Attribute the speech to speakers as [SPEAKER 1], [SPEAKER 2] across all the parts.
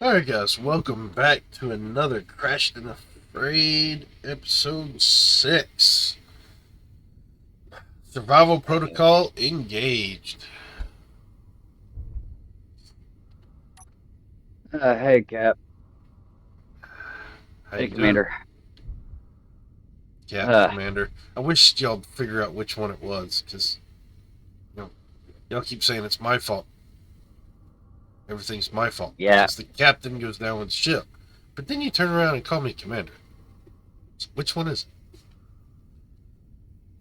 [SPEAKER 1] Alright, guys, welcome back to another Crashed and Afraid episode 6. Survival Protocol engaged.
[SPEAKER 2] Hey, Cap.
[SPEAKER 1] How
[SPEAKER 2] Hey,
[SPEAKER 1] you doing,
[SPEAKER 2] Commander.
[SPEAKER 1] Captain
[SPEAKER 2] Uh,
[SPEAKER 1] Commander? I wish y'all'd figure out which one it was, because, you know, y'all keep saying it's my fault. Everything's my fault,
[SPEAKER 2] yeah.
[SPEAKER 1] because the captain goes down with the ship. But then you turn around and call me Commander. So which one is it?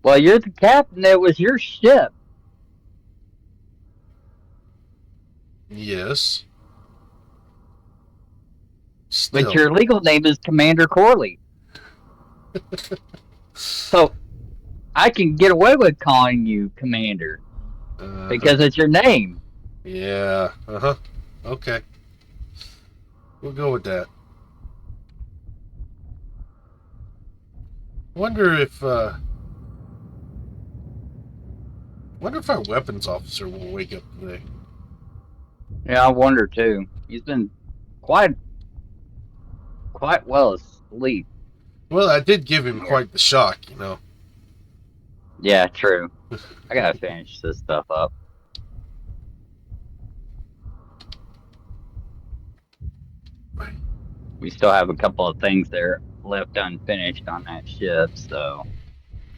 [SPEAKER 2] Well, you're the captain. It was your ship,
[SPEAKER 1] Yes.
[SPEAKER 2] but
[SPEAKER 1] Still.
[SPEAKER 2] your legal name is Commander Corley. So I can get away with calling you Commander
[SPEAKER 1] Uh-huh.
[SPEAKER 2] because it's your name.
[SPEAKER 1] Yeah. Uh-huh. Okay. We'll go with that. Wonder if our weapons officer will wake up today.
[SPEAKER 2] Yeah, I wonder too. He's been quite quite well asleep
[SPEAKER 1] Well, I did give him
[SPEAKER 2] here.
[SPEAKER 1] quite the shock.
[SPEAKER 2] Yeah, true. I gotta finish this stuff up. We still have a couple of things there left unfinished on that ship. So,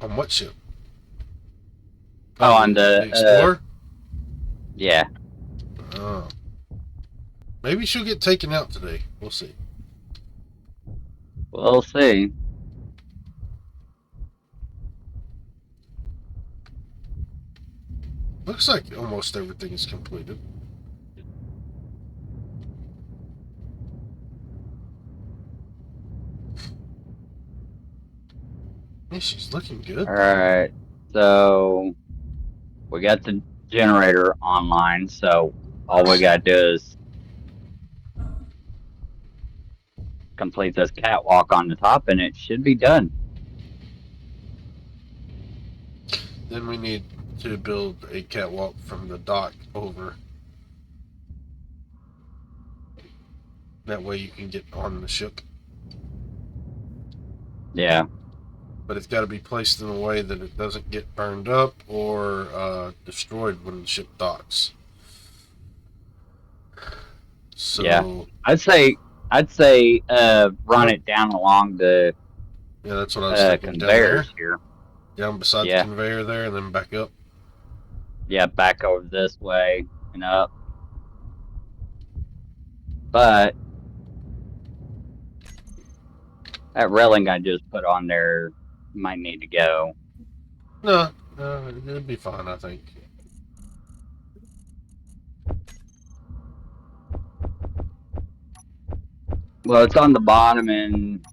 [SPEAKER 1] On what ship? Oh,
[SPEAKER 2] oh,
[SPEAKER 1] the
[SPEAKER 2] on
[SPEAKER 1] the
[SPEAKER 2] the
[SPEAKER 1] Explorer.
[SPEAKER 2] yeah,
[SPEAKER 1] Oh, maybe she'll get taken out today. We'll see.
[SPEAKER 2] we'll see.
[SPEAKER 1] Looks like almost everything is completed. Yeah, she's looking good.
[SPEAKER 2] All right. So we got the generator online. So all we got to do is complete this catwalk on the top and it should be done.
[SPEAKER 1] Then we need to build a catwalk from the dock over. That way you can get on the ship.
[SPEAKER 2] Yeah.
[SPEAKER 1] But it's got to be placed in a way that it doesn't get burned up or destroyed when the ship docks.
[SPEAKER 2] Yeah.
[SPEAKER 1] So,
[SPEAKER 2] I'd say I'd say run
[SPEAKER 1] well,
[SPEAKER 2] it down along the
[SPEAKER 1] yeah, that's what I was thinking. Down there,
[SPEAKER 2] conveyors here.
[SPEAKER 1] down beside the
[SPEAKER 2] Yeah.
[SPEAKER 1] conveyor there, and then back up.
[SPEAKER 2] Yeah, back over this way and up. But that railing I just put on there might need to go.
[SPEAKER 1] No, no, it'd be fine, I think.
[SPEAKER 2] Well, it's on the bottom and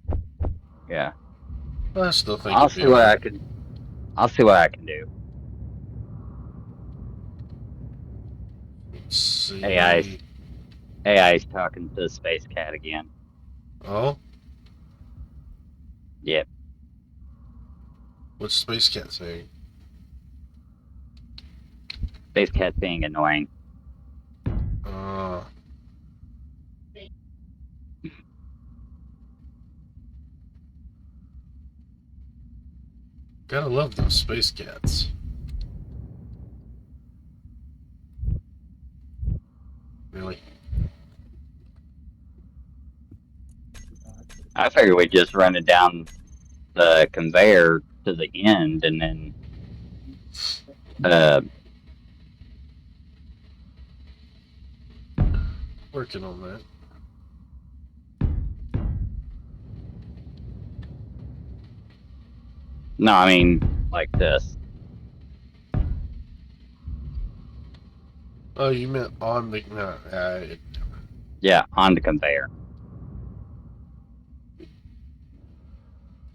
[SPEAKER 2] yeah.
[SPEAKER 1] I still think
[SPEAKER 2] I'll
[SPEAKER 1] it'd be
[SPEAKER 2] see what
[SPEAKER 1] alright.
[SPEAKER 2] I can I'll see what I can do.
[SPEAKER 1] Let's
[SPEAKER 2] AI
[SPEAKER 1] see.
[SPEAKER 2] AI is talking to Space Cat again.
[SPEAKER 1] Oh,
[SPEAKER 2] Yep.
[SPEAKER 1] what's Space Cat saying?
[SPEAKER 2] Space Cat's being annoying.
[SPEAKER 1] Uh, gotta love those Space Cats. Really.
[SPEAKER 2] I figured we'd just run it down the conveyor to the end and then uh
[SPEAKER 1] Working on that.
[SPEAKER 2] no, I mean like this.
[SPEAKER 1] Oh, you meant on the. No,
[SPEAKER 2] Yeah, on the conveyor.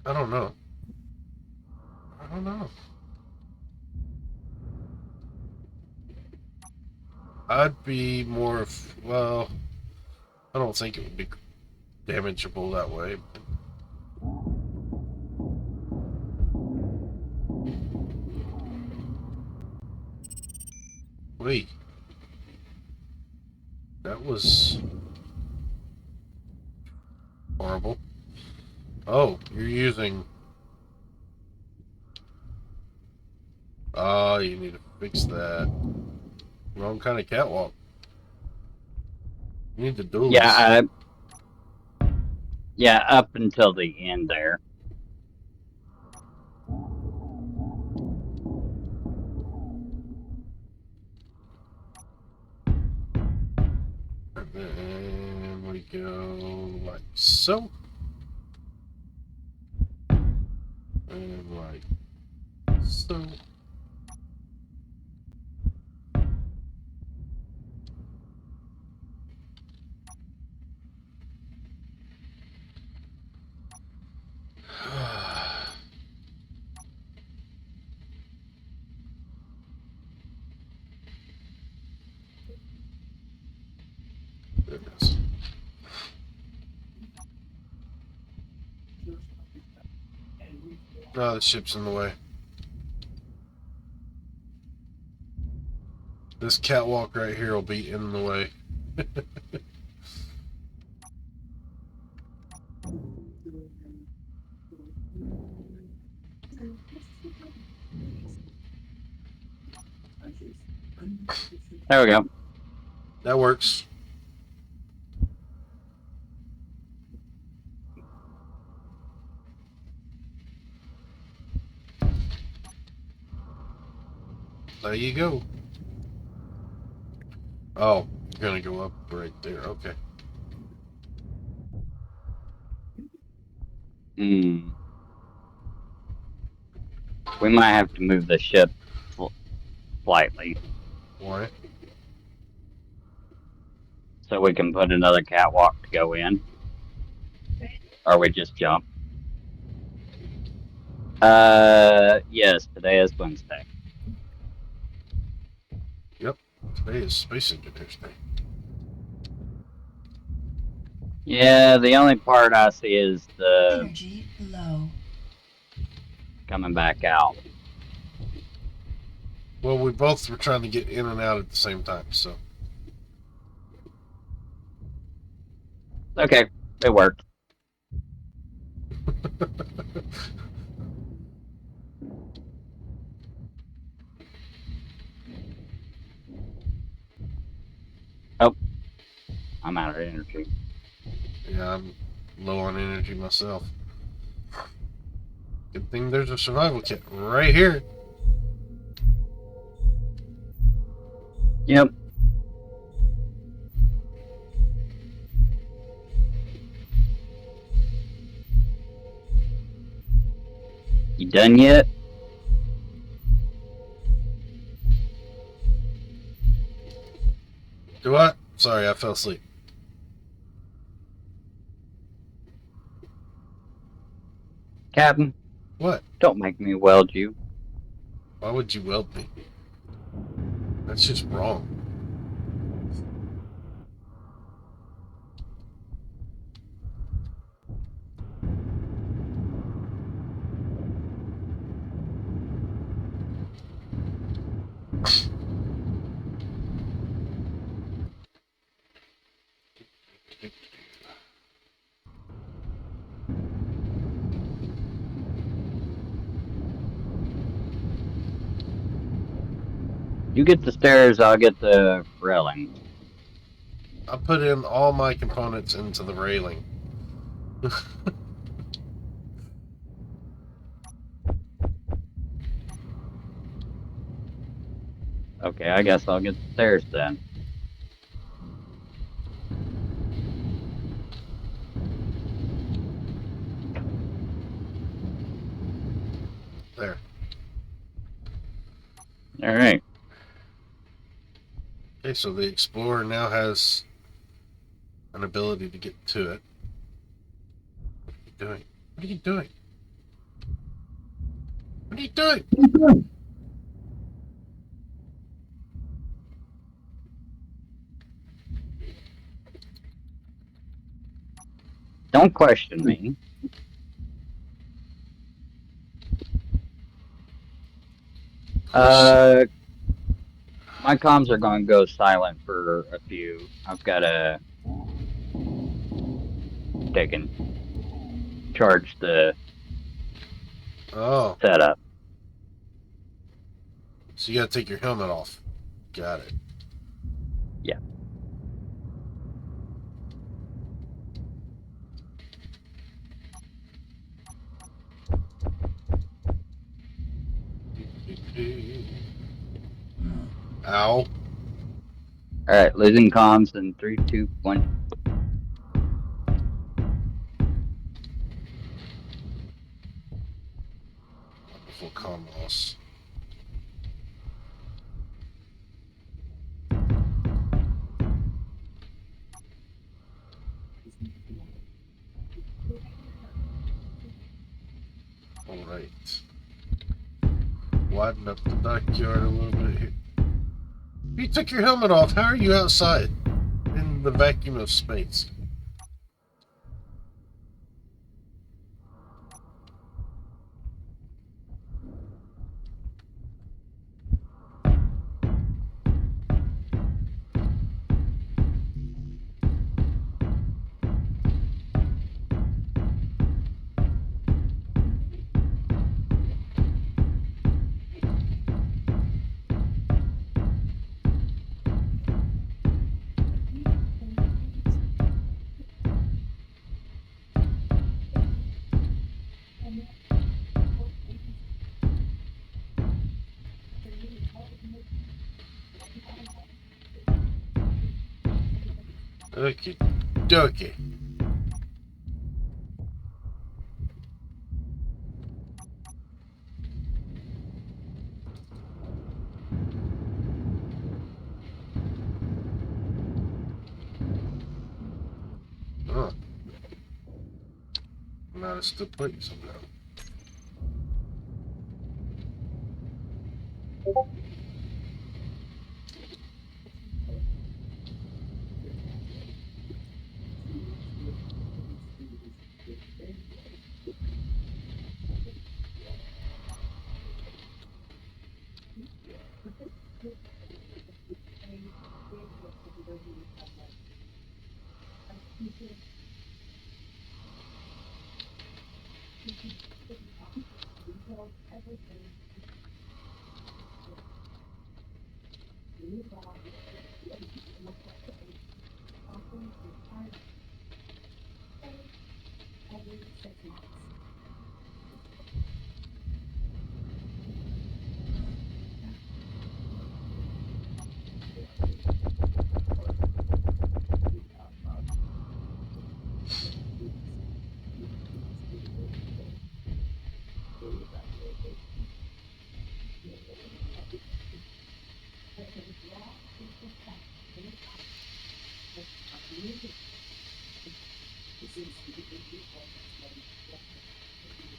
[SPEAKER 1] I don't know. I don't know. I'd be more of. Well, I don't think it would be damageable that way. Wait, that was. vulnerable. Oh, you're using. Oh, you need to fix that. Wrong kind of catwalk. You need the dualies.
[SPEAKER 2] Yeah, yeah, up until the end there.
[SPEAKER 1] And then we go like so. And like so. There it is. Oh, the ship's in the way. This catwalk right here will be in the way.
[SPEAKER 2] There we go.
[SPEAKER 1] That works. There you go. Oh, you're gonna go up right there. Okay.
[SPEAKER 2] Hmm. We might have to move the ship slightly
[SPEAKER 1] Why?
[SPEAKER 2] so we can put another catwalk to go in. Or we just jump. Yes, today is Wednesday.
[SPEAKER 1] Yep. Today is Space Engineers Day.
[SPEAKER 2] Yeah, the only part I see is the
[SPEAKER 3] Energy low.
[SPEAKER 2] coming back out.
[SPEAKER 1] Well, we both were trying to get in and out at the same time, so.
[SPEAKER 2] Okay, it worked. Oh, I'm out of energy.
[SPEAKER 1] Yeah, I'm low on energy myself. Good thing there's a survival kit right here.
[SPEAKER 2] Yep. You done yet?
[SPEAKER 1] Do what? Sorry, I fell asleep.
[SPEAKER 2] Captain,
[SPEAKER 1] What?
[SPEAKER 2] don't make me weld you.
[SPEAKER 1] Why would you weld me? That's just wrong.
[SPEAKER 2] You get the stairs, I'll get the railing.
[SPEAKER 1] I put in all my components into the railing.
[SPEAKER 2] Okay, I guess I'll get the stairs then.
[SPEAKER 1] There.
[SPEAKER 2] All right.
[SPEAKER 1] Okay, so the Explorer now has an ability to get to it. What are you doing? What are you doing? What are you doing?
[SPEAKER 2] Don't question me.
[SPEAKER 1] Question.
[SPEAKER 2] My comms are going to go silent for a few. I've got a taken. charge the
[SPEAKER 1] Oh,
[SPEAKER 2] setup.
[SPEAKER 1] so you gotta take your helmet off. Got it.
[SPEAKER 2] Yeah.
[SPEAKER 1] Ow.
[SPEAKER 2] All right, losing comms in 3, 2, 1.
[SPEAKER 1] Wonderful comm loss. Alright. Widen up the backyard a little bit here. You took your helmet off. How are you outside in the vacuum of space? Okie dokie. Huh. Not a still plate somehow.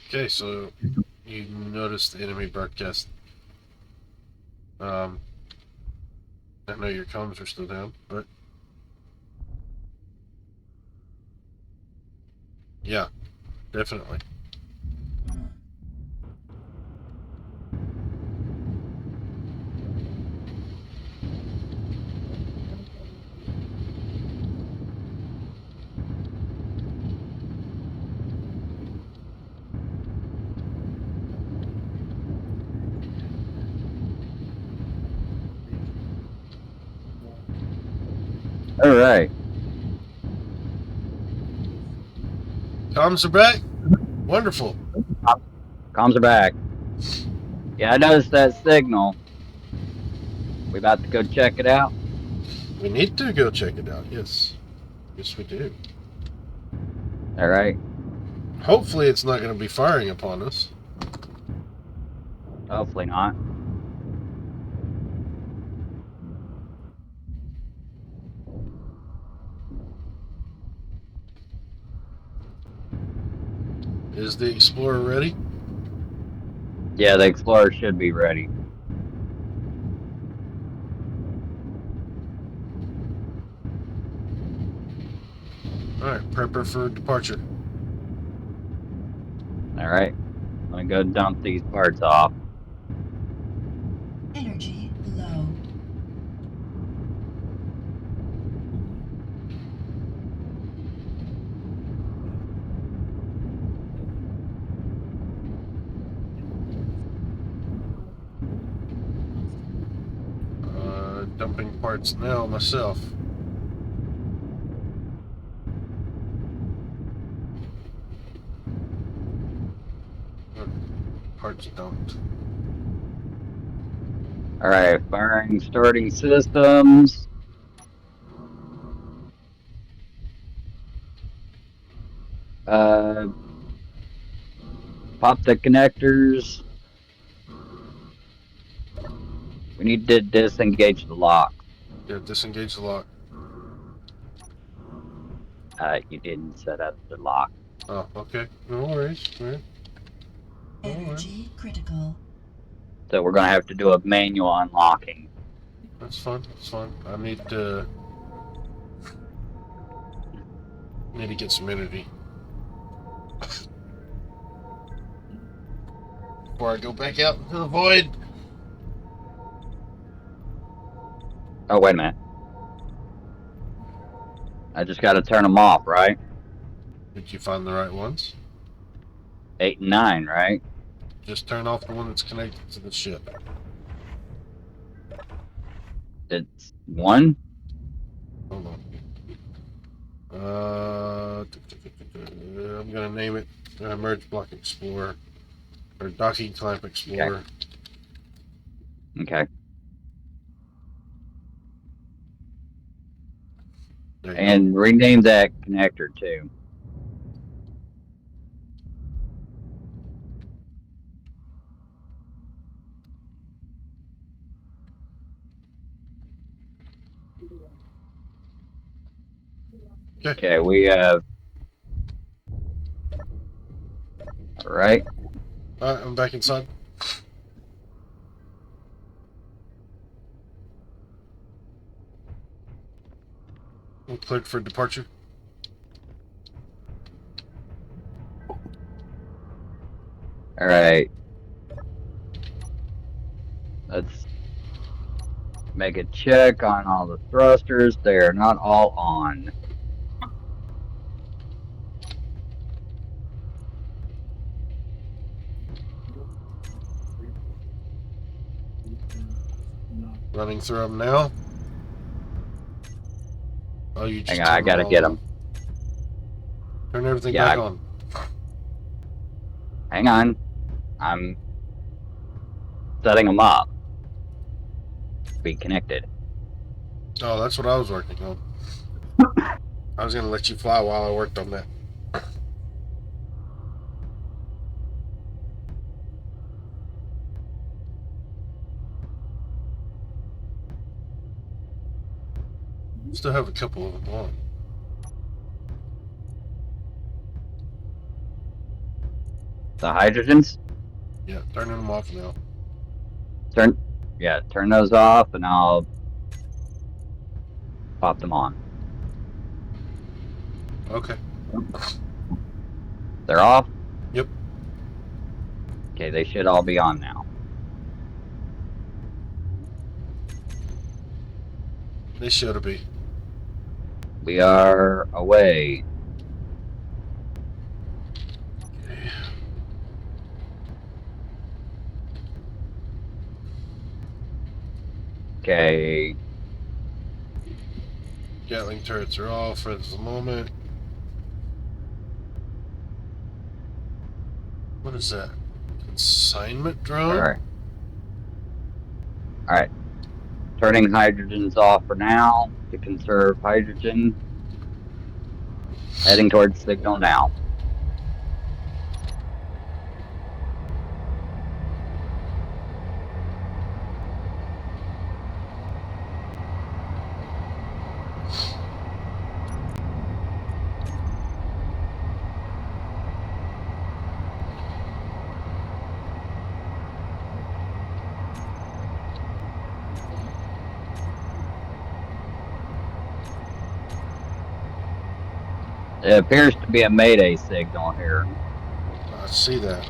[SPEAKER 1] Okay, so you noticed the enemy broadcast. I know your comms are still down, but yeah, definitely.
[SPEAKER 2] All right.
[SPEAKER 1] Comms are back. Wonderful.
[SPEAKER 2] Comms are back. Yeah, I noticed that signal. We about to go check it out.
[SPEAKER 1] We need to go check it out. Yes. Yes, we do.
[SPEAKER 2] All right.
[SPEAKER 1] Hopefully, it's not going to be firing upon us.
[SPEAKER 2] Hopefully not.
[SPEAKER 1] Is the Explorer ready?
[SPEAKER 2] Yeah, the Explorer should be ready.
[SPEAKER 1] Alright, prepper for departure.
[SPEAKER 2] All right. I'm gonna go dump these parts off.
[SPEAKER 3] Energy low.
[SPEAKER 1] dumping parts now myself. Parts dumped.
[SPEAKER 2] All right, firing, starting systems. Pop the connectors. We need to disengage the lock.
[SPEAKER 1] Yeah, disengage the lock.
[SPEAKER 2] You didn't set up the lock.
[SPEAKER 1] Oh, okay. No worries. Right.
[SPEAKER 3] Energy critical.
[SPEAKER 2] So we're gonna have to do a manual unlocking.
[SPEAKER 1] That's fun. That's fun. I need to get some energy before I go back out into the void.
[SPEAKER 2] Oh, wait a minute. I just got to turn them off, right?
[SPEAKER 1] Did you find the right ones?
[SPEAKER 2] 8 and 9, right?
[SPEAKER 1] Just turn off the one that's connected to the ship.
[SPEAKER 2] It's 1.
[SPEAKER 1] Hold on. I'm gonna name it Merge Block Explorer or Docking Clamp Explorer.
[SPEAKER 2] Okay.
[SPEAKER 1] There you
[SPEAKER 2] And rename that connector too. Okay, we have. All right.
[SPEAKER 1] Alright, I'm back inside. I'm cleared for departure.
[SPEAKER 2] All right. Let's make a check on all the thrusters. They are not all on.
[SPEAKER 1] Running through them now. Oh, you just
[SPEAKER 2] Hang on, I gotta get them.
[SPEAKER 1] Turn everything
[SPEAKER 2] Yeah,
[SPEAKER 1] back on.
[SPEAKER 2] Hang on. I'm setting them up. Be connected.
[SPEAKER 1] Oh, that's what I was working on. I was gonna let you fly while I worked on that. Still have a couple of them on.
[SPEAKER 2] The hydrogens?
[SPEAKER 1] Yeah, turning them off now.
[SPEAKER 2] Turn those off and I'll pop them on.
[SPEAKER 1] Okay.
[SPEAKER 2] They're off?
[SPEAKER 1] Yep.
[SPEAKER 2] Okay, they should all be on now.
[SPEAKER 1] They should be.
[SPEAKER 2] We are away. Okay.
[SPEAKER 1] Gatling turrets are off for the moment. What is that? Consignment drone?
[SPEAKER 2] Alright. Turning hydrogens off for now to conserve hydrogen. Heading towards signal now. It appears to be a mayday signal here.
[SPEAKER 1] I see that.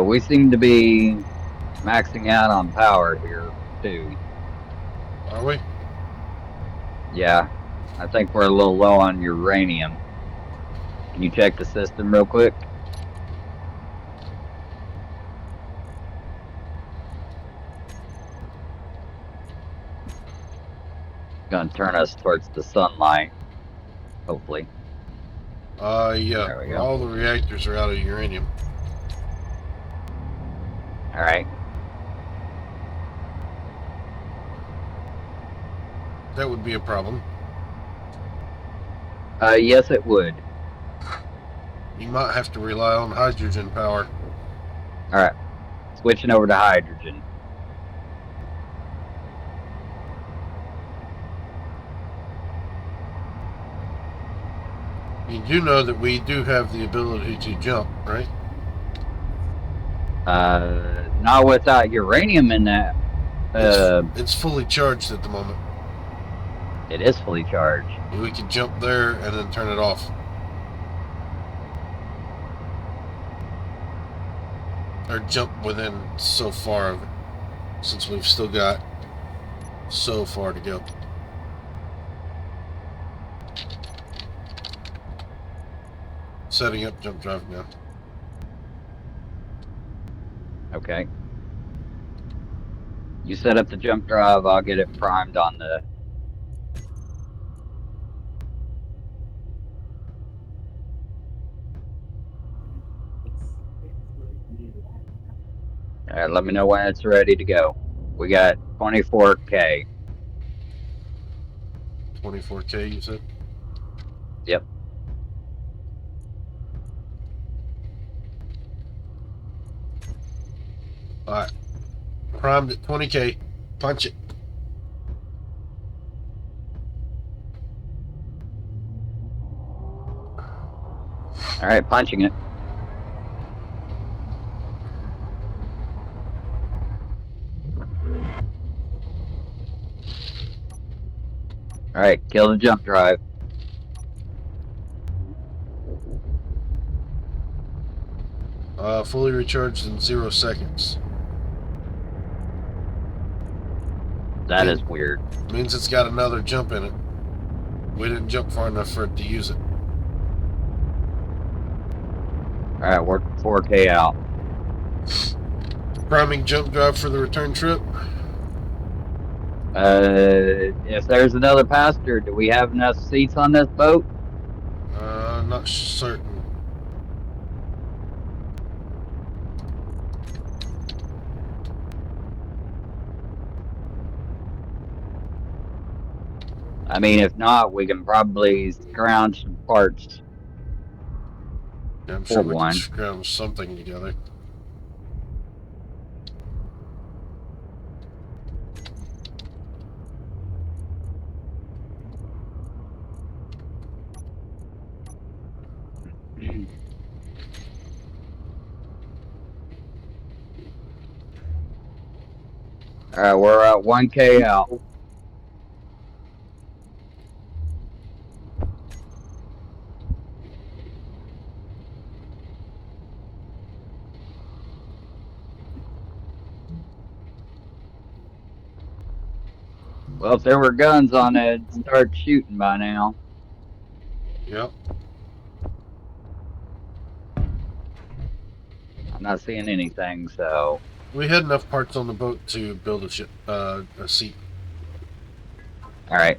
[SPEAKER 2] We seem to be maxing out on power here, too.
[SPEAKER 1] Are we?
[SPEAKER 2] Yeah. I think we're a little low on uranium. Can you check the system real quick? Gonna turn us towards the sunlight, hopefully.
[SPEAKER 1] Yeah.
[SPEAKER 2] There we go.
[SPEAKER 1] All the reactors are out of uranium.
[SPEAKER 2] All right.
[SPEAKER 1] That would be a problem.
[SPEAKER 2] Yes, it would.
[SPEAKER 1] You might have to rely on hydrogen power.
[SPEAKER 2] All right. Switching over to hydrogen.
[SPEAKER 1] You do know that we do have the ability to jump, right?
[SPEAKER 2] Not without uranium in that.
[SPEAKER 1] It's fully charged at the moment.
[SPEAKER 2] It is fully charged.
[SPEAKER 1] We can jump there and then turn it off. Or jump within so far of it, since we've still got so far to go. Setting up jump drive now.
[SPEAKER 2] Okay. You set up the jump drive. I'll get it primed on the. All right. Let me know when it's ready to go. We got 24K.
[SPEAKER 1] 24K, you said?
[SPEAKER 2] Yep.
[SPEAKER 1] Alright. Primed at 20K. Punch it.
[SPEAKER 2] All right. Punching it. All right. Kill the jump drive.
[SPEAKER 1] Fully recharged in 0 seconds.
[SPEAKER 2] That is weird.
[SPEAKER 1] Means it's got another jump in it. We didn't jump far enough for it to use it.
[SPEAKER 2] All right. We're 4K out.
[SPEAKER 1] Priming jump drive for the return trip.
[SPEAKER 2] If there's another passenger, do we have enough seats on this boat?
[SPEAKER 1] Not certain.
[SPEAKER 2] I mean, if not, we can probably scrounge some parts.
[SPEAKER 1] Yeah, I'm sure we
[SPEAKER 2] one.
[SPEAKER 1] can scrounge something together.
[SPEAKER 2] All right, we're at 1K out. Well, if there were guns on it, it'd start shooting by now.
[SPEAKER 1] Yep.
[SPEAKER 2] I'm not seeing anything, so.
[SPEAKER 1] We had enough parts on the boat to build a seat.
[SPEAKER 2] All right.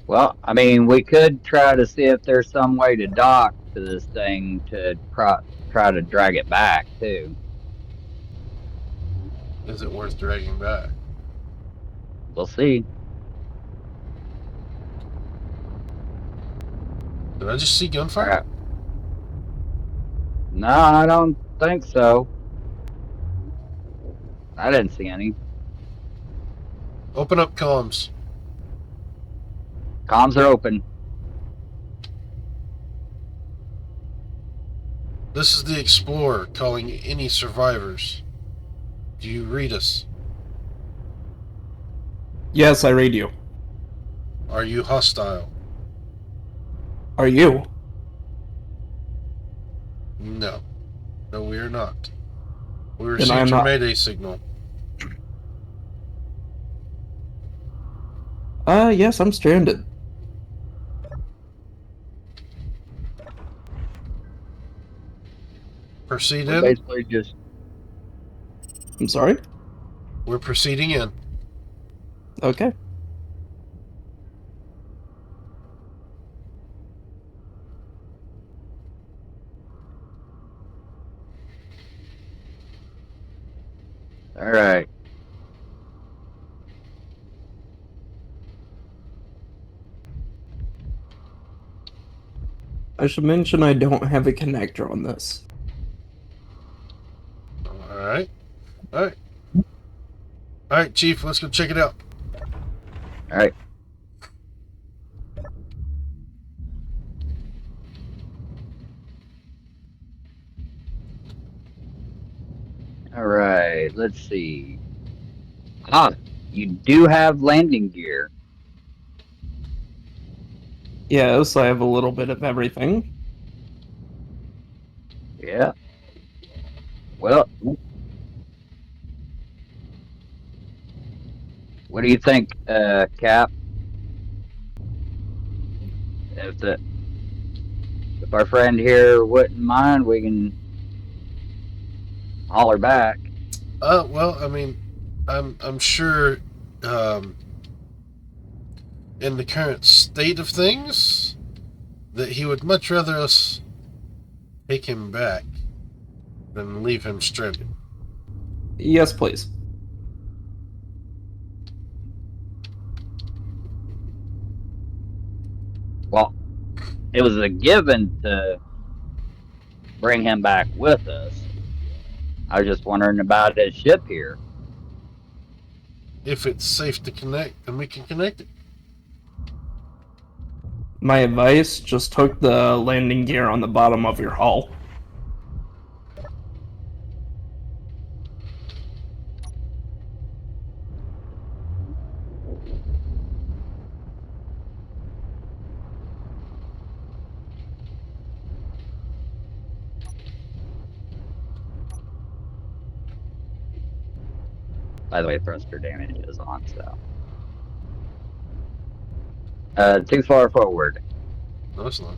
[SPEAKER 2] Well, I mean, we could try to see if there's some way to dock to this thing to try to drag it back, too.
[SPEAKER 1] Is it worth dragging back?
[SPEAKER 2] We'll see.
[SPEAKER 1] Did I just see gunfire?
[SPEAKER 2] Right. No, I don't think so. I didn't see any.
[SPEAKER 1] Open up comms.
[SPEAKER 2] Comms are open.
[SPEAKER 1] This is the Explorer calling any survivors. Do you read us?
[SPEAKER 4] Yes, I read you.
[SPEAKER 1] Are you hostile?
[SPEAKER 4] Are you?
[SPEAKER 1] No. No, we are not. We
[SPEAKER 4] Then I
[SPEAKER 1] received
[SPEAKER 4] am
[SPEAKER 1] your
[SPEAKER 4] not.
[SPEAKER 1] mayday signal.
[SPEAKER 4] Yes, I'm stranded.
[SPEAKER 1] Proceed
[SPEAKER 2] We're
[SPEAKER 1] in.
[SPEAKER 2] basically just
[SPEAKER 4] I'm sorry?
[SPEAKER 1] We're proceeding in.
[SPEAKER 4] Okay.
[SPEAKER 2] all right.
[SPEAKER 4] I should mention I don't have a connector on this.
[SPEAKER 1] All right. All right. All right, Chief. Let's go check it out.
[SPEAKER 2] All right. All right. Let's see. You do have landing gear.
[SPEAKER 4] Yes, I have a little bit of everything.
[SPEAKER 2] Yeah. Well, what do you think, Cap? If our friend here wouldn't mind, we can holler back.
[SPEAKER 1] Well, I mean, I'm sure, um, in the current state of things, that he would much rather us take him back than leave him stranded.
[SPEAKER 4] Yes, please.
[SPEAKER 2] Well, it was a given to bring him back with us. I was just wondering about his ship here.
[SPEAKER 1] If it's safe to connect, then we can connect it.
[SPEAKER 4] My advice, just hook the landing gear on the bottom of your hull.
[SPEAKER 2] By the way, thruster damage is on, so. Too far forward.
[SPEAKER 1] No, it's not.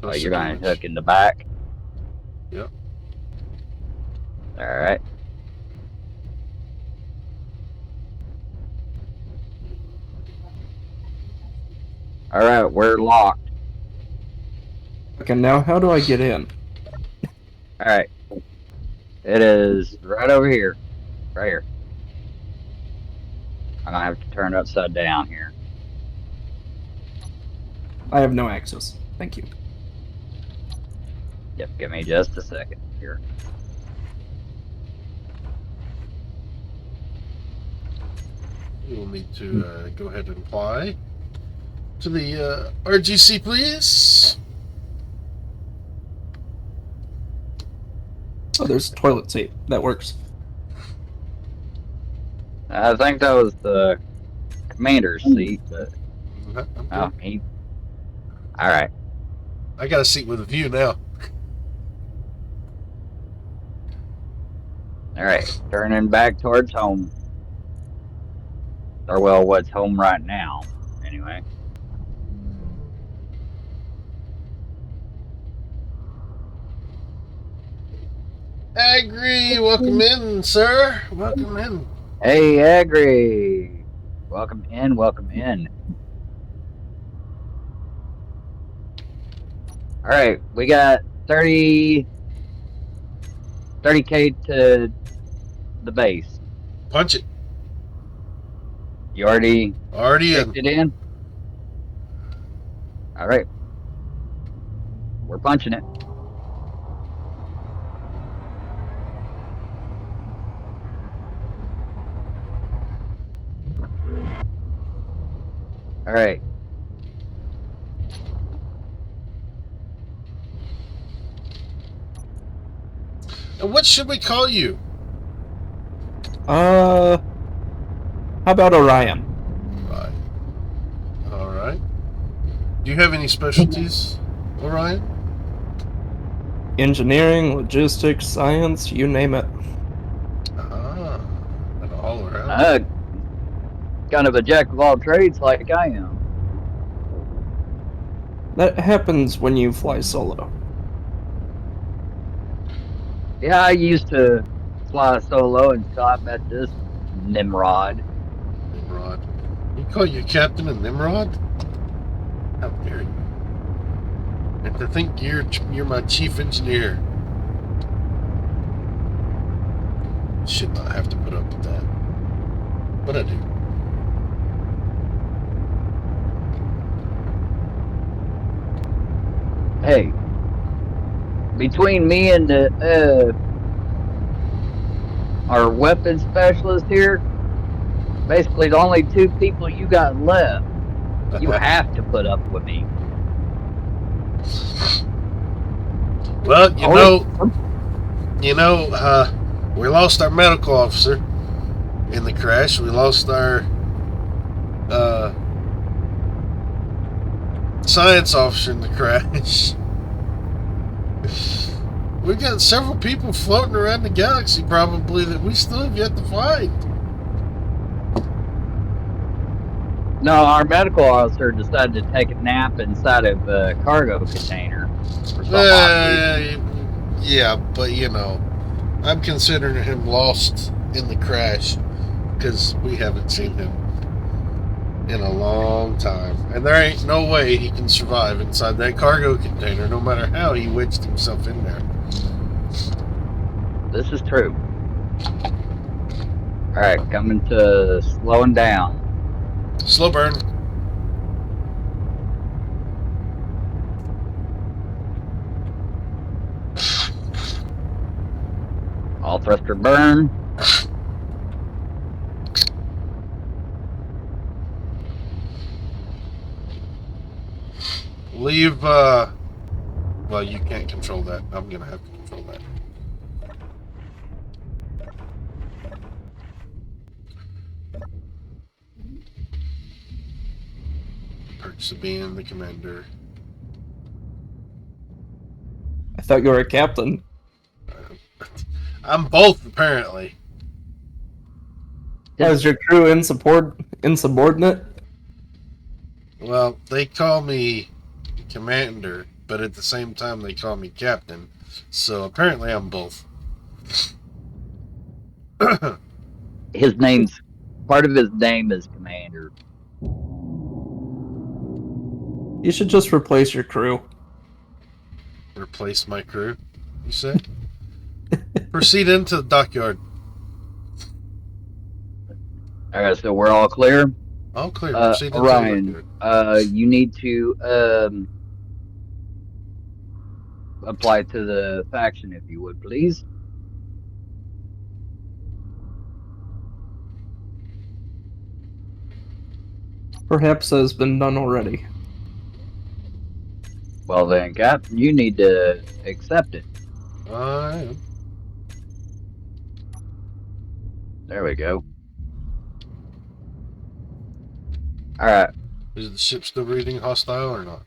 [SPEAKER 2] Oh,
[SPEAKER 1] That's
[SPEAKER 2] you're
[SPEAKER 1] the
[SPEAKER 2] going to
[SPEAKER 1] damage.
[SPEAKER 2] hook in the back?
[SPEAKER 1] Yep.
[SPEAKER 2] All right. All right, we're locked.
[SPEAKER 4] Okay, now how do I get in?
[SPEAKER 2] All right. It is right over here. Right here. I'm going to have to turn it upside down here.
[SPEAKER 4] I have no access. Thank you.
[SPEAKER 2] Yep, give me just a second here.
[SPEAKER 1] We will need to go ahead and apply to the RGC, please.
[SPEAKER 4] Oh, there's a toilet seat. That works.
[SPEAKER 2] I think that was the commander's seat, but
[SPEAKER 1] I'm good.
[SPEAKER 2] he. All right.
[SPEAKER 1] I got a seat with a view now.
[SPEAKER 2] All right. Turning back towards home. Or, well, what's home right now, anyway.
[SPEAKER 1] Agri, welcome in, sir. Welcome in.
[SPEAKER 2] Hey, Agri. Welcome in, welcome in. All right, we got 30K to the base.
[SPEAKER 1] Punch it.
[SPEAKER 2] You already
[SPEAKER 1] Already
[SPEAKER 2] kicked
[SPEAKER 1] in.
[SPEAKER 2] it in? All right. We're punching it. All right.
[SPEAKER 1] And what should we call you?
[SPEAKER 4] How about Orion?
[SPEAKER 1] Right. All right. Do you have any specialties, Orion?
[SPEAKER 4] Engineering, logistics, science, you name it.
[SPEAKER 1] Ah, and all around.
[SPEAKER 2] Uh, Kind of a jack of all trades like I am.
[SPEAKER 4] That happens when you fly solo.
[SPEAKER 2] Yeah, I used to fly solo until I met this Nimrod.
[SPEAKER 1] Nimrod. You call your captain a Nimrod? How dare you? And to think you're my chief engineer. Should not have to put up with that. But I do.
[SPEAKER 2] Hey, between me and our weapons specialist here, basically the only two people you got left. You have to put up with me.
[SPEAKER 1] Well,
[SPEAKER 4] Always-
[SPEAKER 1] we lost our medical officer in the crash. We lost our science officer in the crash. We've got several people floating around the galaxy probably that we still have yet to find.
[SPEAKER 2] No, our medical officer decided to take a nap inside of a cargo container for some odd reason.
[SPEAKER 1] Yeah, but I'm considering him lost in the crash because we haven't seen him in a long time. And there ain't no way he can survive inside that cargo container no matter how he wedged himself in there.
[SPEAKER 2] This is true. All right, coming to slowing down.
[SPEAKER 1] Slow burn.
[SPEAKER 2] All thruster burn.
[SPEAKER 1] Leave, well, you can't control that. I'm gonna have to control that. Perks of being the commander.
[SPEAKER 4] I thought you were a captain.
[SPEAKER 1] I'm both, apparently.
[SPEAKER 4] Why is your crew insubordinate?
[SPEAKER 1] Well, they call me commander, but at the same time they call me captain. So apparently I'm both.
[SPEAKER 2] His name's part of his name is Commander.
[SPEAKER 4] You should just replace your crew.
[SPEAKER 1] Replace my crew, you say? Proceed into the dockyard.
[SPEAKER 2] All right, so we're all clear.
[SPEAKER 1] All clear. Proceed into the
[SPEAKER 2] Orion,
[SPEAKER 1] dockyard.
[SPEAKER 2] you need to apply to the faction if you would, please.
[SPEAKER 4] Perhaps that has been done already.
[SPEAKER 2] Well then, Captain, you need to accept it.
[SPEAKER 1] I am.
[SPEAKER 2] There we go. All right.
[SPEAKER 1] Is the ship still reading hostile or not?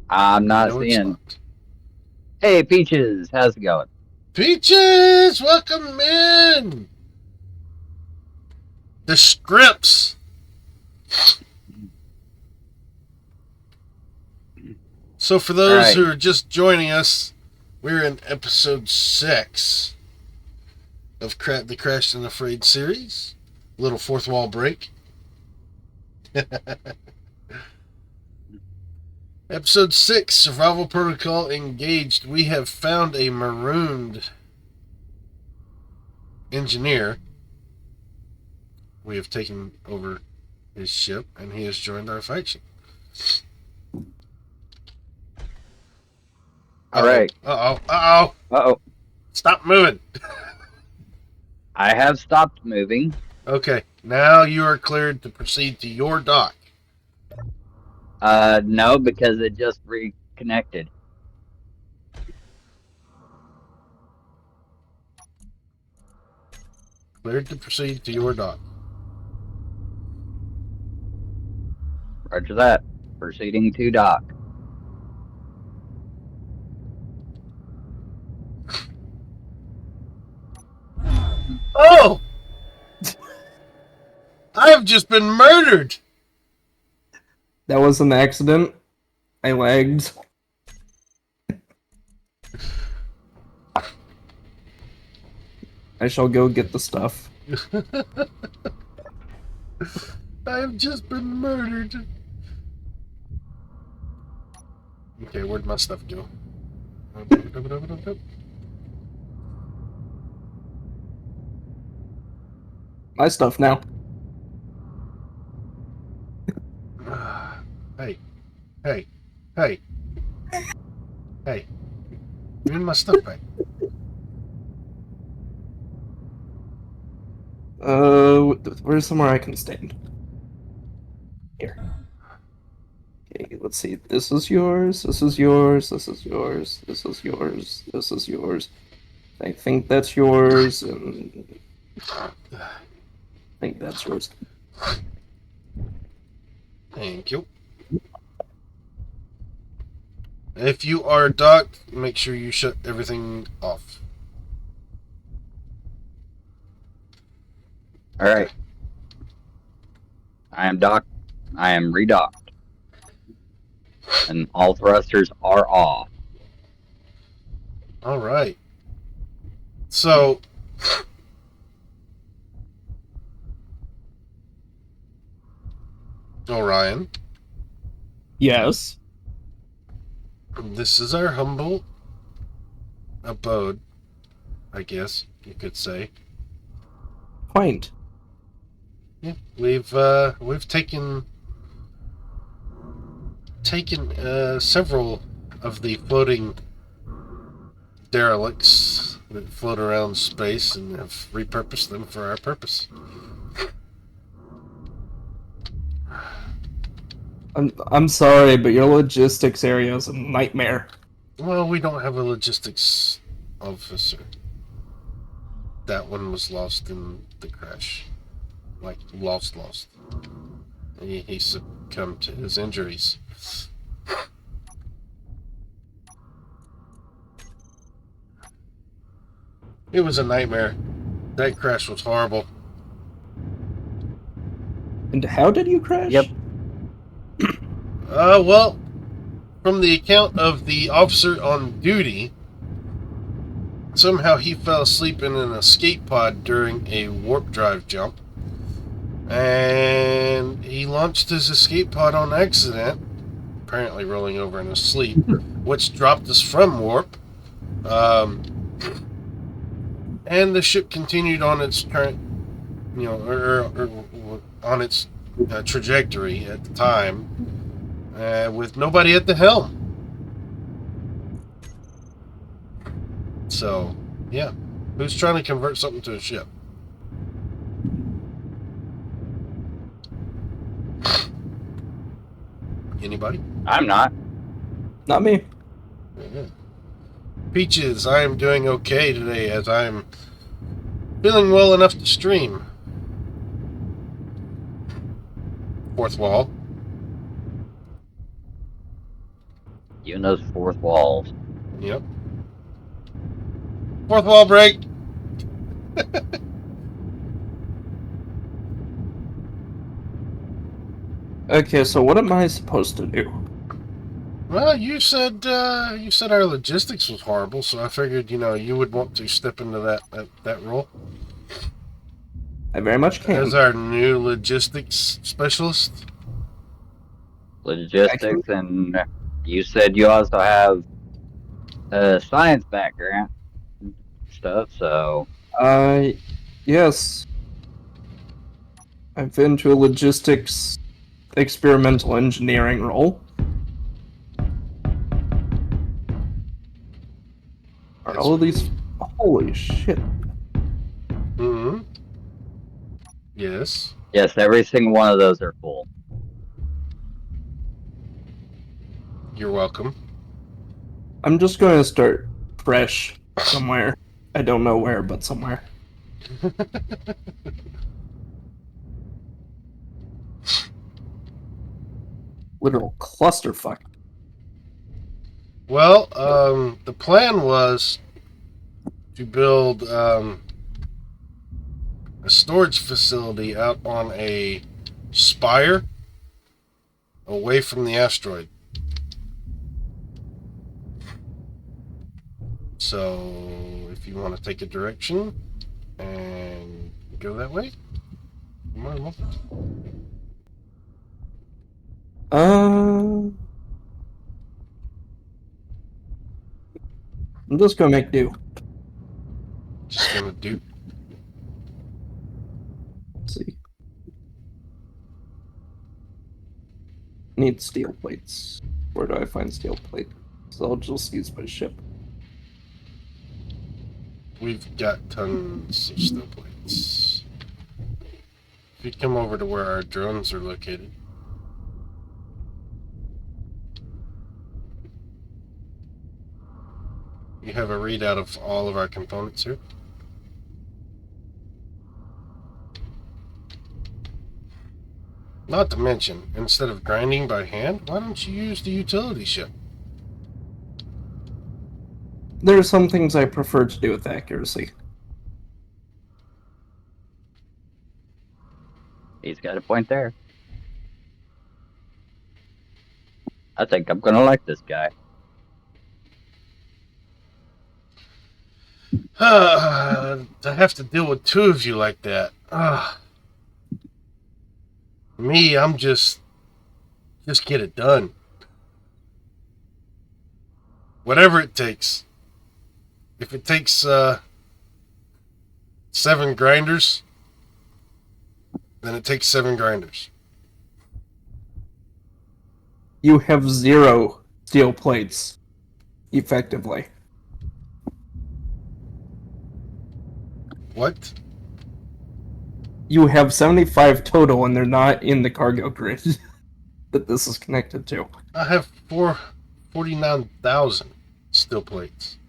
[SPEAKER 2] I'm not
[SPEAKER 1] No, it's
[SPEAKER 2] seeing.
[SPEAKER 1] not.
[SPEAKER 2] Hey, Peaches, how's it going?
[SPEAKER 1] Peaches, welcome in. The scripts. So for those who are just joining us, we're in episode 6 of the Crashed and Afraid series. A little fourth wall break. Episode 6, Survival Protocol Engaged. We have found a marooned engineer. We have taken over his ship, and he has joined our faction.
[SPEAKER 2] All right.
[SPEAKER 1] Uh-oh. Stop moving.
[SPEAKER 2] I have stopped moving.
[SPEAKER 1] Okay, now you are cleared to proceed to your dock.
[SPEAKER 2] No, because it just reconnected.
[SPEAKER 1] Cleared to proceed to your dock.
[SPEAKER 2] Roger that. Proceeding to dock.
[SPEAKER 1] Oh! just been murdered.
[SPEAKER 4] That was an accident. I lagged. I shall go get the stuff.
[SPEAKER 1] I have just been murdered. Okay, where'd my stuff go?
[SPEAKER 4] My stuff now.
[SPEAKER 1] Hey, hey, hey, hey. Give me my stuff back.
[SPEAKER 4] Where's somewhere I can stand? Here. Okay, let's see. This is yours. This is yours. This is yours. This is yours. This is yours. I think that's yours, and I think that's yours.
[SPEAKER 1] Thank you. If you are docked, make sure you shut everything off.
[SPEAKER 2] All right. I am docked. I am redocked. And all thrusters are off.
[SPEAKER 1] All right. So, Orion,
[SPEAKER 4] Yes.
[SPEAKER 1] this is our humble abode, I guess you could say.
[SPEAKER 4] Quaint.
[SPEAKER 1] Yeah, we've taken several of the floating derelicts that float around space and have repurposed them for our purpose.
[SPEAKER 4] I'm sorry, but your logistics area is a nightmare.
[SPEAKER 1] Well, we don't have a logistics officer. That one was lost in the crash. Like, lost. He succumbed to his injuries. It was a nightmare. That crash was horrible.
[SPEAKER 4] And how did you crash?
[SPEAKER 2] Yep.
[SPEAKER 1] Well, from the account of the officer on duty, somehow he fell asleep in an escape pod during a warp drive jump. And he launched his escape pod on accident, apparently rolling over in his sleep, which dropped us from warp. And the ship continued on its current, or on its trajectory at the time, with nobody at the helm. So, yeah. Who's trying to convert something to a ship? Anybody?
[SPEAKER 2] I'm not.
[SPEAKER 4] Not me.
[SPEAKER 1] Yeah. Peaches, I am doing okay today as I'm feeling well enough to stream. Fourth wall.
[SPEAKER 2] Even those fourth walls.
[SPEAKER 1] Yep. Fourth wall break.
[SPEAKER 4] Okay, so what am I supposed to do?
[SPEAKER 1] Well, you said our logistics was horrible, so I figured you would want to step into that role
[SPEAKER 4] I very much can.
[SPEAKER 1] as our new logistics specialist.
[SPEAKER 2] Logistics, and you said you also have a science background and stuff, so
[SPEAKER 4] Yes. I've been to a logistics experimental engineering role. Are all of these... Holy shit.
[SPEAKER 1] Mm-hmm. Yes.
[SPEAKER 2] yes, every single one of those are full.
[SPEAKER 1] You're welcome.
[SPEAKER 4] I'm just going to start fresh somewhere. I don't know where, but somewhere. Literal clusterfuck.
[SPEAKER 1] Well, the plan was to build a storage facility out on a spire away from the asteroid. So if you want to take a direction and go that way, you're more than welcome.
[SPEAKER 4] I'm just gonna make do.
[SPEAKER 1] Just gonna do.
[SPEAKER 4] Let's see. Need steel plates. Where do I find steel plate? So I'll just use my ship.
[SPEAKER 1] We've got tons of steel plates. If you come over to where our drones are located. You have a readout of all of our components here. Not to mention, instead of grinding by hand, why don't you use the utility ship?
[SPEAKER 4] There are some things I prefer to do with accuracy.
[SPEAKER 2] He's got a point there. I think I'm gonna like this guy.
[SPEAKER 1] To have to deal with two of you like that. Me, I'm just get it done. Whatever it takes. If it takes 7 grinders, then it takes 7 grinders.
[SPEAKER 4] You have 0 steel plates, effectively.
[SPEAKER 1] What?
[SPEAKER 4] You have 75 total, and they're not in the cargo grid that this is connected to.
[SPEAKER 1] I have 49,000 steel plates.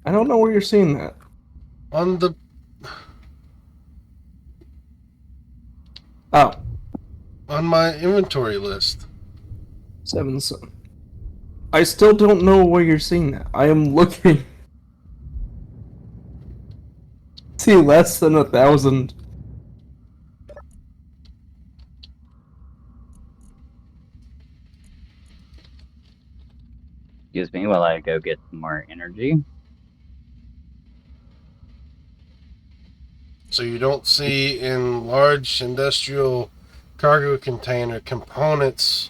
[SPEAKER 4] I don't know where you're seeing that.
[SPEAKER 1] On the...
[SPEAKER 4] Oh.
[SPEAKER 1] On my inventory list.
[SPEAKER 4] 7. I still don't know where you're seeing that. I am looking. See less than 1,000.
[SPEAKER 2] Excuse me while I go get some more energy.
[SPEAKER 1] So you don't see in large industrial cargo container components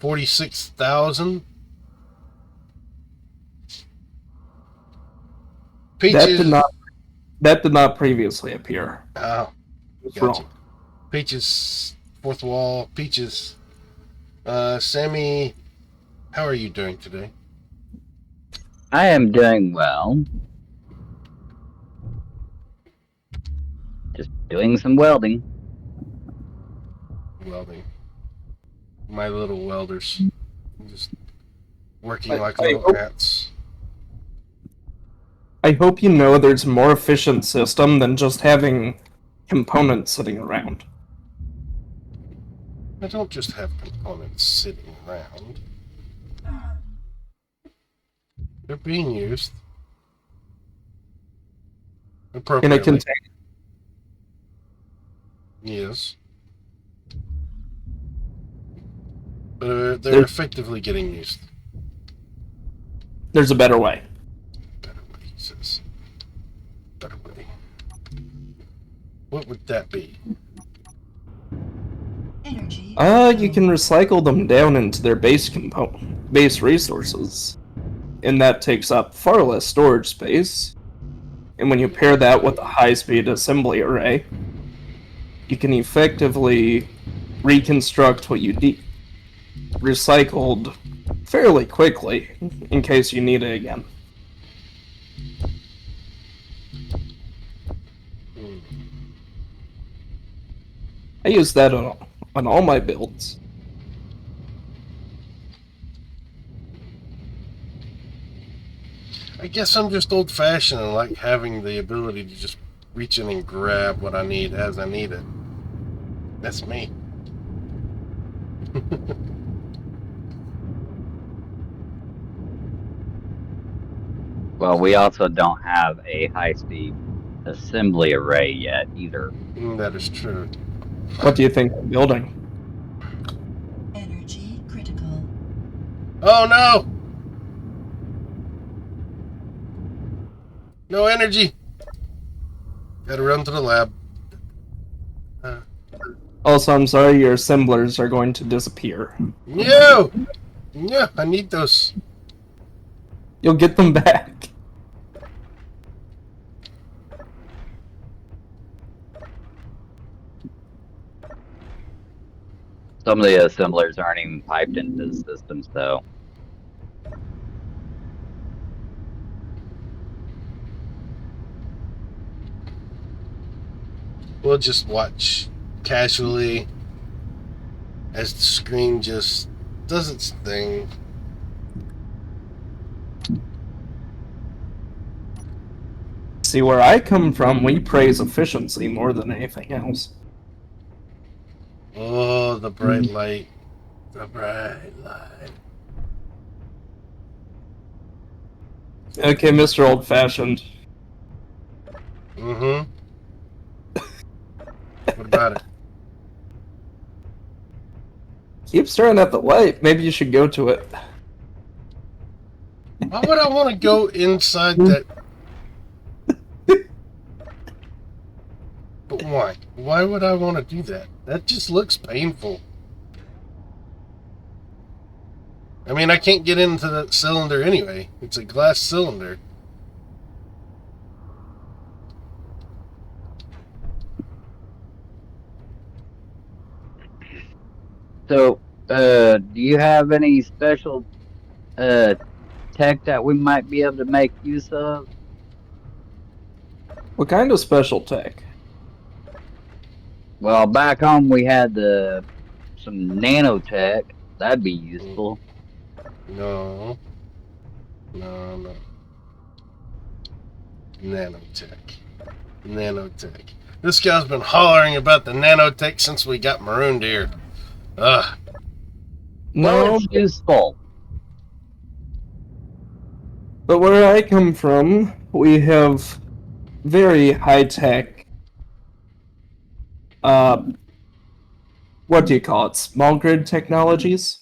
[SPEAKER 1] 46,000? Peaches...
[SPEAKER 4] That did not previously appear.
[SPEAKER 1] Oh,
[SPEAKER 4] It's
[SPEAKER 1] gotcha.
[SPEAKER 4] wrong.
[SPEAKER 1] Peaches, fourth wall, Peaches. Sammy, how are you doing today?
[SPEAKER 2] I am doing well. Just doing some welding.
[SPEAKER 1] Welding. My little welders. Just working like
[SPEAKER 4] I
[SPEAKER 1] little
[SPEAKER 4] hope-
[SPEAKER 1] ants.
[SPEAKER 4] I hope you know there's a more efficient system than just having components sitting around.
[SPEAKER 1] I don't just have components sitting around. They're being used.
[SPEAKER 4] In
[SPEAKER 1] Appropriately.
[SPEAKER 4] a container.
[SPEAKER 1] Yes. But they're effectively getting used.
[SPEAKER 4] There's a better way.
[SPEAKER 1] Better way, he says. Better way. What would that be?
[SPEAKER 3] Energy.
[SPEAKER 4] You can recycle them down into their base resources. And that takes up far less storage space. And when you pair that with a high-speed assembly array, you can effectively reconstruct what you recycled fairly quickly in case you need it again. I use that on all my builds.
[SPEAKER 1] I guess I'm just old-fashioned and like having the ability to just reach in and grab what I need as I need it. That's me.
[SPEAKER 2] Well, we also don't have a high-speed assembly array yet either.
[SPEAKER 1] That is true.
[SPEAKER 4] What do you think I'm building?
[SPEAKER 3] Energy critical.
[SPEAKER 1] Oh no! No energy! Gotta run to the lab.
[SPEAKER 4] Also, I'm sorry, your assemblers are going to disappear.
[SPEAKER 1] No! Yeah, I need those.
[SPEAKER 4] You'll get them back.
[SPEAKER 2] Some of the assemblers aren't even piped into the systems, though.
[SPEAKER 1] We'll just watch casually as the screen just does its thing.
[SPEAKER 4] See, where I come from, we praise efficiency more than anything else.
[SPEAKER 1] Oh, the bright light. The bright light.
[SPEAKER 4] Okay, Mr. Old Fashioned.
[SPEAKER 1] Mm-hmm. What about it?
[SPEAKER 4] Keep staring at the light. Maybe you should go to it.
[SPEAKER 1] Why would I want to go inside that? But why? Why would I want to do that? That just looks painful. I mean, I can't get into that cylinder anyway. It's a glass cylinder.
[SPEAKER 2] So, do you have any special tech that we might be able to make use of?
[SPEAKER 4] What kind of special tech?
[SPEAKER 2] Well, back home we had some nanotech. That'd be useful.
[SPEAKER 1] No. No. Nanotech. Nanotech. This guy's been hollering about the nanotech since we got marooned here. Ugh.
[SPEAKER 2] Well,
[SPEAKER 4] No,
[SPEAKER 2] it's useful.
[SPEAKER 4] but where I come from, we have very high-tech, what do you call it? Small grid technologies?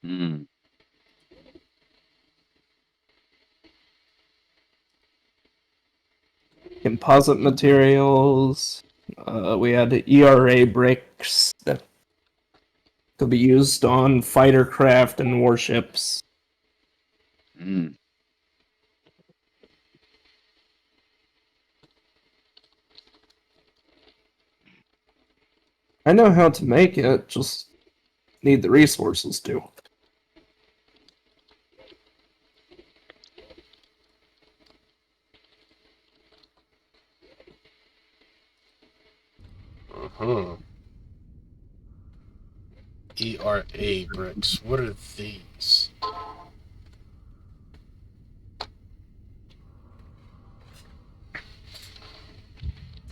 [SPEAKER 2] Hmm.
[SPEAKER 4] Composite materials. We had ERA bricks that could be used on fighter craft and warships.
[SPEAKER 2] Hmm.
[SPEAKER 4] I know how to make it, just need the resources to.
[SPEAKER 1] Uh-huh. ERA bricks. What are these?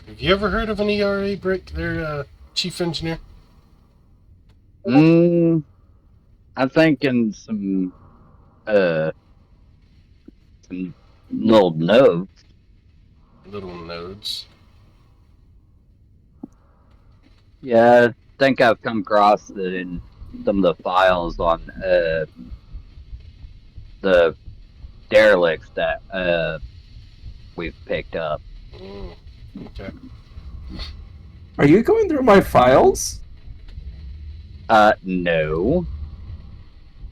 [SPEAKER 1] Have you ever heard of an ERA brick there, Chief Engineer?
[SPEAKER 2] Hmm. I'm thinking some little notes.
[SPEAKER 1] Little nodes.
[SPEAKER 2] Yeah, I think I've come across it in some of the files on the derelicts that we've picked up.
[SPEAKER 1] Okay.
[SPEAKER 4] Are you going through my files?
[SPEAKER 2] No.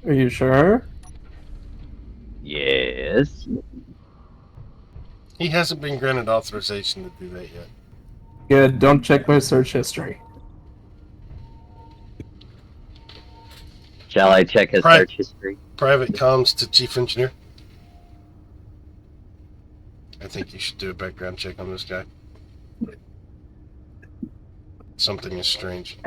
[SPEAKER 4] Are you sure?
[SPEAKER 2] Yes.
[SPEAKER 1] He hasn't been granted authorization to do that yet.
[SPEAKER 4] Good, don't check my search history.
[SPEAKER 2] Shall I check his
[SPEAKER 1] Pri-
[SPEAKER 2] search history?
[SPEAKER 1] Private comms to Chief Engineer. I think you should do a background check on this guy. Something is strange.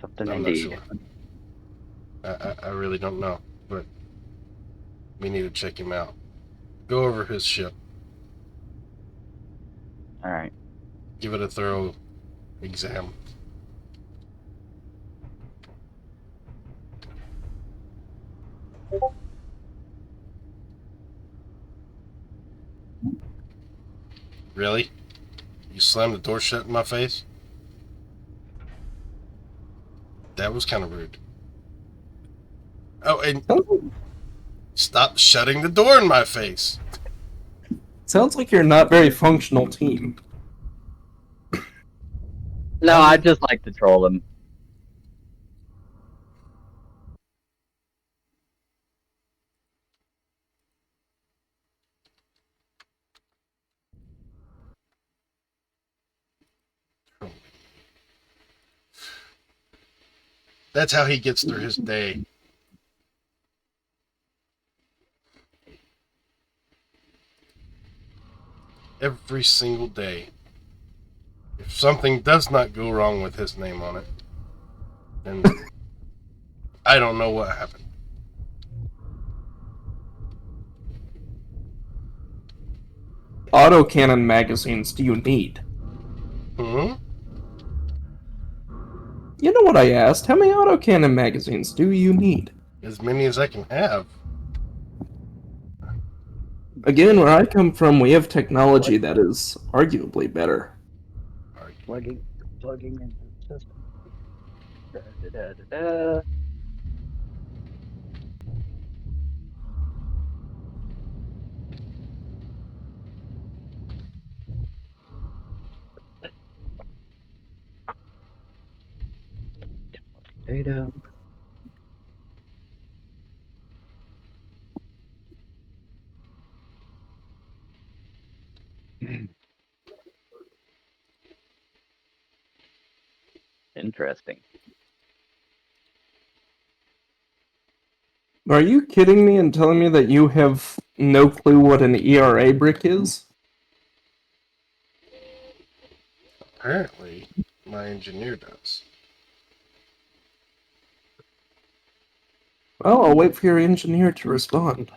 [SPEAKER 2] Something
[SPEAKER 1] I'm not
[SPEAKER 2] indeed.
[SPEAKER 1] sure. I really don't know, but we need to check him out. Go over his ship.
[SPEAKER 2] All right.
[SPEAKER 1] Give it a thorough exam. Really? You slammed the door shut in my face? That was kind of rude. Oh, and stop shutting the door in my face.
[SPEAKER 4] Sounds like you're not very functional team.
[SPEAKER 2] No, I just like to troll him.
[SPEAKER 1] That's how he gets through his day. Every single day. If something does not go wrong with his name on it, then I don't know what happened.
[SPEAKER 4] Autocannon magazines do you need?
[SPEAKER 1] Hmm?
[SPEAKER 4] You know what I asked? How many autocannon magazines do you need?
[SPEAKER 1] As many as I can have.
[SPEAKER 4] Again, where I come from, we have technology that is arguably better.
[SPEAKER 2] Plugging into the system. Da, da, da, da, da. Data. Interesting.
[SPEAKER 4] Are you kidding me and telling me that you have no clue what an ERA brick is?
[SPEAKER 1] Apparently, my engineer does.
[SPEAKER 4] Well, I'll wait for your engineer to respond.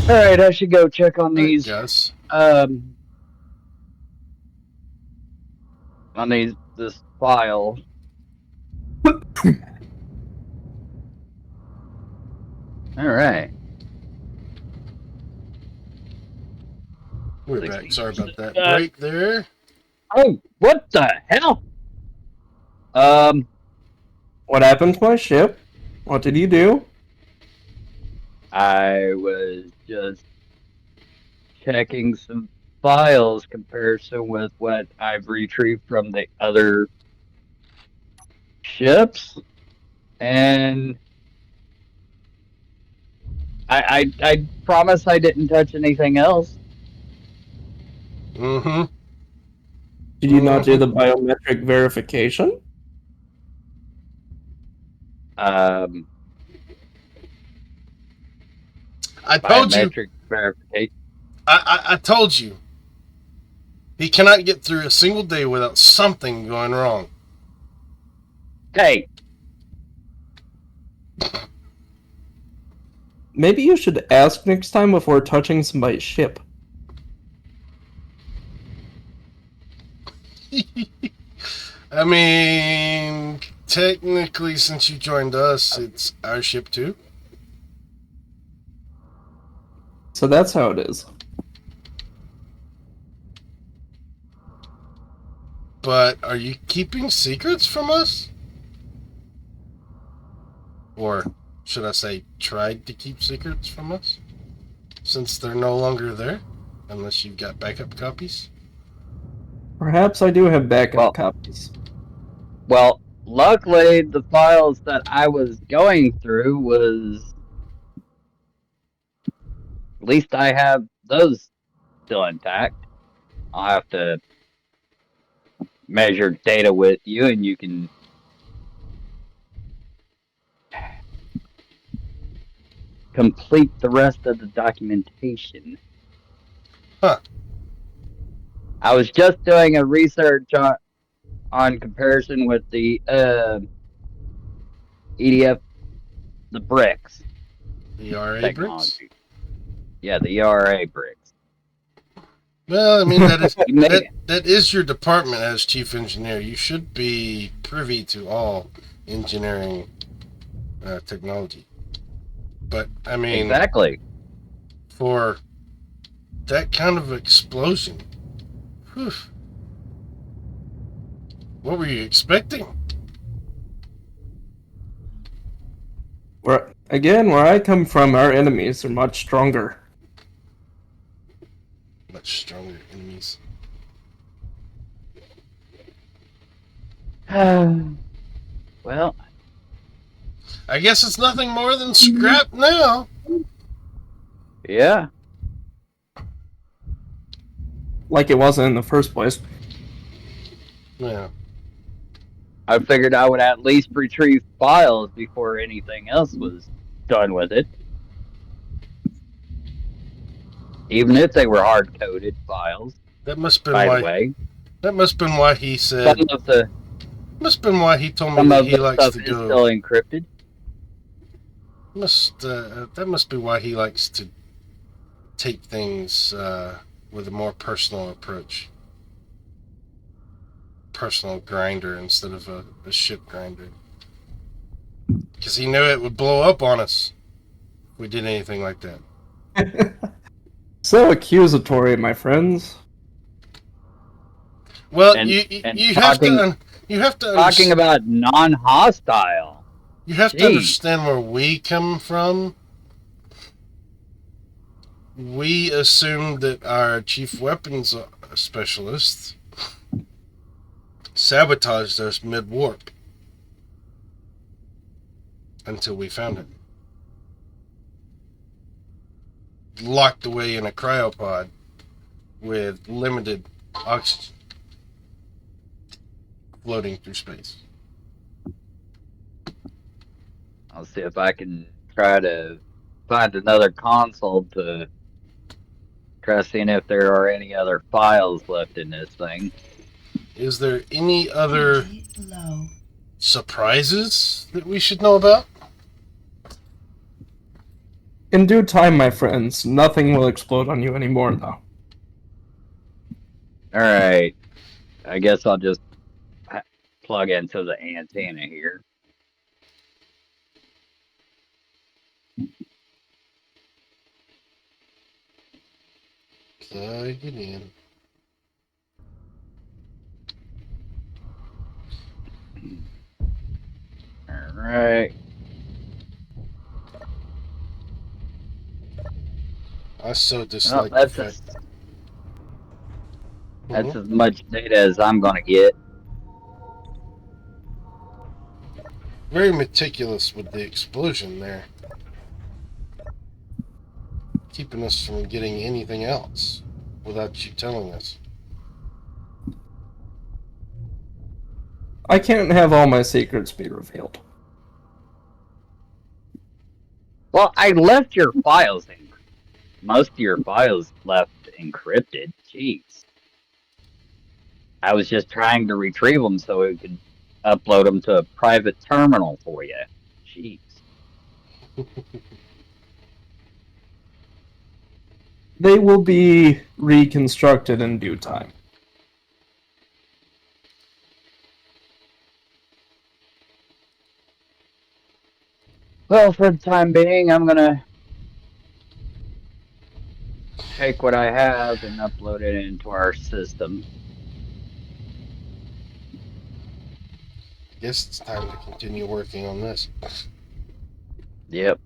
[SPEAKER 2] All right, I should go check on
[SPEAKER 1] I
[SPEAKER 2] these.
[SPEAKER 1] guess.
[SPEAKER 2] On this file. All right.
[SPEAKER 1] We're back. Sorry about that
[SPEAKER 2] Uh,
[SPEAKER 1] break there.
[SPEAKER 2] oh, what the hell?
[SPEAKER 4] What happened to my ship? What did you do?
[SPEAKER 2] I was just checking some files comparison with what I've retrieved from the other ships, and I promise I didn't touch anything else.
[SPEAKER 1] Mm-hmm.
[SPEAKER 4] Did you not do the biometric verification?
[SPEAKER 2] Um,
[SPEAKER 1] I told you.
[SPEAKER 2] Biometric verification.
[SPEAKER 1] I told you. He cannot get through a single day without something going wrong.
[SPEAKER 2] Hey,
[SPEAKER 4] Maybe you should ask next time before touching somebody's ship.
[SPEAKER 1] I mean, technically, since you joined us, it's our ship too.
[SPEAKER 4] So that's how it is.
[SPEAKER 1] But are you keeping secrets from us? Or should I say, tried to keep secrets from us? Since they're no longer there? Unless you've got backup copies?
[SPEAKER 4] Perhaps I do have backup
[SPEAKER 2] well,
[SPEAKER 4] copies.
[SPEAKER 2] well, luckily the files that I was going through was at least I have those still intact. I'll have to measure data with you, and you can complete the rest of the documentation.
[SPEAKER 1] Huh.
[SPEAKER 2] I was just doing a research on comparison with the EDF, the bricks
[SPEAKER 1] The RA bricks?
[SPEAKER 2] technology. Yeah, the ERA bricks.
[SPEAKER 1] Well, I mean,
[SPEAKER 2] You
[SPEAKER 1] that is your department as chief engineer. You should be privy to all engineering technology. But, I mean,
[SPEAKER 2] exactly.
[SPEAKER 1] for that kind of explosion, whew, what were you expecting?
[SPEAKER 4] Where I come from, our enemies are much stronger.
[SPEAKER 1] Much stronger enemies.
[SPEAKER 2] Well,
[SPEAKER 1] I guess it's nothing more than scrap now.
[SPEAKER 2] yeah.
[SPEAKER 4] Like it wasn't in the first place.
[SPEAKER 1] Yeah.
[SPEAKER 2] I figured I would at least retrieve files before anything else was done with it. Even if they were hard coded files.
[SPEAKER 1] That must have been
[SPEAKER 2] By
[SPEAKER 1] why.
[SPEAKER 2] the way,
[SPEAKER 1] That must have been why he said. Must have been why he told me
[SPEAKER 2] some
[SPEAKER 1] that
[SPEAKER 2] of
[SPEAKER 1] he
[SPEAKER 2] the
[SPEAKER 1] likes
[SPEAKER 2] stuff
[SPEAKER 1] to
[SPEAKER 2] is
[SPEAKER 1] go.
[SPEAKER 2] still encrypted.
[SPEAKER 1] That must be why he likes to take things with a more personal approach. Personal grinder instead of a ship grinder. Because he knew it would blow up on us if we did anything like that.
[SPEAKER 4] So accusatory, my friends.
[SPEAKER 1] Well,
[SPEAKER 2] And
[SPEAKER 1] you
[SPEAKER 2] talking
[SPEAKER 1] have to
[SPEAKER 2] talking about non-hostile.
[SPEAKER 1] you have to understand where we come from. We assumed that our chief weapons specialist sabotaged us mid-warp until we found him. Locked away in a cryopod with limited oxygen, floating through space.
[SPEAKER 2] I'll see if I can try to find another console to try seeing if there are any other files left in this thing.
[SPEAKER 1] Is there any other
[SPEAKER 3] Energy low.
[SPEAKER 1] surprises that we should know about?
[SPEAKER 4] In due time, my friends, nothing will explode on you anymore, though.
[SPEAKER 2] Alright, I guess I'll just plug into the antenna here.
[SPEAKER 1] Plug it in.
[SPEAKER 2] Alright.
[SPEAKER 1] I so
[SPEAKER 2] Well,
[SPEAKER 1] dislike the fact.
[SPEAKER 2] that's as much data as I'm gonna get.
[SPEAKER 1] Very meticulous with the explosion there. Keeping us from getting anything else without you telling us.
[SPEAKER 4] I can't have all my secrets be revealed.
[SPEAKER 2] Well, I left your files most of your files left encrypted. Jeez. I was just trying to retrieve them so we could upload them to a private terminal for you. Jeez.
[SPEAKER 4] They will be reconstructed in due time.
[SPEAKER 2] Well, for the time being, I'm gonna take what I have and upload it into our system.
[SPEAKER 1] Guess it's time to continue working on this.
[SPEAKER 2] Yep.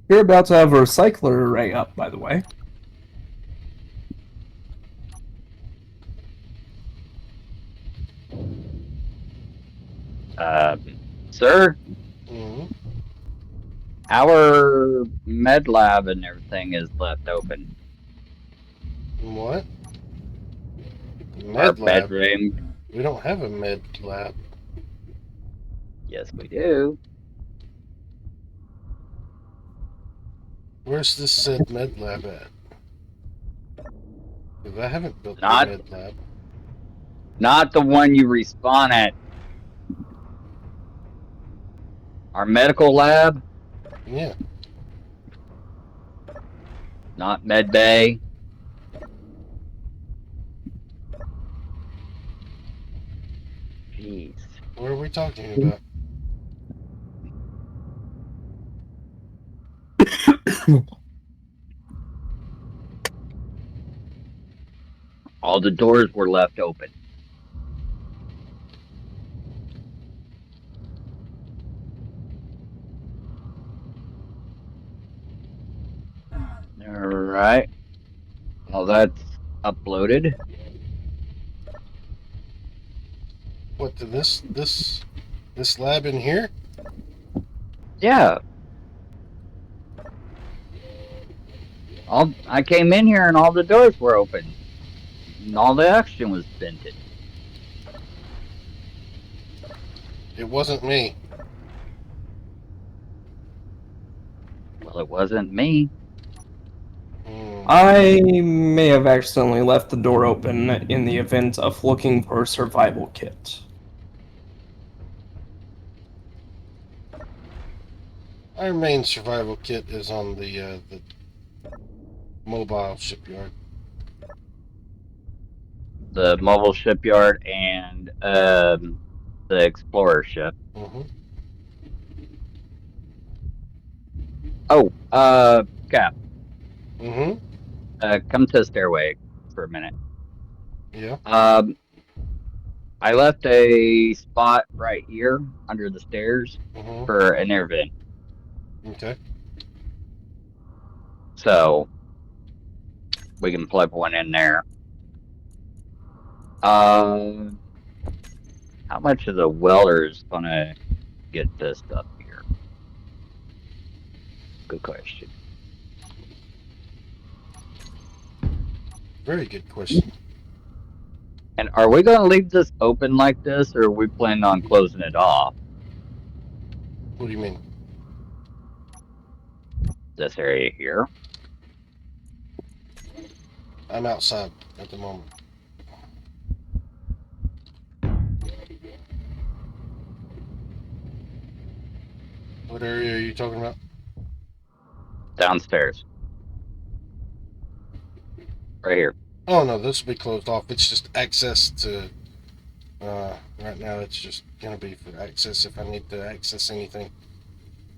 [SPEAKER 4] You're about to have a recycler array up, by the way.
[SPEAKER 2] Sir,
[SPEAKER 1] Mm-hmm.
[SPEAKER 2] our med lab and everything is left open.
[SPEAKER 1] What?
[SPEAKER 2] Our
[SPEAKER 1] Med lab?
[SPEAKER 2] bedroom.
[SPEAKER 1] We don't have a med lab.
[SPEAKER 2] Yes, we do.
[SPEAKER 1] Where's this said med lab at? Because I haven't built the
[SPEAKER 2] Not
[SPEAKER 1] med lab.
[SPEAKER 2] not the one you respawn at. Our medical lab,
[SPEAKER 1] Yeah.
[SPEAKER 2] not med bay. Jeez.
[SPEAKER 1] What are we talking about?
[SPEAKER 2] All the doors were left open. All right. Well, that's uploaded.
[SPEAKER 1] What to this lab in here?
[SPEAKER 2] Yeah. I came in here and all the doors were open. And all the oxygen was vented.
[SPEAKER 1] It wasn't me.
[SPEAKER 2] Well, it wasn't me.
[SPEAKER 4] I may have accidentally left the door open in the event of looking for a survival kit.
[SPEAKER 1] Our main survival kit is on the mobile shipyard.
[SPEAKER 2] The mobile shipyard and the explorer ship.
[SPEAKER 1] Mm-hmm.
[SPEAKER 2] Oh, Cap.
[SPEAKER 1] Mm-hmm.
[SPEAKER 2] Come to the stairway for a minute.
[SPEAKER 1] Yeah.
[SPEAKER 2] I left a spot right here under the stairs
[SPEAKER 1] Mm-hmm.
[SPEAKER 2] for an air vent.
[SPEAKER 1] Okay.
[SPEAKER 2] So we can plug one in there. How much of the welder is gonna get this up here? Good question.
[SPEAKER 1] Very good question.
[SPEAKER 2] And are we gonna leave this open like this, or are we planning on closing it off?
[SPEAKER 1] What do you mean?
[SPEAKER 2] This area here.
[SPEAKER 1] I'm outside at the moment. What area are you talking about?
[SPEAKER 2] Downstairs. Right here.
[SPEAKER 1] Oh no, this will be closed off. It's just access to. Right now, it's just gonna be for access if I need to access anything,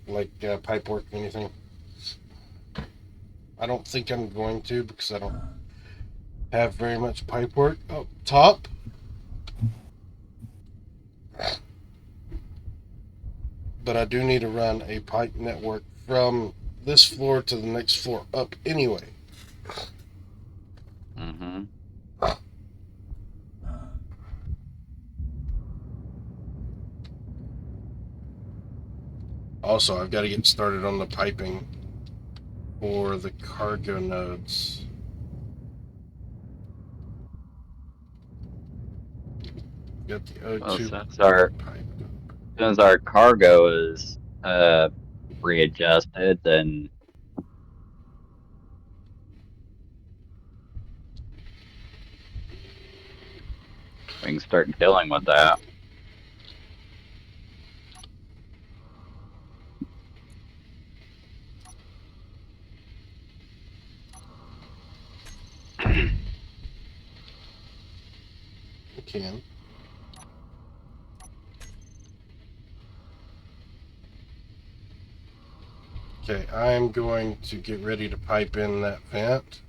[SPEAKER 1] like pipe work or anything. I don't think I'm going to because I don't have very much pipe work up top. But I do need to run a pipe network from this floor to the next floor up anyway.
[SPEAKER 2] Mm-hmm.
[SPEAKER 1] Also, I've got to get started on the piping for the cargo nodes. Got the O2
[SPEAKER 2] Well,
[SPEAKER 1] pipe.
[SPEAKER 2] since our cargo is readjusted, then we can start dealing with that.
[SPEAKER 1] We can. Okay, I'm going to get ready to pipe in that vent.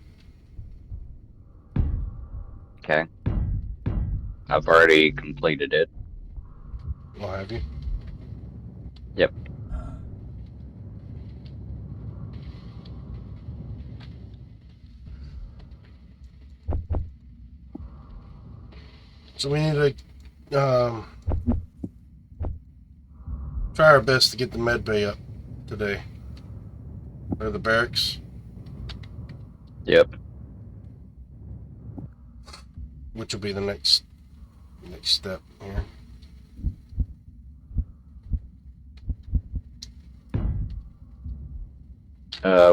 [SPEAKER 2] Okay. I've already completed it.
[SPEAKER 1] I'll have you.
[SPEAKER 2] Yep.
[SPEAKER 1] So we need to try our best to get the med bay up today. Or the barracks.
[SPEAKER 2] Yep.
[SPEAKER 1] Which will be the next step here.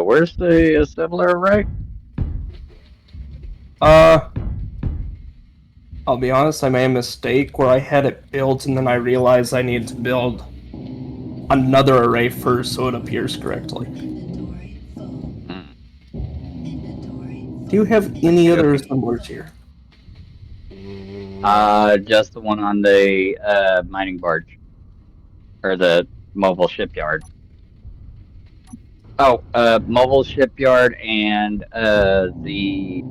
[SPEAKER 2] Where's the assembler array?
[SPEAKER 4] I'll be honest, I made a mistake where I had it built and then I realized I needed to build another array first so it appears correctly.
[SPEAKER 3] Inventory full.
[SPEAKER 2] Hmm.
[SPEAKER 3] Inventory full.
[SPEAKER 4] Do you have any
[SPEAKER 2] Yep.
[SPEAKER 4] other assemblers here?
[SPEAKER 2] Just the one on the mining barge. Or the mobile shipyard. Oh, mobile shipyard and the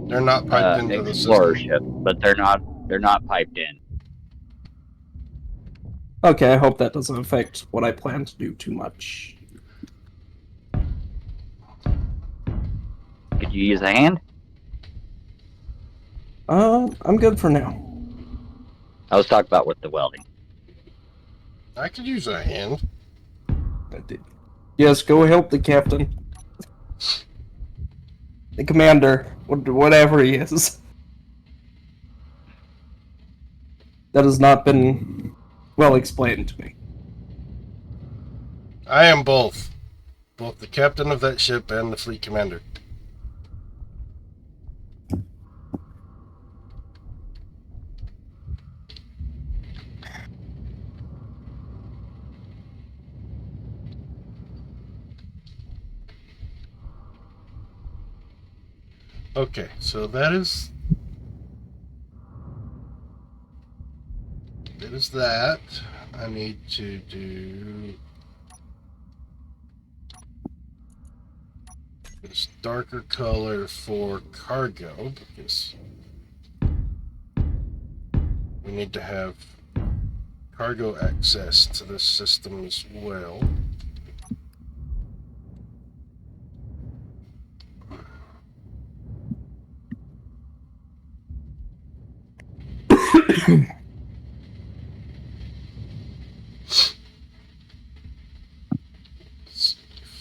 [SPEAKER 1] They're not piped into the
[SPEAKER 2] explorer
[SPEAKER 1] system.
[SPEAKER 2] ship, but they're not piped in.
[SPEAKER 4] Okay, I hope that doesn't affect what I plan to do too much.
[SPEAKER 2] Could you use a hand?
[SPEAKER 4] I'm good for now.
[SPEAKER 2] I was talking about with the welding.
[SPEAKER 1] I could use a hand.
[SPEAKER 4] Yes, go help the captain. The commander, whatever he is. That has not been well explained to me.
[SPEAKER 1] I am both. Both the captain of that ship and the fleet commander. Okay, so that is that. I need to do this darker color for cargo because we need to have cargo access to this system as well.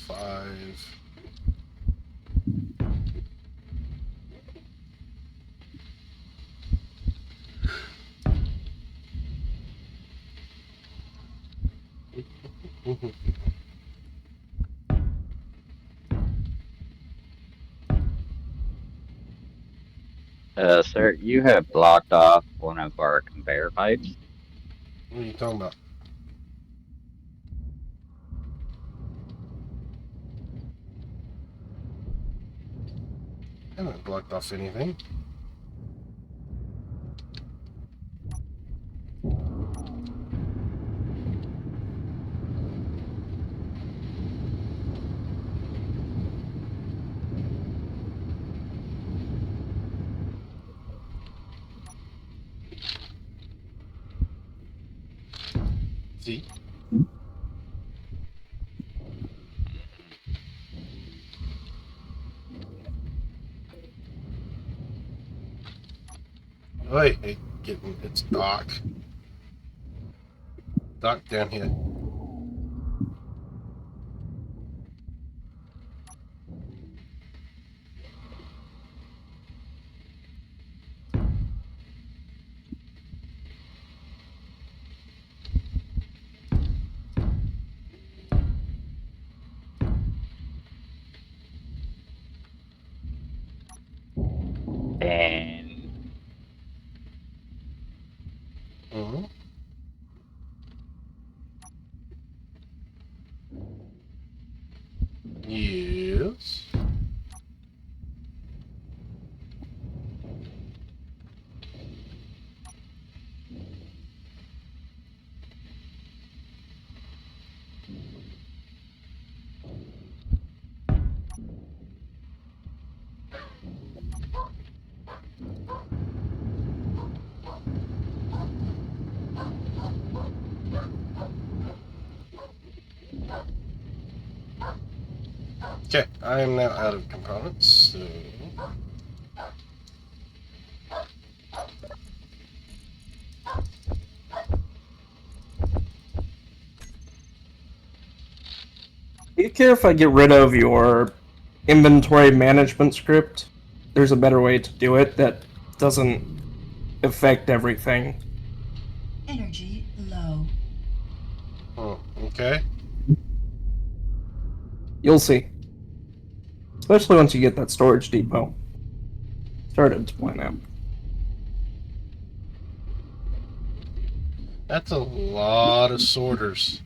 [SPEAKER 1] Five.
[SPEAKER 2] Sir, you have blocked off one of our conveyor pipes.
[SPEAKER 1] What are you talking about? I haven't blocked off anything. See? Wait, it's Doc. Doc down here.
[SPEAKER 2] And
[SPEAKER 1] Mm-hmm. Yes. Okay, I am now out of components, so...
[SPEAKER 4] Do you care if I get rid of your inventory management script? There's a better way to do it that doesn't affect everything.
[SPEAKER 3] Energy low.
[SPEAKER 1] Oh, okay.
[SPEAKER 4] You'll see. Especially once you get that storage depot started to point out.
[SPEAKER 1] That's a lot of sorters.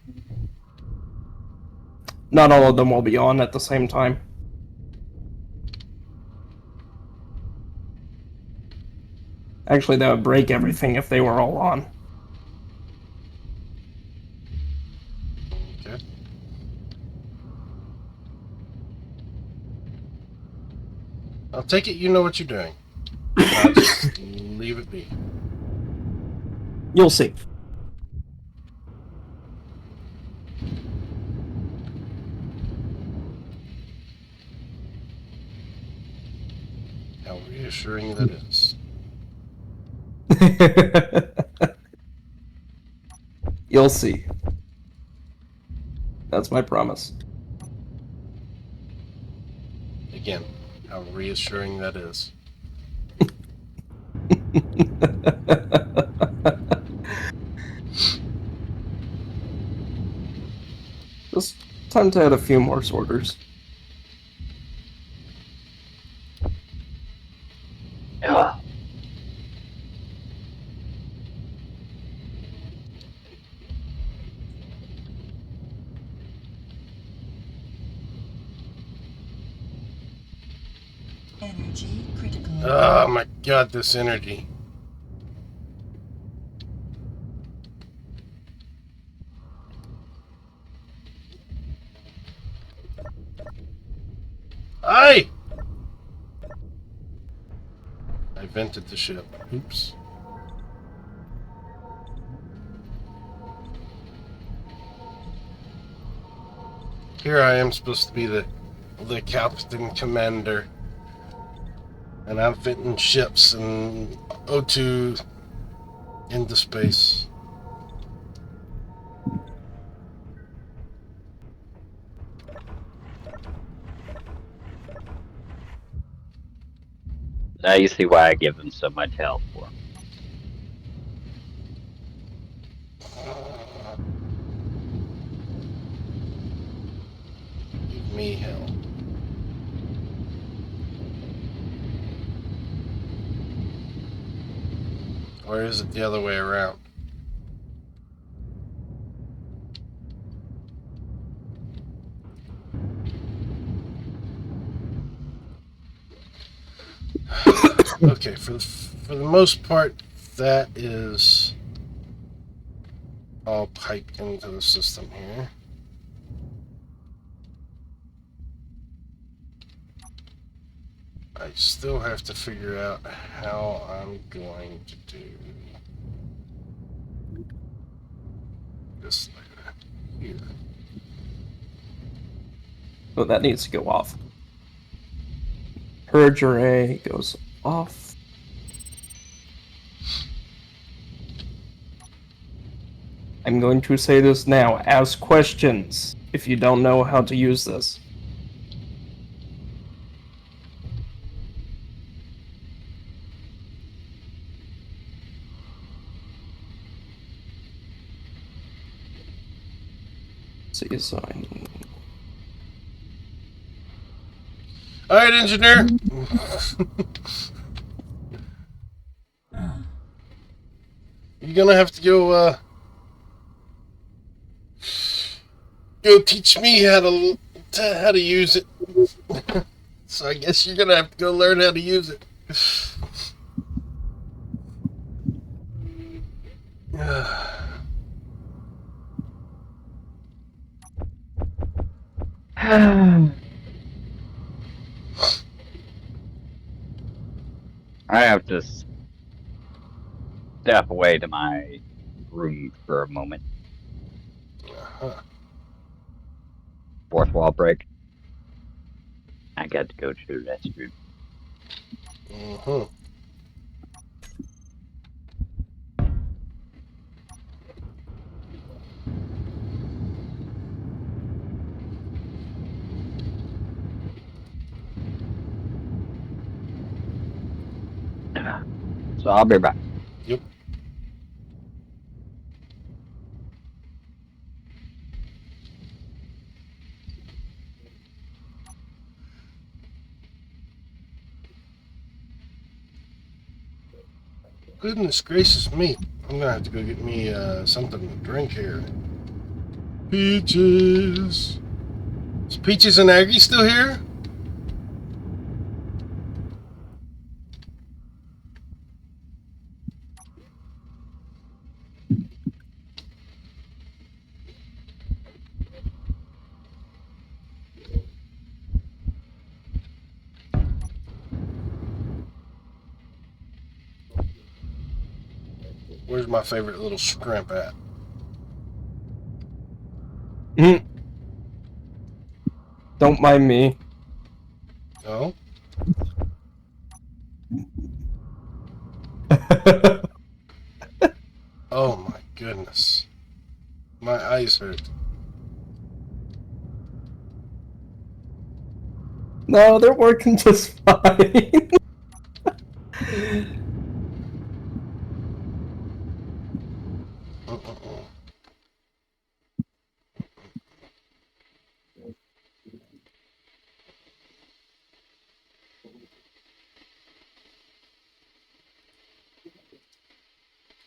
[SPEAKER 4] Not all of them will be on at the same time. Actually, that would break everything if they were all on.
[SPEAKER 1] Okay. I'll take it you know what you're doing. I'll just leave it be.
[SPEAKER 4] You'll see.
[SPEAKER 1] How reassuring that is.
[SPEAKER 4] You'll see. That's my promise.
[SPEAKER 1] Again, how reassuring that is.
[SPEAKER 4] Just time to add a few more sorters.
[SPEAKER 2] ugh,
[SPEAKER 3] Energy critical.
[SPEAKER 1] Oh my god, this energy. Aye! I vented the ship. Oops. Here I am supposed to be the captain commander. And I'm fitting ships and O2 into space.
[SPEAKER 2] now you see why I give them so much help for.
[SPEAKER 1] Give me hell. Or is it the other way around? Okay, for the most part, that is all piped into the system here. I still have to figure out how I'm going to do this later. Here.
[SPEAKER 4] Oh, that needs to go off. Purge array goes off. I'm going to say this now. Ask questions if you don't know how to use this. See, so I need...
[SPEAKER 1] All right, engineer. You're gonna have to go teach me how to use it. So I guess you're gonna have to go learn how to use it.
[SPEAKER 2] I have to step away to my room for a moment.
[SPEAKER 1] Uh-huh.
[SPEAKER 2] Fourth wall break. I got to go to the restroom.
[SPEAKER 1] Uh-huh.
[SPEAKER 2] So I'll be back.
[SPEAKER 1] Yep. Goodness gracious me. I'm gonna have to go get me something to drink here. Peaches. Is Peaches and Aggie still here? Where's my favorite little scrimp at?
[SPEAKER 4] Don't mind me.
[SPEAKER 1] Oh? Oh my goodness. My eyes hurt.
[SPEAKER 4] No, they're working just fine.
[SPEAKER 1] Uh-uh-uh.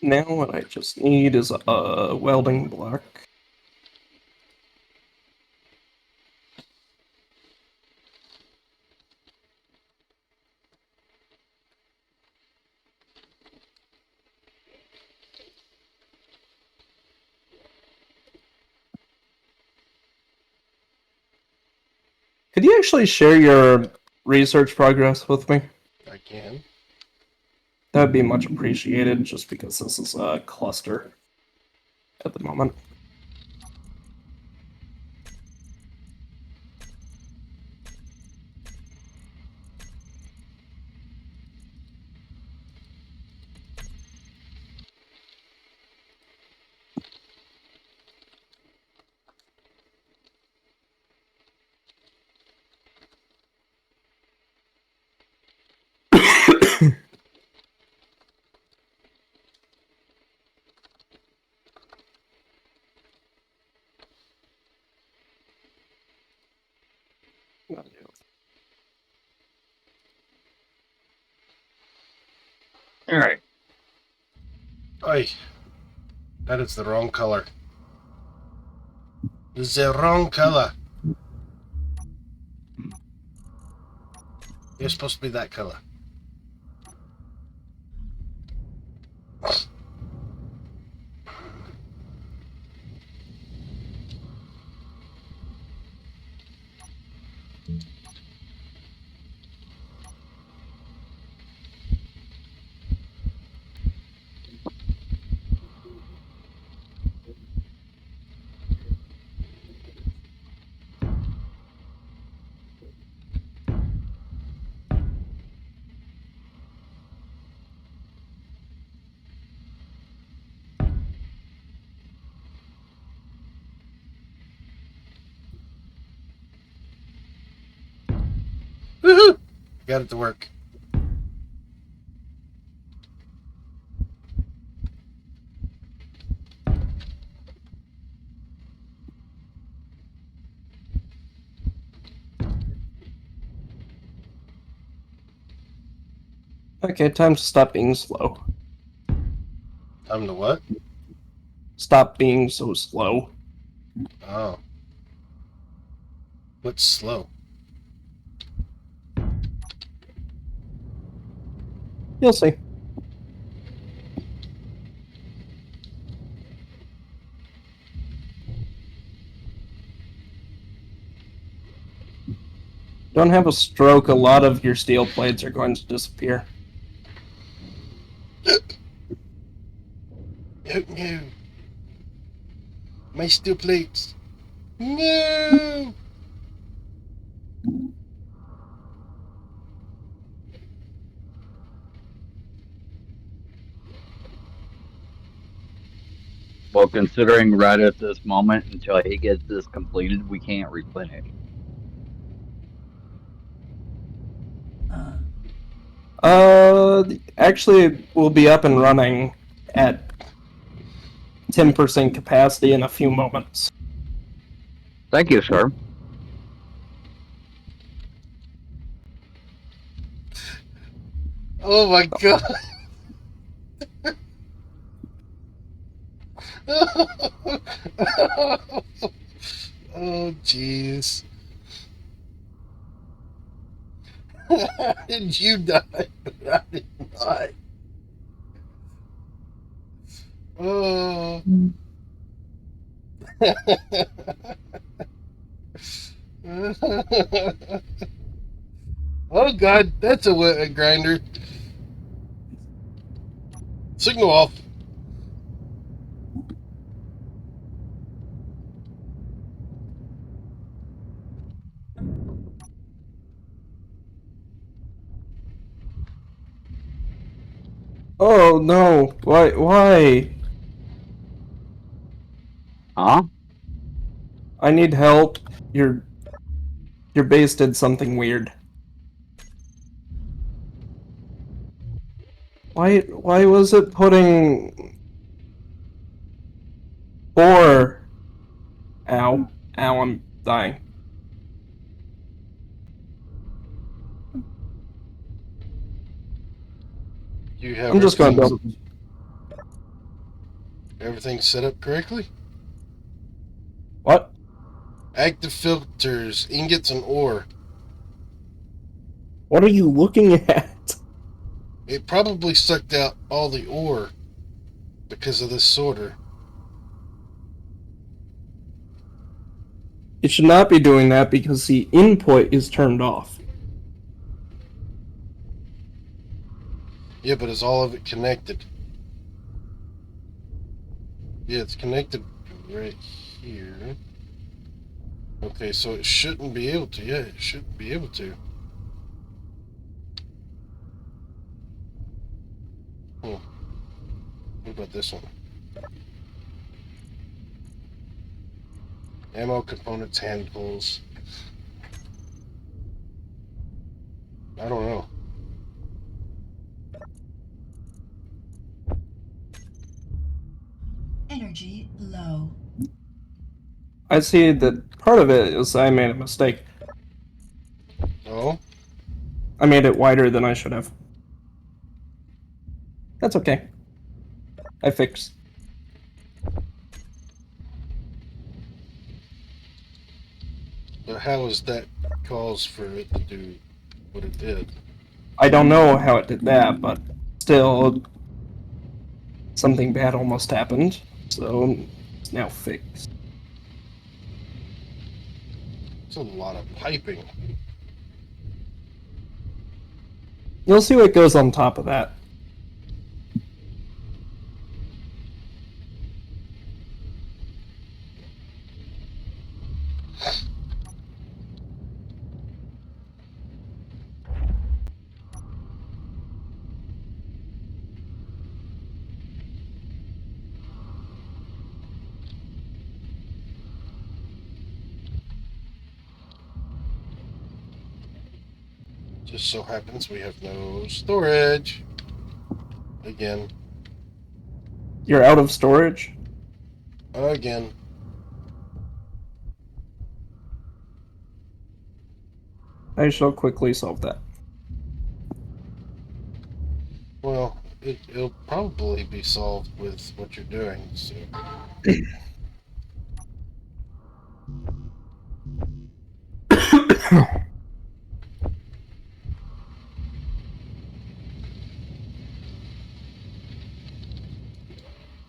[SPEAKER 4] Now what I just need is a welding block. Could you actually share your research progress with me?
[SPEAKER 1] I can.
[SPEAKER 4] That would be much appreciated, just because this is a cluster at the moment.
[SPEAKER 2] All right.
[SPEAKER 1] Oi. That is the wrong color. It's the wrong color. It's supposed to be that color. Woohoo! Got it to work.
[SPEAKER 4] Okay, time to stop being slow.
[SPEAKER 1] Time to what?
[SPEAKER 4] Stop being so slow.
[SPEAKER 1] Oh. What's slow?
[SPEAKER 4] You'll see. Don't have a stroke, a lot of your steel plates are going to disappear.
[SPEAKER 1] Oh no. My steel plates. No!
[SPEAKER 2] Well, considering right at this moment, until he gets this completed, we can't replenish.
[SPEAKER 4] Actually, we'll be up and running at 10% capacity in a few moments.
[SPEAKER 2] Thank you, sir.
[SPEAKER 1] Oh my god. Oh jeez. How did you die? I did not. Oh. Oh god, that's a grinder. Signal off.
[SPEAKER 4] Oh no! Why? Why?
[SPEAKER 2] Huh?
[SPEAKER 4] I need help. Your base did something weird. Why was it putting four? Ow. Ow, I'm dying.
[SPEAKER 1] You have
[SPEAKER 4] I'm just going to build.
[SPEAKER 1] everything set up correctly?
[SPEAKER 4] What?
[SPEAKER 1] Active filters, ingots, and ore.
[SPEAKER 4] What are you looking at?
[SPEAKER 1] It probably sucked out all the ore because of this sorter.
[SPEAKER 4] It should not be doing that because the input is turned off.
[SPEAKER 1] Yeah, but is all of it connected? Yeah, it's connected right here. Okay, so it shouldn't be able to. Yeah, it shouldn't be able to. What about this one? Ammo components, hand tools. I don't know.
[SPEAKER 3] Energy low.
[SPEAKER 4] I see that part of it is I made a mistake.
[SPEAKER 1] Oh?
[SPEAKER 4] I made it wider than I should have. That's okay. I fixed.
[SPEAKER 1] But how is that cause for it to do what it did?
[SPEAKER 4] I don't know how it did that, but still, something bad almost happened, so it's now fixed.
[SPEAKER 1] It's a lot of piping.
[SPEAKER 4] You'll see what goes on top of that.
[SPEAKER 1] Just so happens we have no storage. Again.
[SPEAKER 4] You're out of storage?
[SPEAKER 1] Again.
[SPEAKER 4] I shall quickly solve that.
[SPEAKER 1] Well, it'll probably be solved with what you're doing, so.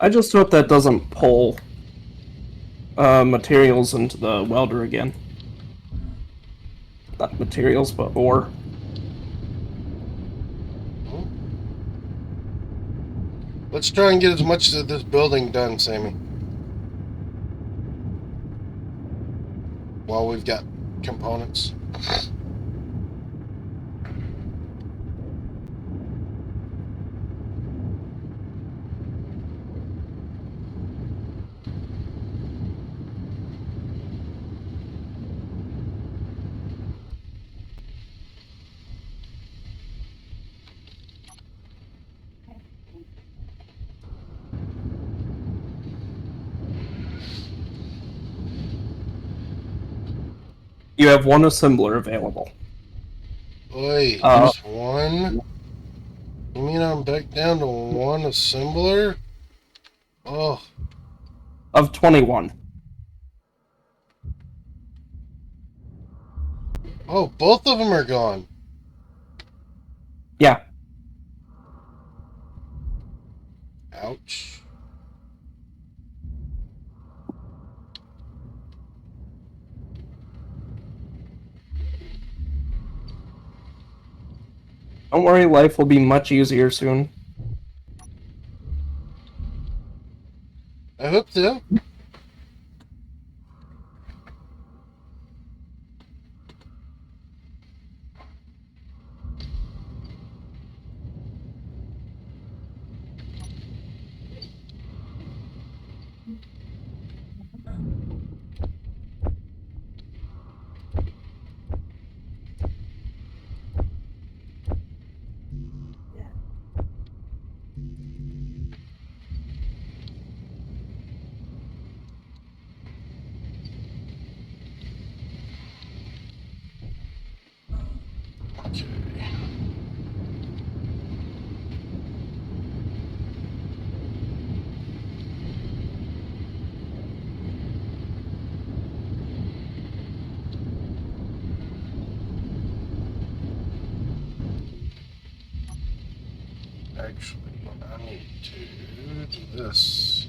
[SPEAKER 4] I just hope that doesn't pull materials into the welder again. Not materials, but ore.
[SPEAKER 1] Let's try and get as much of this building done, Sammy. While we've got components.
[SPEAKER 4] You have one assembler available.
[SPEAKER 1] Oi, just one? You mean I'm back down to one assembler? Oh,
[SPEAKER 4] Of 21.
[SPEAKER 1] oh, both of them are gone.
[SPEAKER 4] Yeah.
[SPEAKER 1] Ouch.
[SPEAKER 4] Don't worry, life will be much easier soon.
[SPEAKER 1] I hope so. Okay. Actually, I need to do this.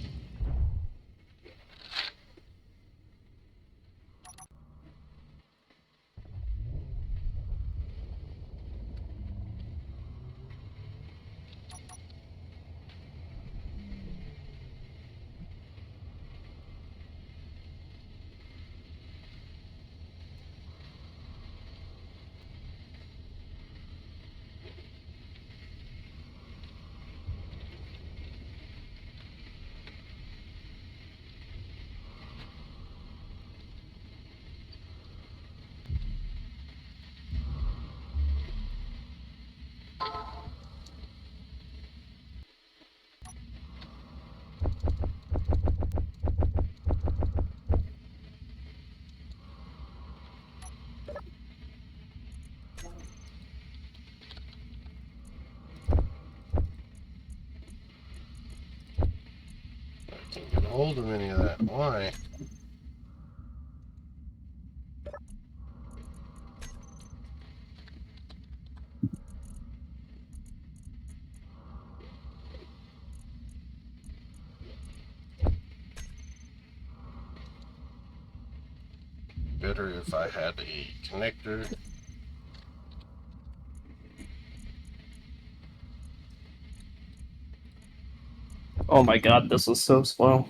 [SPEAKER 1] I can't get a hold of any of that. Why? better if I had a connector.
[SPEAKER 4] Oh my god, this is so slow.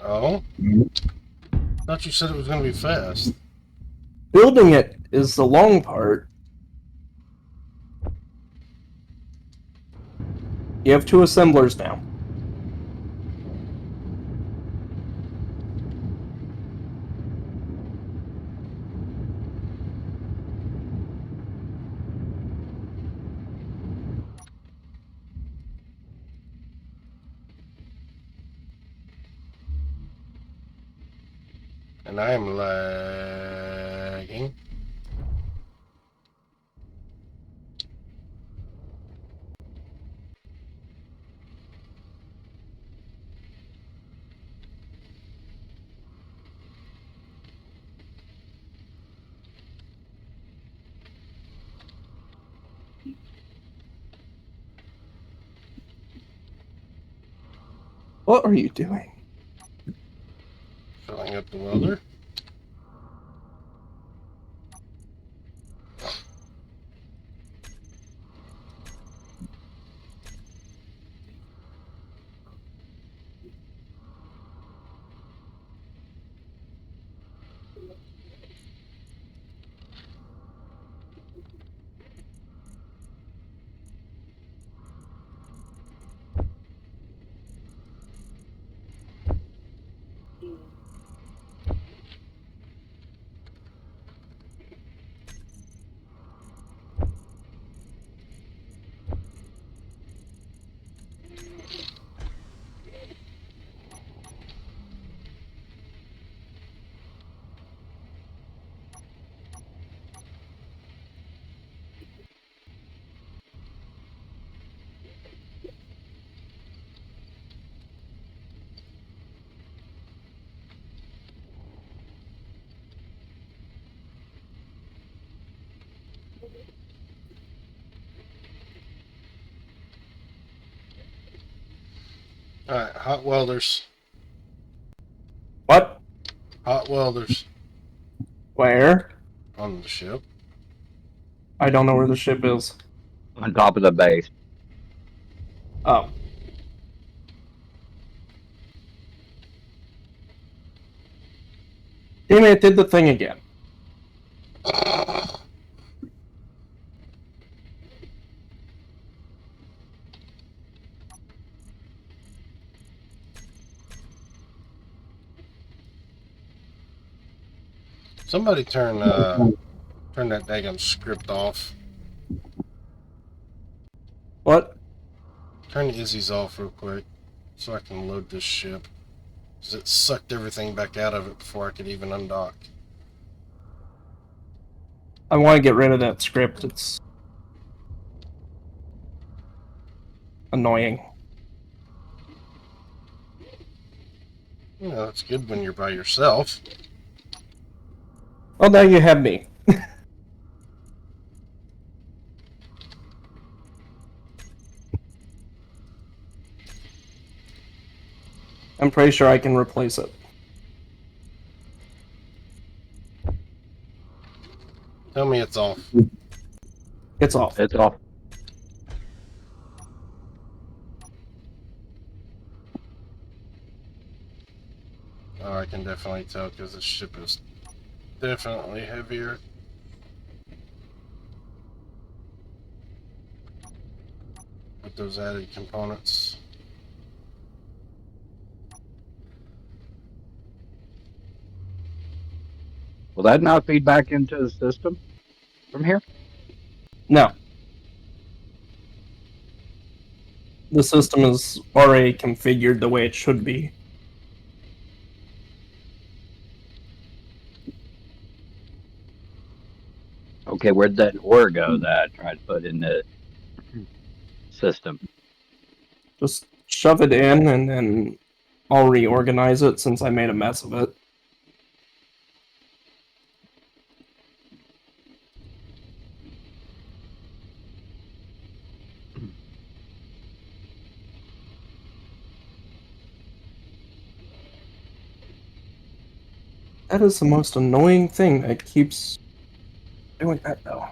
[SPEAKER 1] Oh? Thought you said it was going to be fast.
[SPEAKER 4] Building it is the long part. You have 2 assemblers now.
[SPEAKER 1] And I am lagging.
[SPEAKER 4] What are you doing?
[SPEAKER 1] Filling up the welder. Alright, hot welders.
[SPEAKER 4] What?
[SPEAKER 1] Hot welders
[SPEAKER 4] Where?
[SPEAKER 1] on the ship.
[SPEAKER 4] I don't know where the ship is.
[SPEAKER 2] On top of the base.
[SPEAKER 4] Oh. Damn it, it did the thing again.
[SPEAKER 1] Somebody turn that daggum script off.
[SPEAKER 4] What?
[SPEAKER 1] Turn the Izzy's off real quick so I can load this ship. Because it sucked everything back out of it before I could even undock.
[SPEAKER 4] I want to get rid of that script. It's annoying.
[SPEAKER 1] You know, it's good when you're by yourself.
[SPEAKER 4] Oh, now you have me. I'm pretty sure I can replace it.
[SPEAKER 1] Tell me it's off.
[SPEAKER 4] It's off.
[SPEAKER 2] It's off.
[SPEAKER 1] Oh, I can definitely tell because this ship is definitely heavier. With those added components.
[SPEAKER 2] Will that not feed back into the system from here?
[SPEAKER 4] No. The system is already configured the way it should be.
[SPEAKER 2] Okay, where'd that ore go that I tried to put in the system?
[SPEAKER 4] Just shove it in and then I'll reorganize it since I made a mess of it. That is the most annoying thing that keeps doing that, though.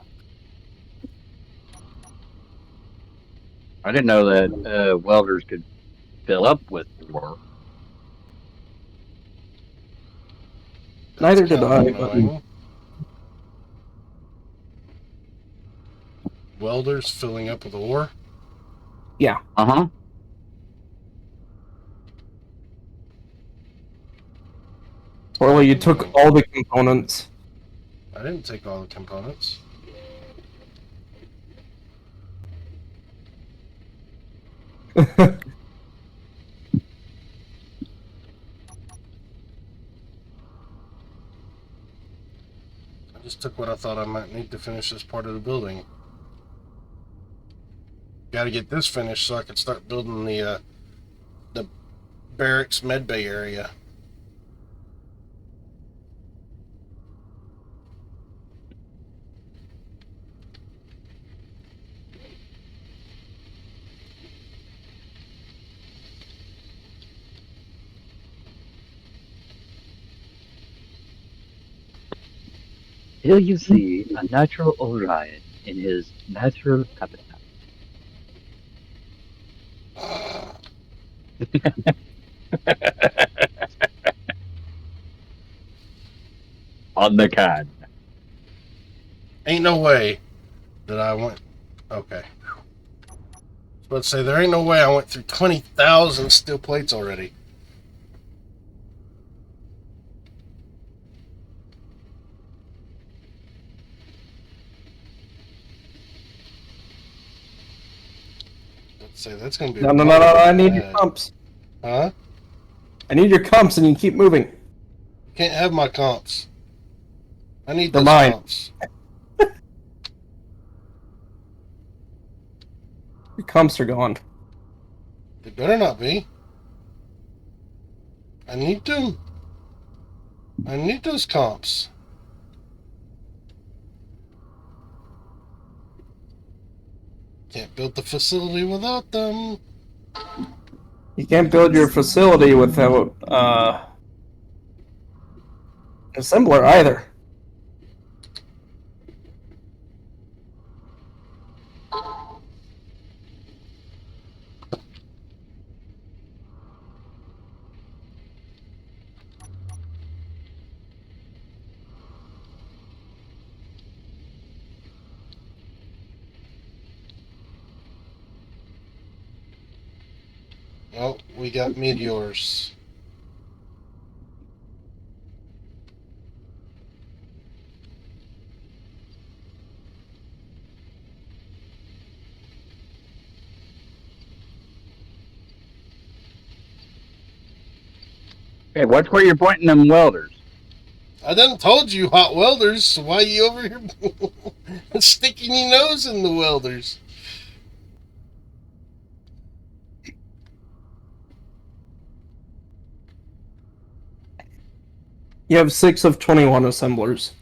[SPEAKER 2] I didn't know that welders could fill up with ore.
[SPEAKER 1] That's
[SPEAKER 4] Neither did
[SPEAKER 1] kind of
[SPEAKER 4] I, but
[SPEAKER 1] annoying. Welders filling up with ore.
[SPEAKER 4] yeah.
[SPEAKER 2] Uh-huh.
[SPEAKER 4] Well, you
[SPEAKER 1] I
[SPEAKER 4] took
[SPEAKER 1] mean,
[SPEAKER 4] all the components.
[SPEAKER 1] I didn't take all the components. I just took what I thought I might need to finish this part of the building. Got to get this finished so I can start building the barracks medbay area.
[SPEAKER 2] Here you see a natural Orion in his natural habitat. On the can.
[SPEAKER 1] Ain't no way that I went. Okay. I was about to say, there ain't no way I went through 20,000 steel plates already. Let's say that's going to be a
[SPEAKER 4] No, no, no, no,
[SPEAKER 1] problem
[SPEAKER 4] no, I
[SPEAKER 1] when
[SPEAKER 4] need your
[SPEAKER 1] I...
[SPEAKER 4] comps.
[SPEAKER 1] Huh?
[SPEAKER 4] I need your comps, and you keep moving.
[SPEAKER 1] You can't have my comps. I need
[SPEAKER 4] They're
[SPEAKER 1] those
[SPEAKER 4] mine.
[SPEAKER 1] comps.
[SPEAKER 4] Your comps are gone.
[SPEAKER 1] They better not be. I need them. I need those comps. Can't build the facility without them.
[SPEAKER 4] You can't build your facility without assembler either.
[SPEAKER 1] Oh, we got meteors.
[SPEAKER 2] Okay, watch where you're pointing them welders.
[SPEAKER 1] I done told you hot welders, so why you over here sticking your nose in the welders?
[SPEAKER 4] You have 6 of 21 assemblers.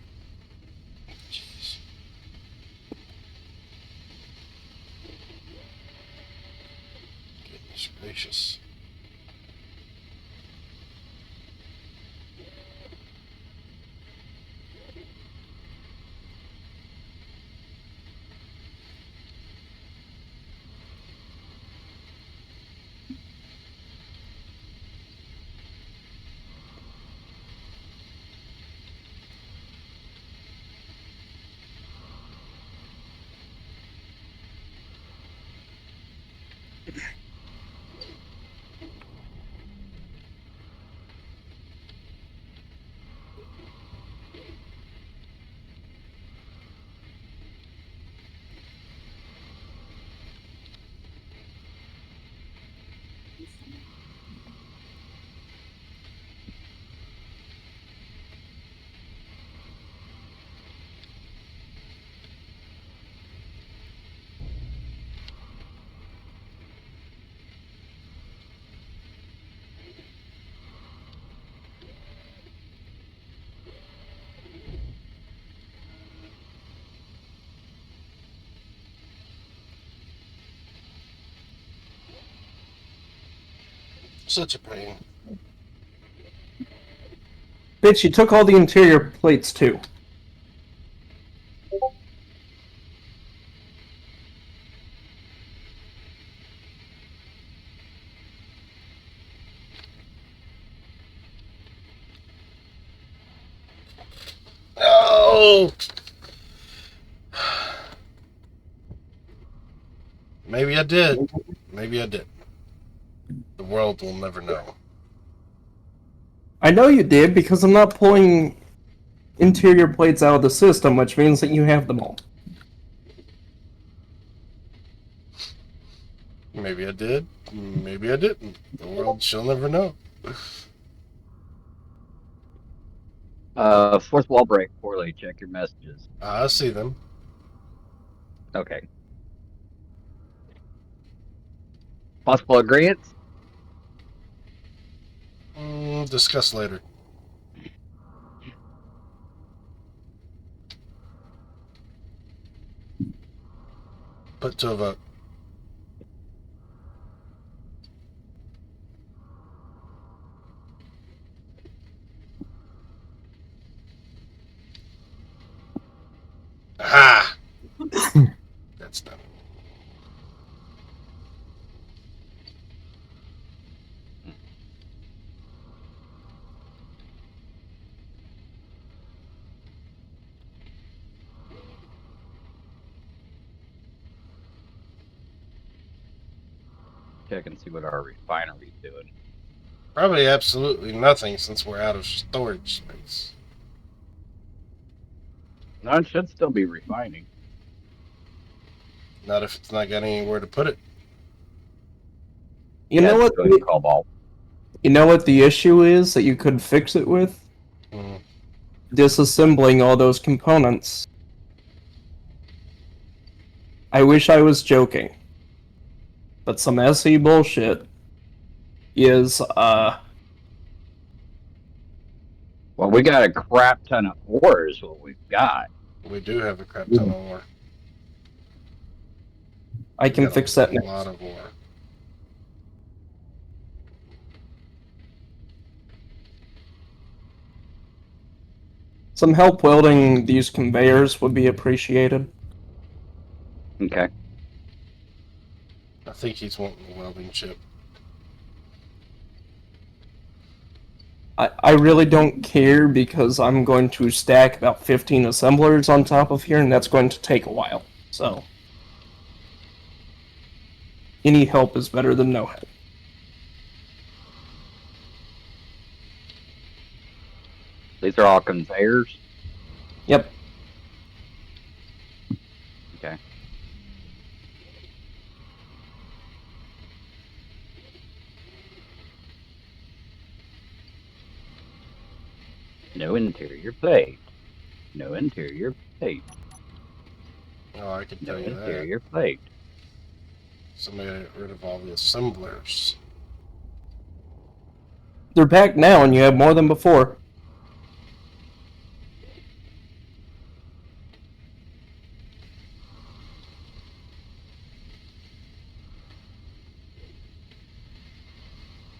[SPEAKER 1] Jeez. Goodness gracious. Such a pain.
[SPEAKER 4] Bitch, you took all the interior plates too.
[SPEAKER 1] No! Maybe I did. Maybe I did. The world will never know.
[SPEAKER 4] I know you did because I'm not pulling interior plates out of the system, which means that you have them all.
[SPEAKER 1] Maybe I did. Maybe I didn't. The world shall never know.
[SPEAKER 2] Fourth wall break. Poorly. Check your messages.
[SPEAKER 1] I see them.
[SPEAKER 2] Okay. Possible agreements?
[SPEAKER 1] Discuss later. Put to a vote. Aha! That's done.
[SPEAKER 2] Check and see what our refinery's doing.
[SPEAKER 1] Probably absolutely nothing since we're out of storage space.
[SPEAKER 2] No, it should still be refining.
[SPEAKER 1] Not if it's not got anywhere to put it.
[SPEAKER 4] You know what?
[SPEAKER 2] Doing cobalt.
[SPEAKER 4] You know what the issue is that you could fix it with?
[SPEAKER 1] Mm.
[SPEAKER 4] Disassembling all those components. I wish I was joking. But some SE bullshit is,
[SPEAKER 2] Well, we got a crap ton of ore is what we've got.
[SPEAKER 1] We do have a crap ton of ore.
[SPEAKER 4] I can
[SPEAKER 1] got
[SPEAKER 4] fix
[SPEAKER 1] a
[SPEAKER 4] that next.
[SPEAKER 1] lot of ore.
[SPEAKER 4] Some help welding these conveyors would be appreciated.
[SPEAKER 2] Okay.
[SPEAKER 1] I think he's wanting a welding chip.
[SPEAKER 4] I really don't care because I'm going to stack about 15 assemblers on top of here, and that's going to take a while. So, any help is better than no help.
[SPEAKER 2] These are all conveyors.
[SPEAKER 4] Yep.
[SPEAKER 2] Okay. No interior plate. No interior plate.
[SPEAKER 1] Oh, I can
[SPEAKER 2] No
[SPEAKER 1] tell you that.
[SPEAKER 2] interior plate.
[SPEAKER 1] Somebody got rid of all the assemblers.
[SPEAKER 4] They're back now, and you have more than before.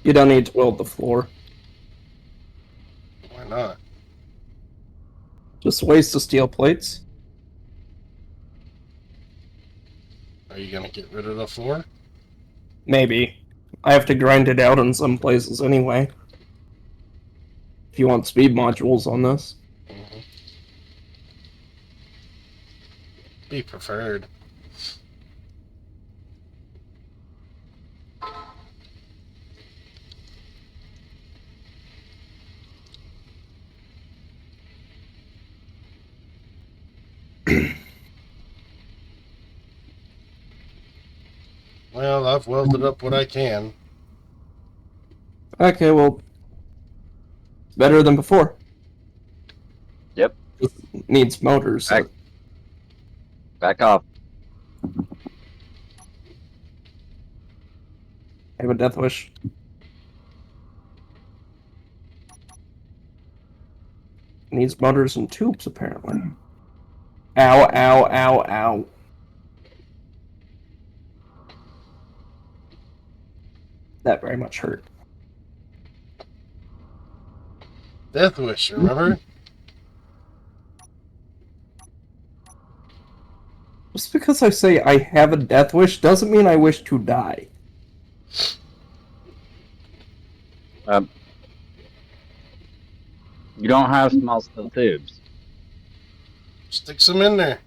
[SPEAKER 4] You don't need to weld the floor.
[SPEAKER 1] Why not?
[SPEAKER 4] Just waste the steel plates.
[SPEAKER 1] Are you gonna get rid of the floor?
[SPEAKER 4] Maybe. I have to grind it out in some places anyway. If you want speed modules on this.
[SPEAKER 1] Mm-hmm. Be preferred. Well, I've welded up what I can.
[SPEAKER 4] Okay, well, it's better than before.
[SPEAKER 2] Yep.
[SPEAKER 4] Just needs motors. So.
[SPEAKER 2] Back off.
[SPEAKER 4] I have a death wish. Needs motors and tubes, apparently. Ow, ow, ow, ow. That very much hurt.
[SPEAKER 1] Death wish, remember?
[SPEAKER 4] Just because I say I have a death wish doesn't mean I wish to die.
[SPEAKER 2] You don't have small steel tubes.
[SPEAKER 1] Stick some in there.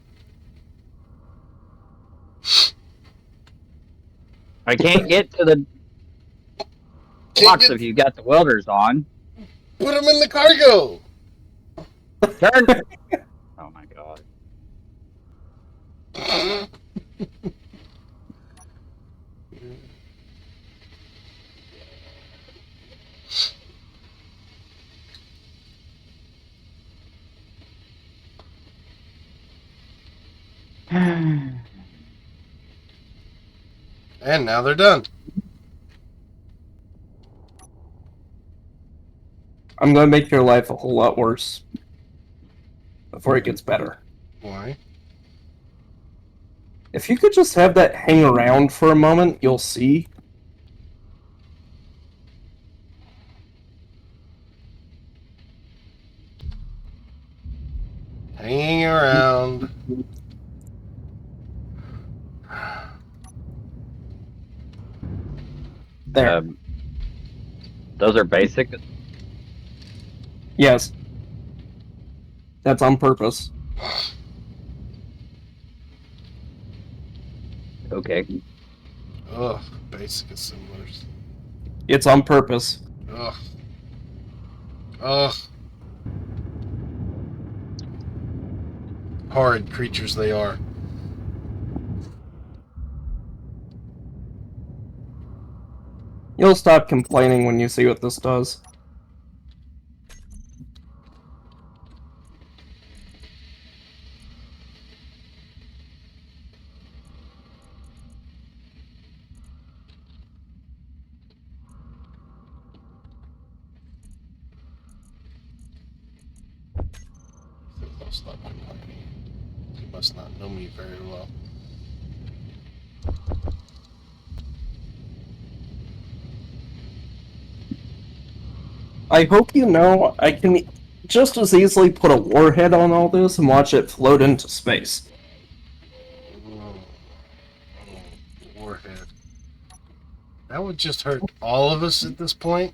[SPEAKER 2] I can't get to the box if you got the welders on.
[SPEAKER 1] Put them in the cargo.
[SPEAKER 2] Turn. Oh my god.
[SPEAKER 1] And now they're done.
[SPEAKER 4] I'm gonna make your life a whole lot worse before it gets better.
[SPEAKER 1] Why?
[SPEAKER 4] If you could just have that hang around for a moment, you'll see.
[SPEAKER 1] Hanging around.
[SPEAKER 4] There.
[SPEAKER 2] Those are basic.
[SPEAKER 4] Yes. That's on purpose.
[SPEAKER 2] Okay.
[SPEAKER 1] Ugh, basic assemblers.
[SPEAKER 4] It's on purpose.
[SPEAKER 1] Ugh. Ugh. Horrid creatures they are.
[SPEAKER 4] You'll stop complaining when you see what this does.
[SPEAKER 1] They'll stop complaining. You must not know me very well.
[SPEAKER 4] I hope you know I can just as easily put a warhead on all this and watch it float into space.
[SPEAKER 1] Warhead. That would just hurt all of us at this point.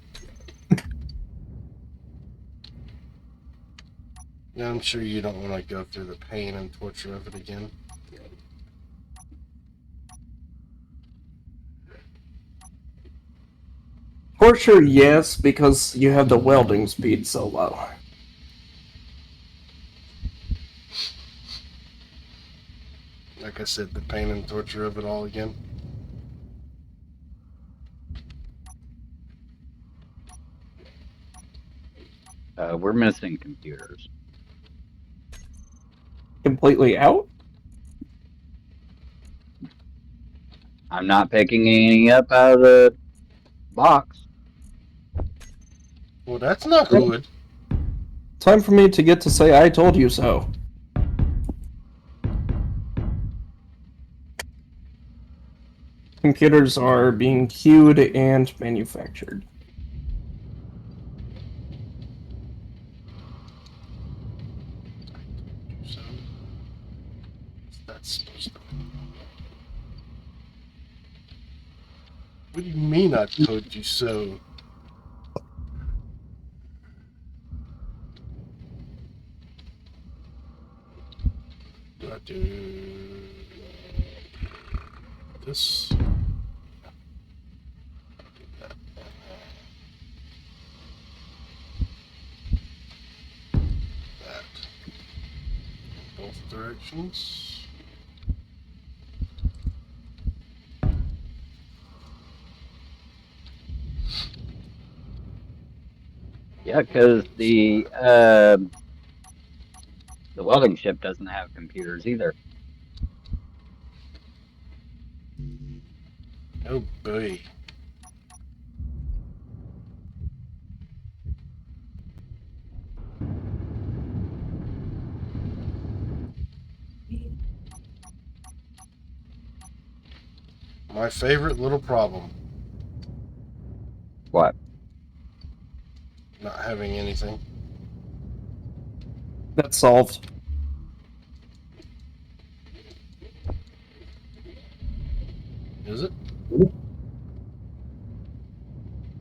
[SPEAKER 1] Yeah, I'm sure you don't want to go through the pain and torture of it again.
[SPEAKER 4] Torture, yes, because you have the welding speed so low.
[SPEAKER 1] Like I said, the pain and torture of it all again.
[SPEAKER 2] We're missing computers.
[SPEAKER 4] Completely out?
[SPEAKER 2] I'm not picking any up out of the box.
[SPEAKER 1] Well, that's not good.
[SPEAKER 4] Time for me to get to say I told you so. Computers are being queued and manufactured.
[SPEAKER 1] So, that's supposed to. What do you mean I told you so? Do I do this? That. Both directions.
[SPEAKER 2] Yeah, because the welding ship doesn't have computers either.
[SPEAKER 1] Oh boy. My favorite little problem.
[SPEAKER 2] What?
[SPEAKER 1] Not having anything.
[SPEAKER 4] That's solved.
[SPEAKER 1] Is it?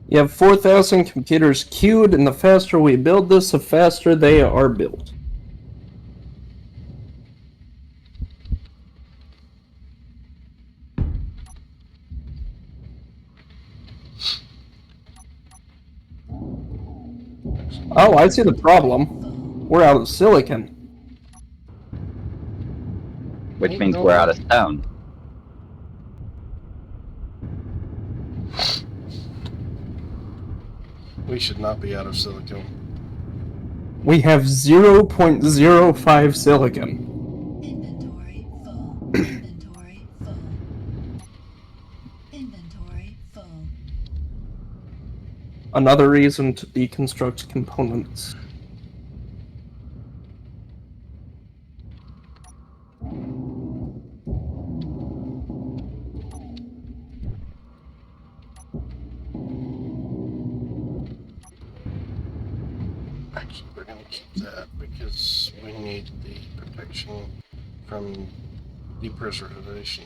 [SPEAKER 4] You have 4,000 computers queued, and the faster we build this, the faster they are built. Oh, I see the problem. We're out of silicon.
[SPEAKER 2] which
[SPEAKER 1] Ain't
[SPEAKER 2] means
[SPEAKER 1] no
[SPEAKER 2] we're out of
[SPEAKER 1] way.
[SPEAKER 2] stone.
[SPEAKER 1] We should not be out of silicon.
[SPEAKER 4] We have 0.05 silicon.
[SPEAKER 3] Inventory full. Inventory full. Inventory full.
[SPEAKER 4] Another reason to deconstruct components.
[SPEAKER 1] Actually, we're gonna keep that because we need the protection from depressurization.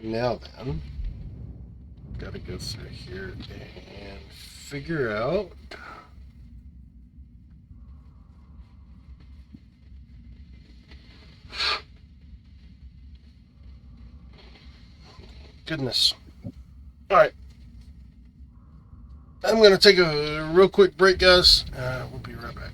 [SPEAKER 1] Now then, gotta go through here and figure out goodness. Alright. I'm gonna take a real quick break, guys. We'll be right back.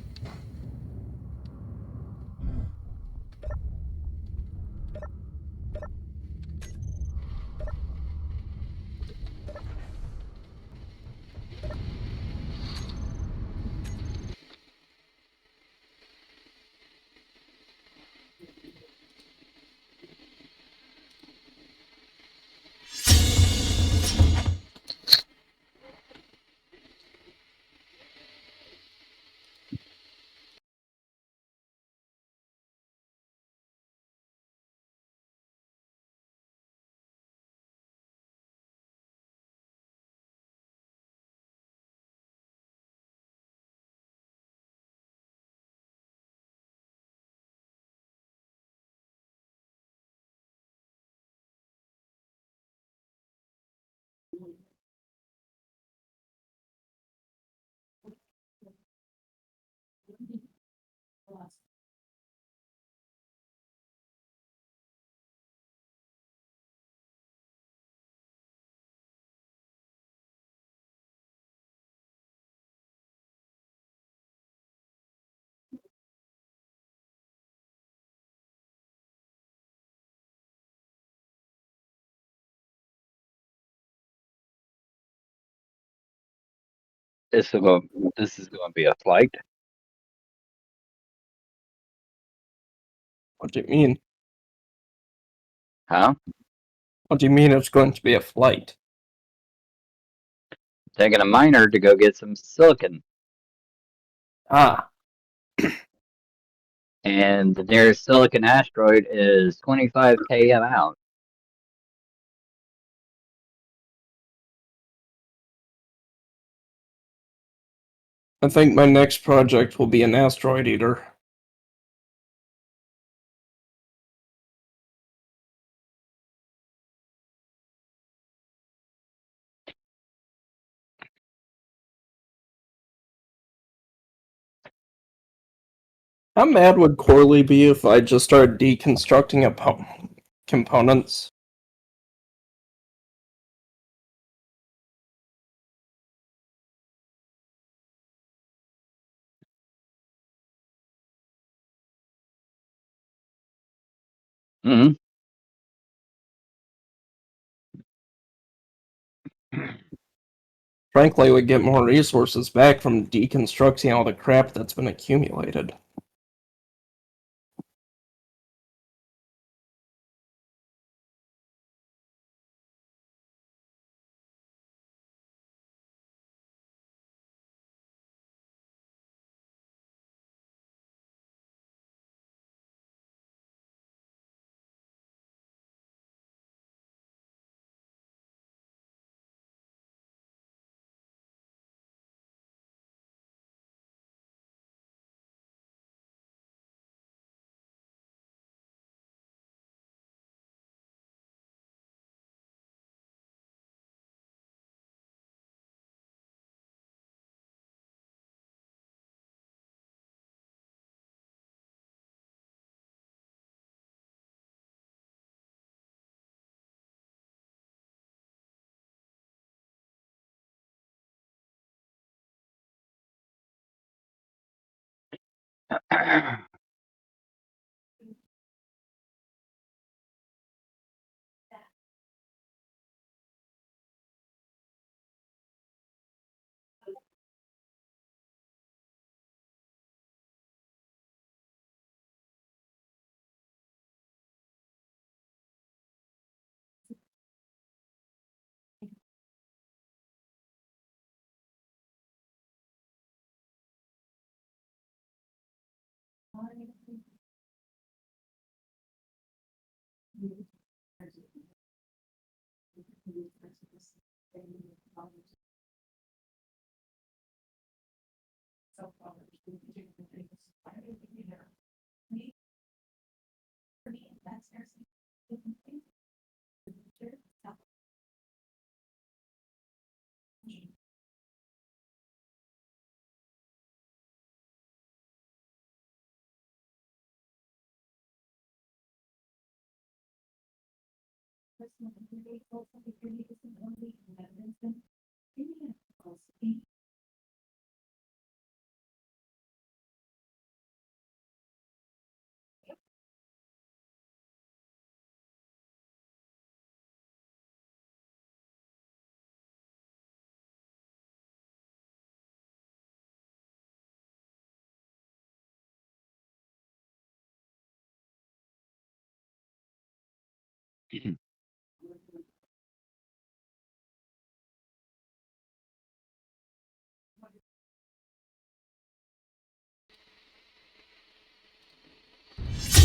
[SPEAKER 2] This is going to be a flight.
[SPEAKER 4] What do you mean?
[SPEAKER 2] Huh?
[SPEAKER 4] What do you mean it's going to be a flight?
[SPEAKER 2] Taking a miner to go get some silicon.
[SPEAKER 4] Ah,
[SPEAKER 2] And the nearest silicon asteroid is 25 km out.
[SPEAKER 4] I think my next project will be an asteroid eater. How mad would Corley be if I just started deconstructing components?
[SPEAKER 2] Mm-hmm.
[SPEAKER 4] Frankly, we get more resources back from deconstructing all the crap that's been accumulated.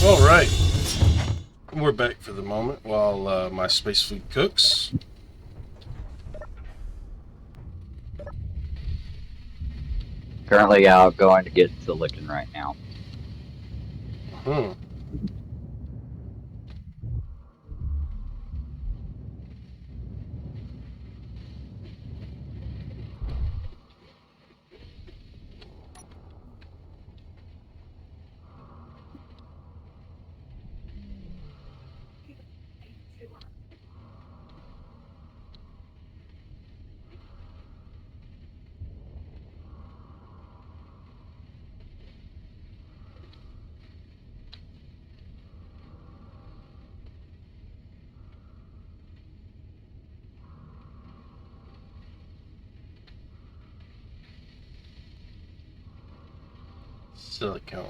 [SPEAKER 1] All right. We're back for the moment while my space food cooks.
[SPEAKER 2] Currently out going to get silicon right now.
[SPEAKER 1] Hmm. Silicone.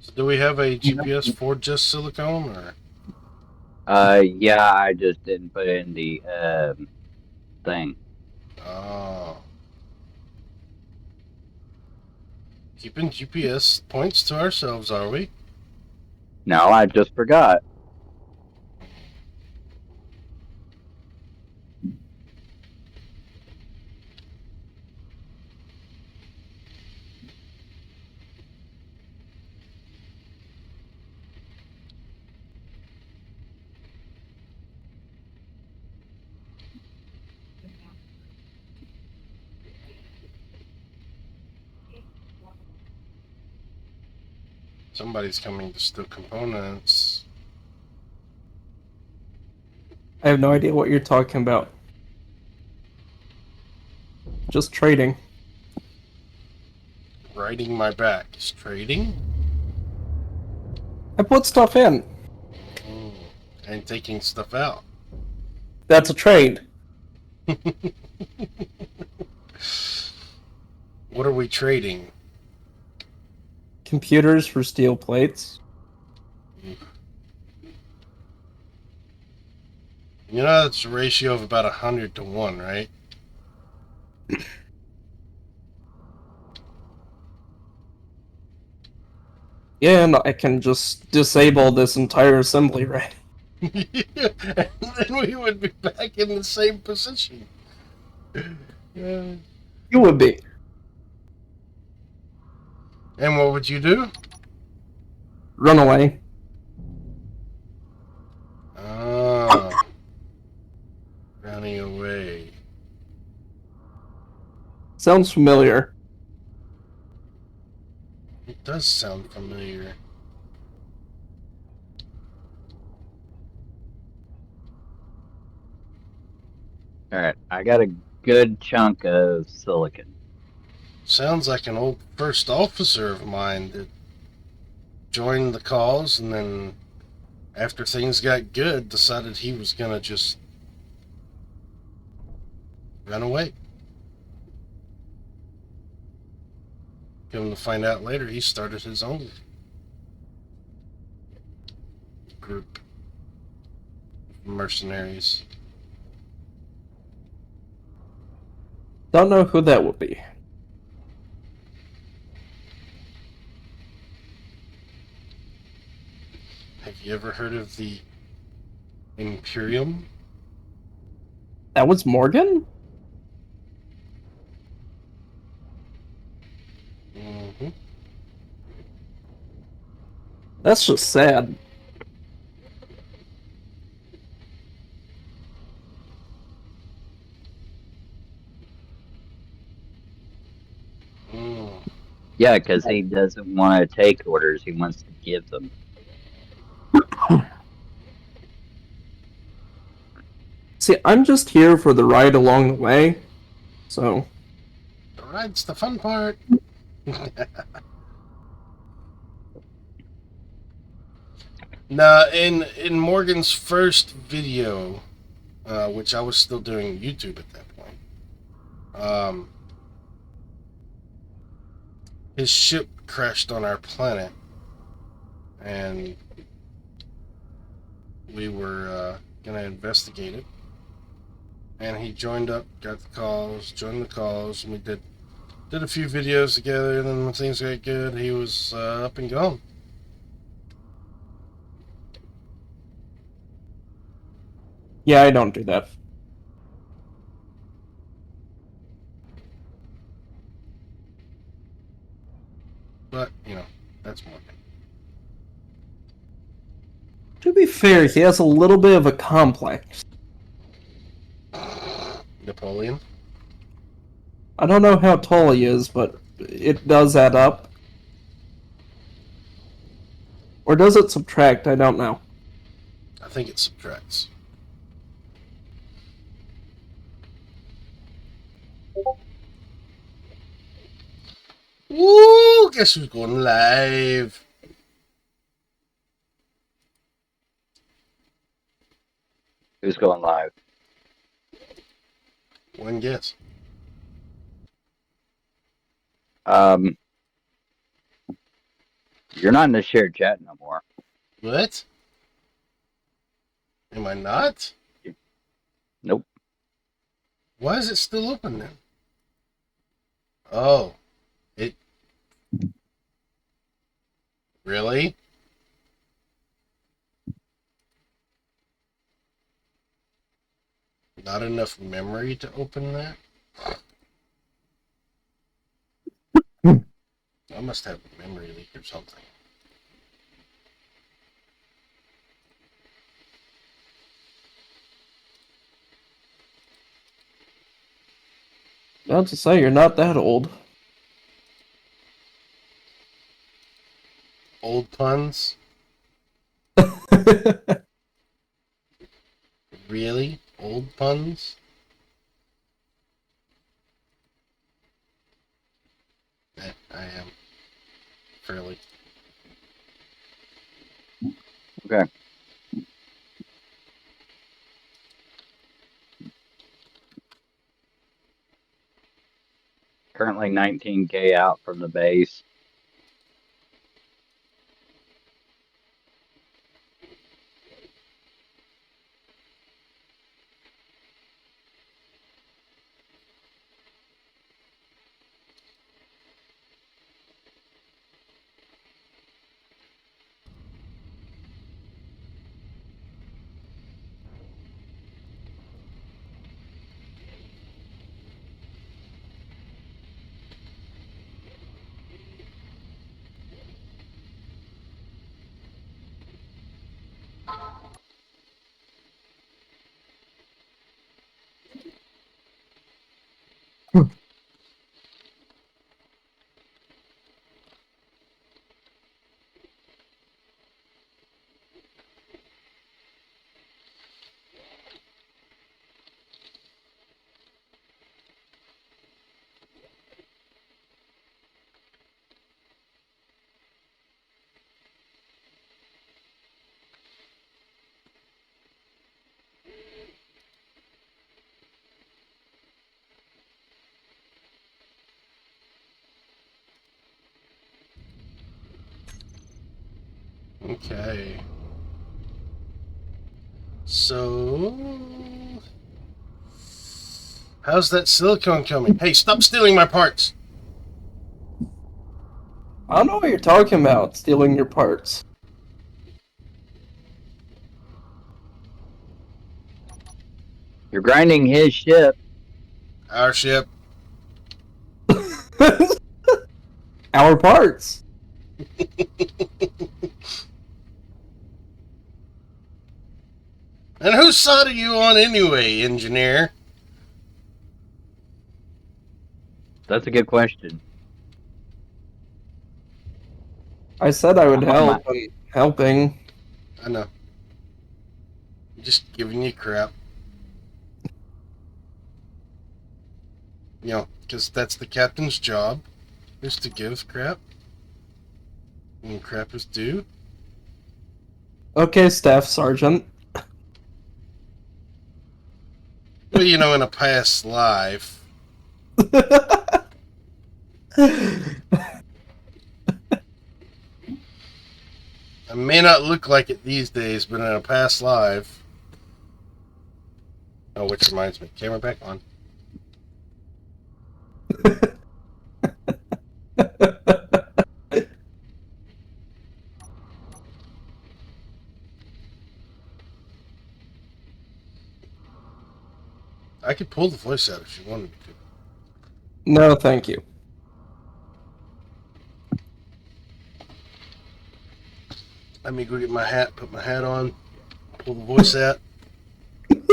[SPEAKER 1] So do we have a GPS for just silicone, or?
[SPEAKER 2] Yeah, I just didn't put in the thing.
[SPEAKER 1] Oh. Keeping GPS points to ourselves, are we?
[SPEAKER 2] No, I just forgot.
[SPEAKER 1] Somebody's coming to steal components.
[SPEAKER 4] I have no idea what you're talking about. Just trading.
[SPEAKER 1] Riding my back. Is trading?
[SPEAKER 4] I put stuff in.
[SPEAKER 1] Hmm. and taking stuff out.
[SPEAKER 4] That's a trade.
[SPEAKER 1] What are we trading?
[SPEAKER 4] Computers for steel plates.
[SPEAKER 1] You know that's a ratio of about 100 to 1, right?
[SPEAKER 4] Yeah, and I can just disable this entire assembly array.
[SPEAKER 1] And then we would be back in the same position. Yeah.
[SPEAKER 4] You would be.
[SPEAKER 1] And what would you do?
[SPEAKER 4] Run away.
[SPEAKER 1] Ah, running away.
[SPEAKER 4] Sounds familiar.
[SPEAKER 1] It does sound familiar.
[SPEAKER 2] All right, I got a good chunk of silicon.
[SPEAKER 1] Sounds like an old first officer of mine that joined the cause and then, after things got good, decided he was gonna just run away. Come to find out later, he started his own group of mercenaries.
[SPEAKER 4] Don't know who that would be.
[SPEAKER 1] Have you ever heard of the Imperium?
[SPEAKER 4] That was Morgan?
[SPEAKER 1] Mm-hmm.
[SPEAKER 4] That's just sad.
[SPEAKER 1] Mm.
[SPEAKER 2] Yeah, because he doesn't want to take orders; he wants to give them.
[SPEAKER 4] See, I'm just here for the ride along the way. So,
[SPEAKER 1] The ride's the fun part. Now, in Morgan's first video, which I was still doing YouTube at that point, his ship crashed on our planet, and we were gonna investigate it. And he joined up, got the calls, joined the calls, and we did a few videos together. And then when things got good, he was up and gone.
[SPEAKER 4] yeah, I don't do that.
[SPEAKER 1] But that's Morgan.
[SPEAKER 4] To be fair, he has a little bit of a complex.
[SPEAKER 1] Napoleon.
[SPEAKER 4] I don't know how tall he is, but it does add up. Or does it subtract? I don't know.
[SPEAKER 1] I think it subtracts. Woo! Guess who's going live?
[SPEAKER 2] Who's going live?
[SPEAKER 1] One guess.
[SPEAKER 2] Um, you're not in the shared chat no more.
[SPEAKER 1] What? Am I not?
[SPEAKER 2] Nope.
[SPEAKER 1] Why is it still open then? Oh, it really? Not enough memory to open that? I must have a memory leak or something.
[SPEAKER 4] Not to say you're not that old.
[SPEAKER 1] Old puns? Really? Old puns? I am. Fairly.
[SPEAKER 2] Okay. like 19K out from the base.
[SPEAKER 1] Okay. So, how's that silicone coming? Hey, stop stealing my parts!
[SPEAKER 4] I don't know what you're talking about, stealing your parts.
[SPEAKER 2] You're grinding his ship.
[SPEAKER 1] Our ship.
[SPEAKER 4] Our parts.
[SPEAKER 1] And whose side are you on anyway, engineer?
[SPEAKER 2] That's a good question.
[SPEAKER 4] I said I would
[SPEAKER 2] I'm on my-
[SPEAKER 4] help, and helping.
[SPEAKER 1] I know. I'm just giving you crap. You know, because that's the captain's job, is to give crap. When crap is due.
[SPEAKER 4] Okay, Staff Sergeant.
[SPEAKER 1] Well, you know, in a past life. I may not look like it these days, but in a past life. Oh, which reminds me, camera back on. I could pull the voice out if you wanted me to.
[SPEAKER 4] No, thank you.
[SPEAKER 1] Let me go get my hat, put my hat on, pull the voice out. I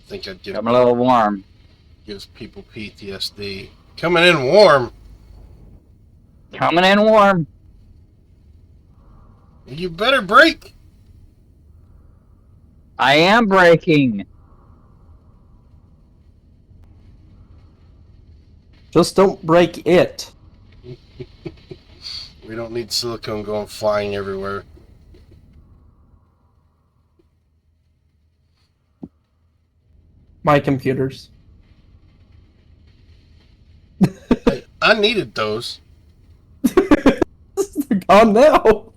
[SPEAKER 1] think I'd
[SPEAKER 2] Got a little warm.
[SPEAKER 1] gives people PTSD. Coming in warm.
[SPEAKER 2] Coming in warm.
[SPEAKER 1] You better break.
[SPEAKER 2] I am breaking.
[SPEAKER 4] Just don't break it.
[SPEAKER 1] We don't need silicone going flying everywhere.
[SPEAKER 4] My computers.
[SPEAKER 1] Hey, I needed those.
[SPEAKER 4] They're gone now.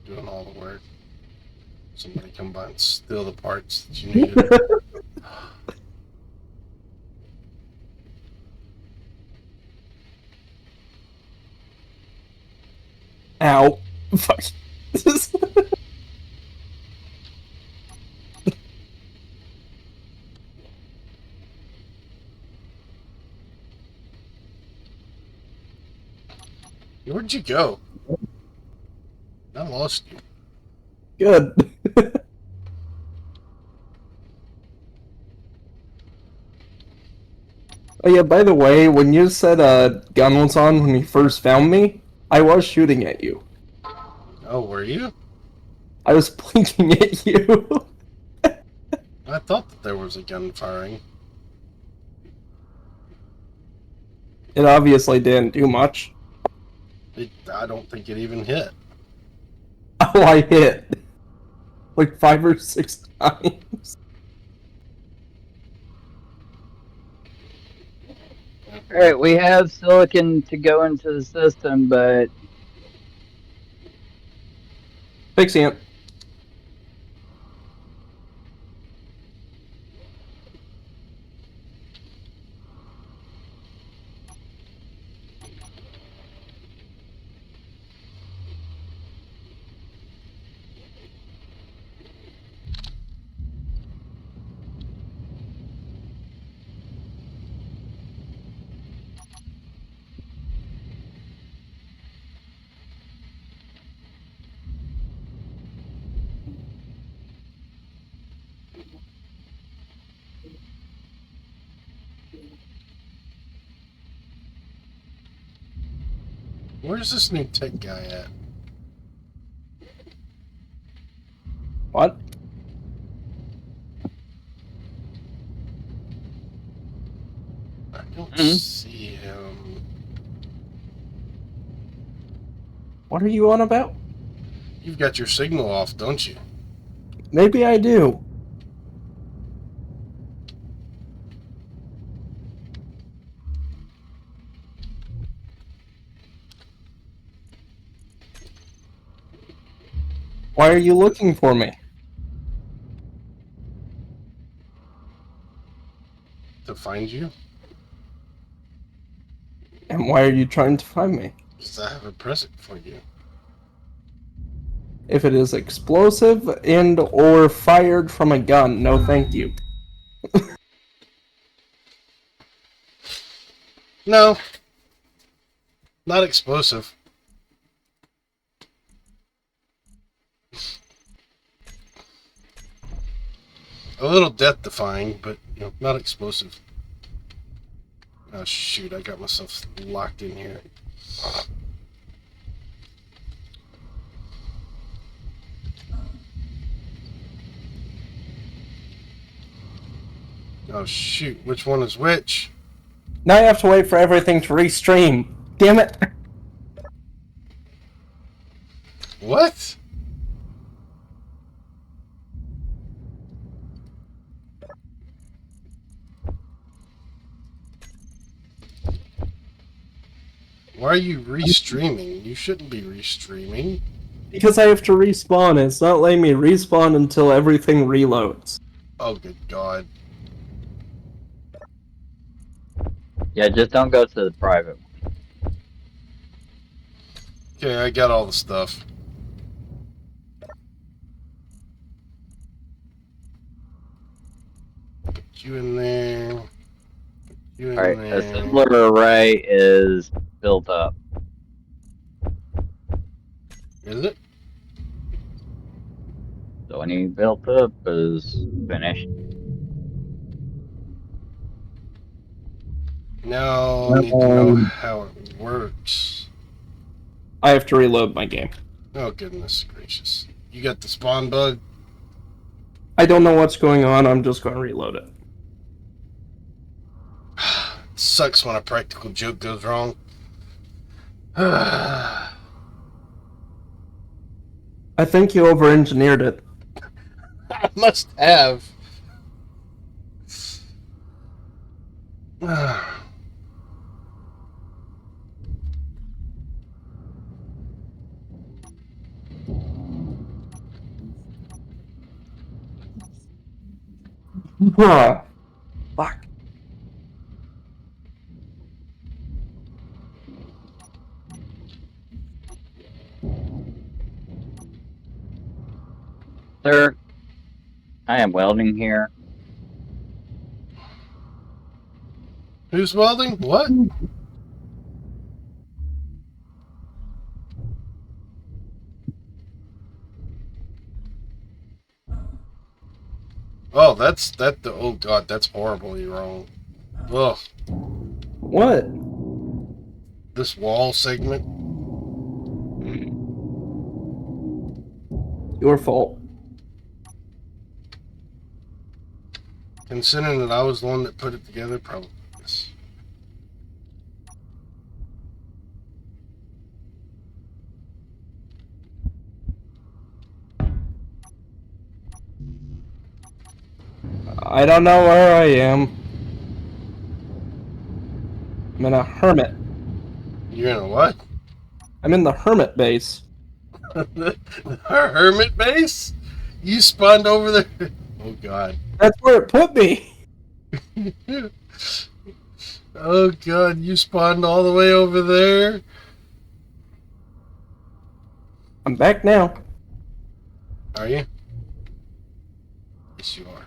[SPEAKER 1] Doing all the work. Somebody come by and steal the parts that you needed.
[SPEAKER 4] Ow. Fuck.
[SPEAKER 1] Where'd you go? I lost you.
[SPEAKER 4] Good. Oh yeah, by the way, when you said gun was on when you first found me, I was shooting at you.
[SPEAKER 1] Oh, were you?
[SPEAKER 4] I was blinking at you.
[SPEAKER 1] I thought that there was a gun firing.
[SPEAKER 4] It obviously didn't do much.
[SPEAKER 1] I don't think it even hit.
[SPEAKER 4] Oh, I hit like 5 or 6 times.
[SPEAKER 2] Alright, we have silicon to go into the system, but
[SPEAKER 4] Fixing it.
[SPEAKER 1] Where's this new tech guy at?
[SPEAKER 4] What?
[SPEAKER 1] I don't
[SPEAKER 2] Mhm.
[SPEAKER 1] see him.
[SPEAKER 4] What are you on about?
[SPEAKER 1] You've got your signal off, don't you?
[SPEAKER 4] Maybe I do. Why are you looking for me?
[SPEAKER 1] To find you?
[SPEAKER 4] And why are you trying to find me?
[SPEAKER 1] Because I have a present for you.
[SPEAKER 4] If it is explosive and or fired from a gun, no thank you.
[SPEAKER 1] No, not explosive. A little death-defying, but not explosive. Oh shoot! I got myself locked in here. Oh shoot! Which one is which?
[SPEAKER 4] Now I have to wait for everything to restream. Damn it.
[SPEAKER 1] What? Why are you restreaming? You shouldn't be restreaming.
[SPEAKER 4] Because I have to respawn. It's not letting me respawn until everything reloads.
[SPEAKER 1] Oh good god.
[SPEAKER 2] yeah, just don't go to the private one.
[SPEAKER 1] Okay, I got all the stuff. Put you in there. Put you in
[SPEAKER 2] Alright,
[SPEAKER 1] there.
[SPEAKER 2] assembler array is built up.
[SPEAKER 1] Is it?
[SPEAKER 2] So when you built up is finished.
[SPEAKER 1] Now I need to know how it works.
[SPEAKER 4] I have to reload my game.
[SPEAKER 1] Oh goodness gracious. You got the spawn bug?
[SPEAKER 4] I don't know what's going on. I'm just going to reload it.
[SPEAKER 1] Sucks when a practical joke goes wrong. I
[SPEAKER 4] I think you over-engineered it.
[SPEAKER 1] must have.
[SPEAKER 4] Bruh. Fuck.
[SPEAKER 2] Sir, I am welding here.
[SPEAKER 1] Who's welding? What? Oh, oh god, that's horribly wrong. Ugh.
[SPEAKER 4] What?
[SPEAKER 1] This wall segment.
[SPEAKER 4] Your fault.
[SPEAKER 1] Considering that I was the one that put it together, probably yes.
[SPEAKER 4] I don't know where I am. I'm in a hermit.
[SPEAKER 1] You're in a what?
[SPEAKER 4] I'm in the hermit base.
[SPEAKER 1] Our hermit base? You spawned over there? Oh, God.
[SPEAKER 4] That's where it put me.
[SPEAKER 1] Oh, God. You spawned all the way over there?
[SPEAKER 4] I'm back now.
[SPEAKER 1] Are you? Yes, you are.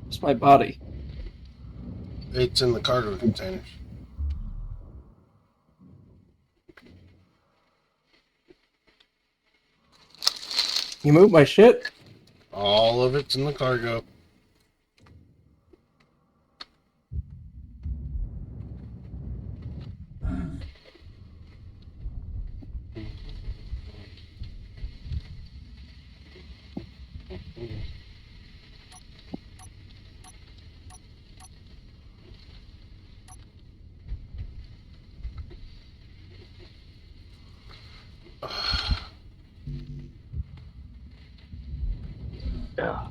[SPEAKER 4] It's my body.
[SPEAKER 1] It's in the cargo containers.
[SPEAKER 4] You moved my shit?
[SPEAKER 1] All of it's in the cargo.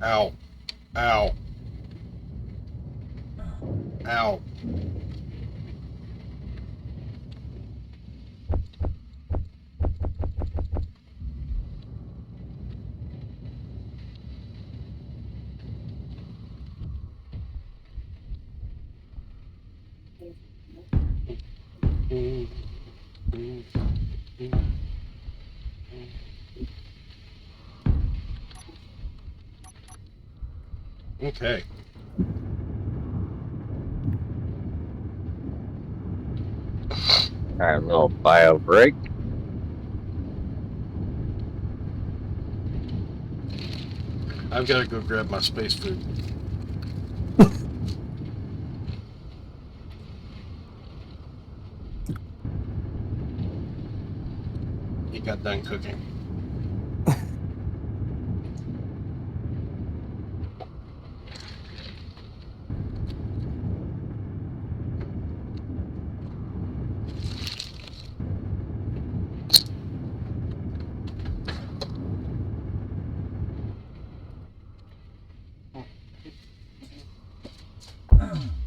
[SPEAKER 1] Ow. Ow. Ow. Okay.
[SPEAKER 2] All right, little bio break.
[SPEAKER 1] I've got to go grab my space food. He got done cooking.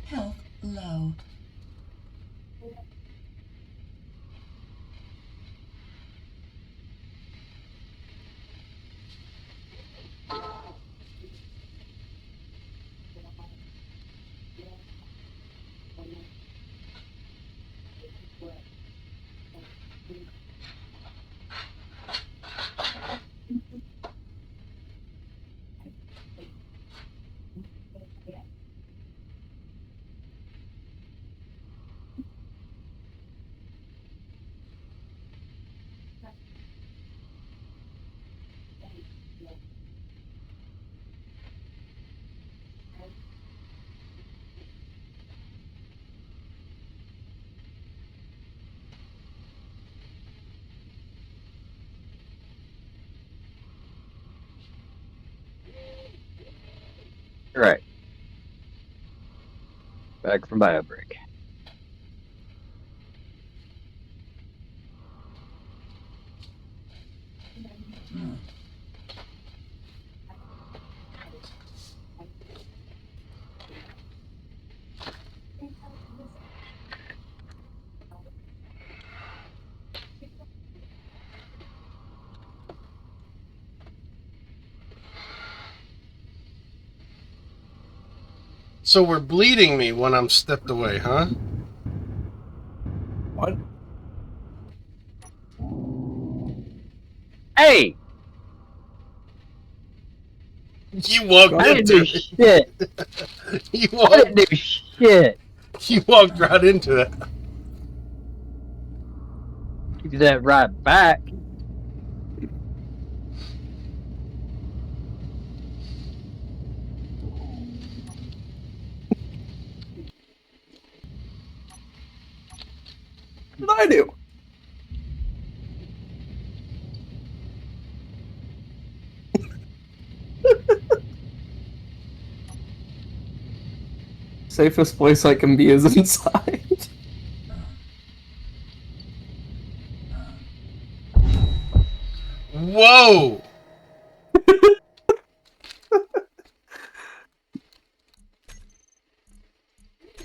[SPEAKER 3] Health low.
[SPEAKER 2] All right, back from bio break.
[SPEAKER 1] So we're bleeding me when I'm stepped away, huh?
[SPEAKER 4] What?
[SPEAKER 2] Hey,
[SPEAKER 1] You walked
[SPEAKER 2] I didn't
[SPEAKER 1] into
[SPEAKER 2] do
[SPEAKER 1] it.
[SPEAKER 2] shit.
[SPEAKER 1] You
[SPEAKER 2] I didn't
[SPEAKER 1] walked.
[SPEAKER 2] do shit.
[SPEAKER 1] You walked right into it.
[SPEAKER 2] Give you that right back.
[SPEAKER 4] What did I do? Safest place I can be is inside.
[SPEAKER 1] Whoa!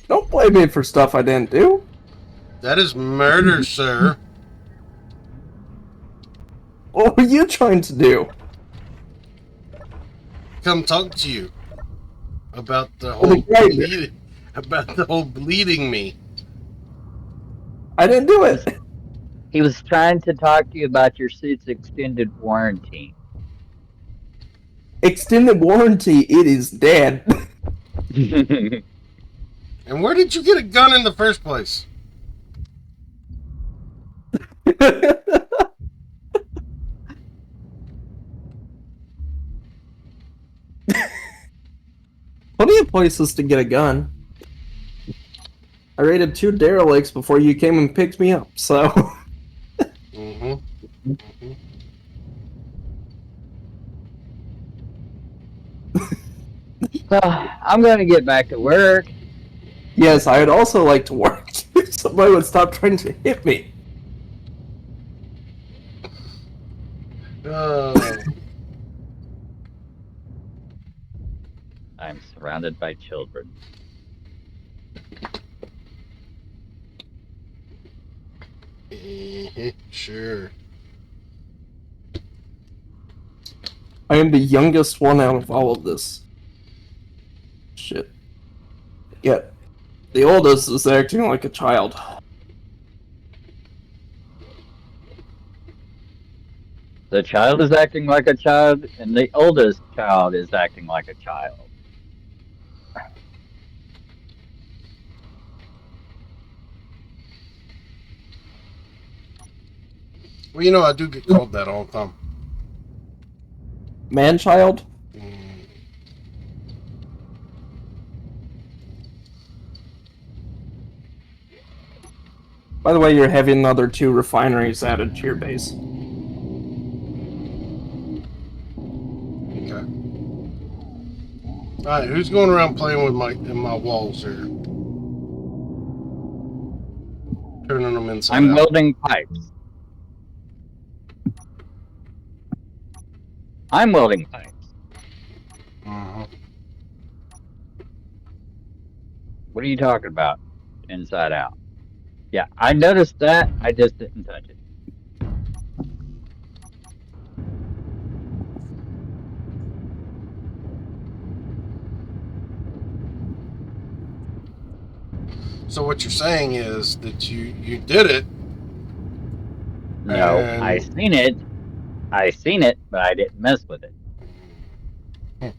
[SPEAKER 4] Don't blame me for stuff I didn't do.
[SPEAKER 1] That is murder, sir.
[SPEAKER 4] What were you trying to do?
[SPEAKER 1] Come talk to you about the
[SPEAKER 4] The
[SPEAKER 1] whole
[SPEAKER 4] grinder.
[SPEAKER 1] bleeding. About the whole bleeding me.
[SPEAKER 4] I didn't do it.
[SPEAKER 2] He was trying to talk to you about your suit's extended warranty.
[SPEAKER 4] Extended warranty, it is dead.
[SPEAKER 1] And where did you get a gun in the first place?
[SPEAKER 4] Plenty of places to get a gun. I raided 2 derelicts before you came and picked me up, so...
[SPEAKER 1] Mm-hmm.
[SPEAKER 2] I'm going to get back to work.
[SPEAKER 4] Yes, I would also like to work. Somebody would stop trying to hit me.
[SPEAKER 2] I'm surrounded by children.
[SPEAKER 1] Sure.
[SPEAKER 4] I am the youngest one out of all of this. Shit. Yet, the oldest is acting like a child.
[SPEAKER 2] The child is acting like a child, and the oldest child is acting like a child.
[SPEAKER 1] Well, you know, I do get called that all the time.
[SPEAKER 4] Man-child?
[SPEAKER 1] Mm.
[SPEAKER 4] By the way, you're having another 2 refineries added to your base.
[SPEAKER 1] Okay. Alright, who's going around playing with my walls here? Turning them inside
[SPEAKER 2] I'm
[SPEAKER 1] out.
[SPEAKER 2] welding pipes. I'm welding pipes.
[SPEAKER 1] Uh-huh.
[SPEAKER 2] What are you talking about? Inside out. Yeah, I noticed that. I just didn't touch it.
[SPEAKER 1] So what you're saying is that you did it.
[SPEAKER 2] No,
[SPEAKER 1] And
[SPEAKER 2] I seen it. I seen it, but I didn't mess with it.
[SPEAKER 4] So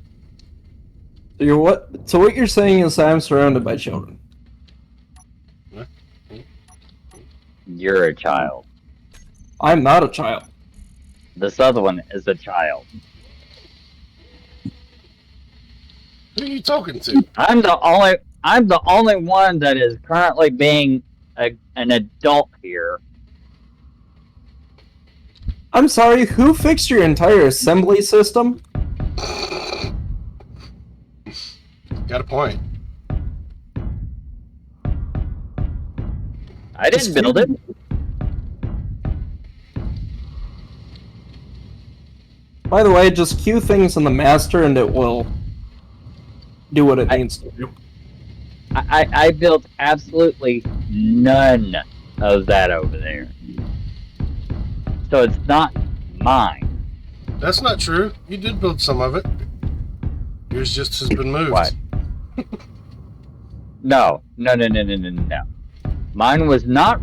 [SPEAKER 4] you're what? So what you're saying is I'm surrounded by children.
[SPEAKER 2] You're a child.
[SPEAKER 4] I'm not a child.
[SPEAKER 2] This other one is a child.
[SPEAKER 1] who are you talking to?
[SPEAKER 2] I'm the only one that is currently being an adult here.
[SPEAKER 4] I'm sorry, who fixed your entire assembly system?
[SPEAKER 1] Got a point.
[SPEAKER 2] I didn't build it.
[SPEAKER 4] By the way, just cue things in the master and it will do what it needs to do.
[SPEAKER 2] I built absolutely none of that over there. So it's not mine.
[SPEAKER 1] That's not true. You did build some of it. Yours just has been moved.
[SPEAKER 2] What? No. Mine was not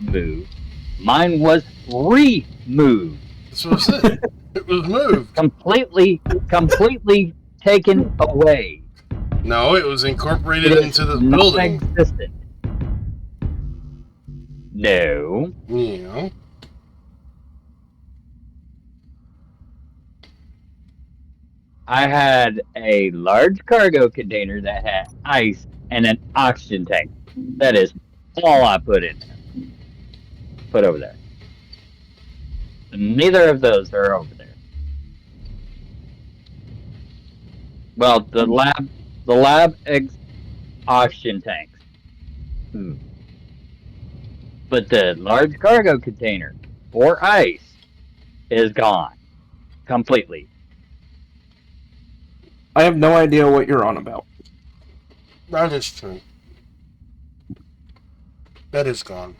[SPEAKER 2] moved. Mine was removed.
[SPEAKER 1] That's what I said. It was moved.
[SPEAKER 2] Completely taken away.
[SPEAKER 1] No, it was
[SPEAKER 2] It
[SPEAKER 1] incorporated
[SPEAKER 2] is
[SPEAKER 1] into the building.
[SPEAKER 2] non-existent. No.
[SPEAKER 1] You know.
[SPEAKER 2] I had a large cargo container that had ice and an oxygen tank. That is all I put in there. Put over there. Neither of those are over there. Well, the lab oxygen tanks. But the large cargo container for ice is gone completely.
[SPEAKER 4] I have no idea what you're on about.
[SPEAKER 1] That is true. That is gone.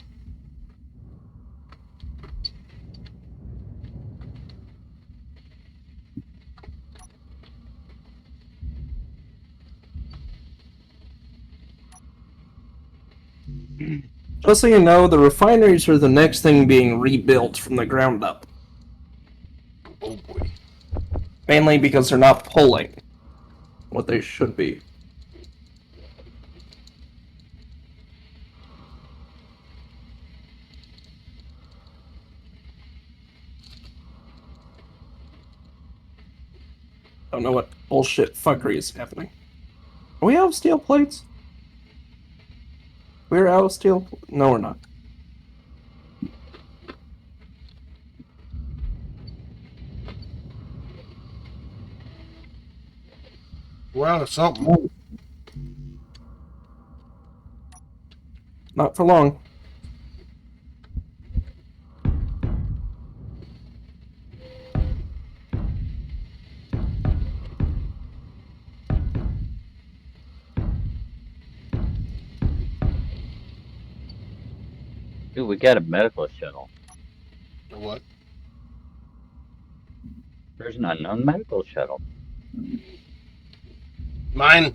[SPEAKER 4] Just so you know, the refineries are the next thing being rebuilt from the ground up.
[SPEAKER 1] Oh boy.
[SPEAKER 4] Mainly because they're not pulling what they should be. Don't know what bullshit fuckery is happening. Are we out of steel plates? We're out of steel. No, we're not.
[SPEAKER 1] We're out of something.
[SPEAKER 4] Not for long.
[SPEAKER 2] Dude, we got a medical shuttle.
[SPEAKER 1] What?
[SPEAKER 2] There's an unknown medical shuttle.
[SPEAKER 1] Mine.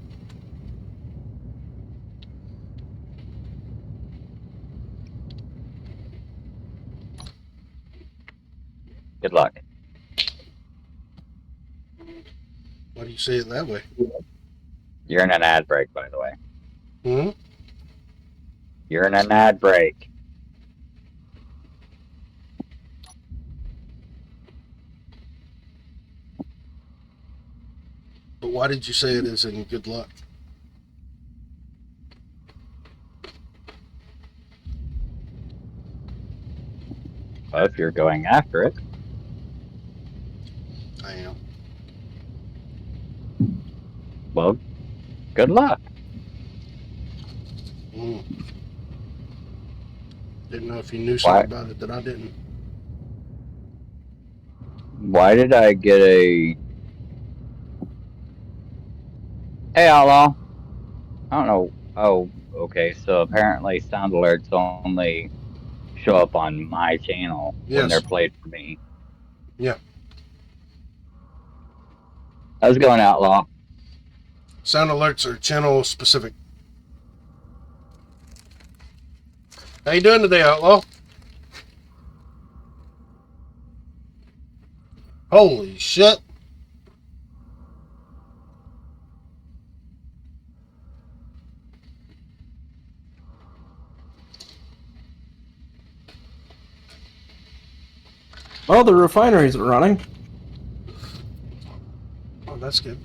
[SPEAKER 2] Good luck.
[SPEAKER 1] Why do you say it that way?
[SPEAKER 2] You're in an ad break, by the way.
[SPEAKER 1] Hmm?
[SPEAKER 2] You're in an ad break.
[SPEAKER 1] But why did you say it as in good luck?
[SPEAKER 2] Well, if you're going after it,
[SPEAKER 1] I am.
[SPEAKER 2] well, good luck.
[SPEAKER 1] Mm. Didn't know if you knew
[SPEAKER 2] Why?
[SPEAKER 1] something about it that I didn't.
[SPEAKER 2] Why did I get a... Hey, Outlaw. I don't know. Oh, okay. So apparently sound alerts only show up on my channel when they're
[SPEAKER 1] Yes.
[SPEAKER 2] played for me.
[SPEAKER 1] Yeah.
[SPEAKER 2] How's it going, Outlaw?
[SPEAKER 1] Sound alerts are channel specific. How you doing today, Outlaw? Holy shit.
[SPEAKER 4] Well, the refineries are running.
[SPEAKER 1] Oh, that's good.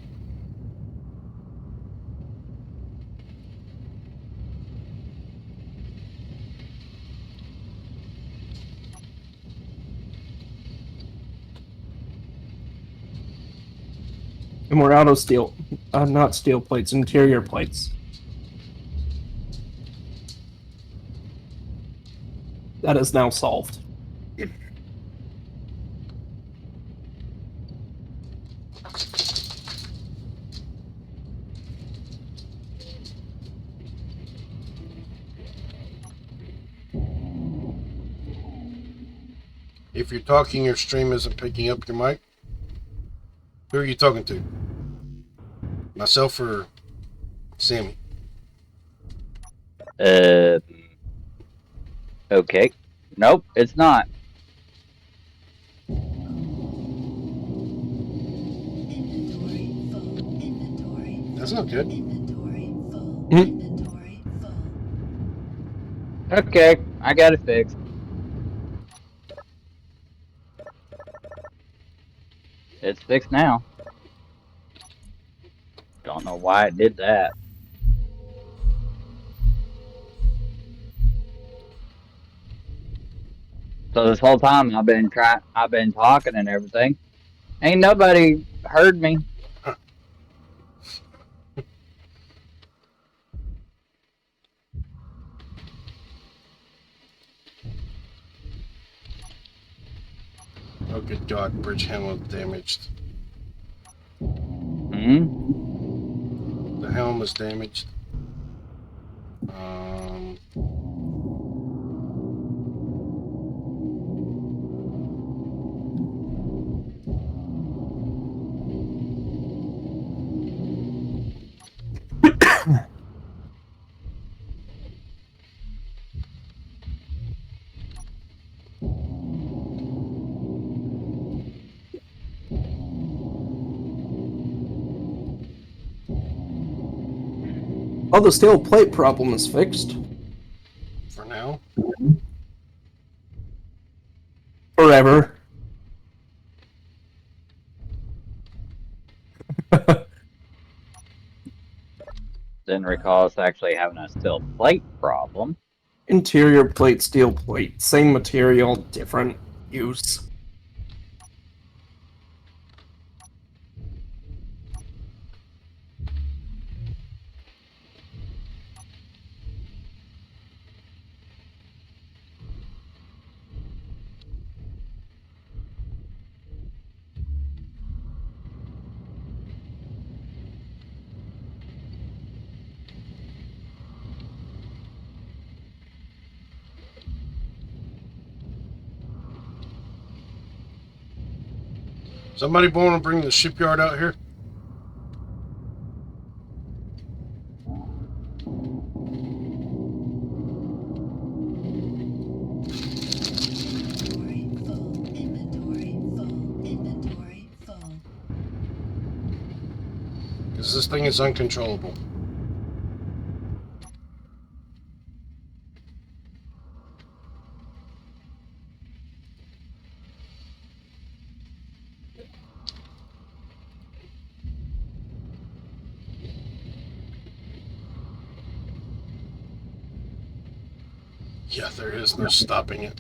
[SPEAKER 4] And we're out of steel. Not steel plates, interior plates. That is now solved.
[SPEAKER 1] If you're talking, your stream isn't picking up your mic. Who are you talking to? Myself or Sammy?
[SPEAKER 2] Okay. Nope, it's not.
[SPEAKER 1] That's not good.
[SPEAKER 3] Inventory full.
[SPEAKER 4] Hmm.
[SPEAKER 3] Inventory full.
[SPEAKER 2] Okay, I got it fixed. It's fixed now. Don't know why it did that. So this whole time I've been talking and everything. Ain't nobody heard me.
[SPEAKER 1] Oh, good God. Bridge helm damaged.
[SPEAKER 2] Hmm?
[SPEAKER 1] The helm is damaged.
[SPEAKER 4] Oh, the steel plate problem is fixed.
[SPEAKER 1] For now.
[SPEAKER 4] Forever.
[SPEAKER 2] Didn't recall us actually having a steel plate problem.
[SPEAKER 4] Interior plate, steel plate. Same material, different use.
[SPEAKER 1] Somebody want to bring the shipyard out here?
[SPEAKER 3] Inventory full. Inventory full. Inventory full.
[SPEAKER 1] Because this thing is uncontrollable. Yeah, there is no stopping it.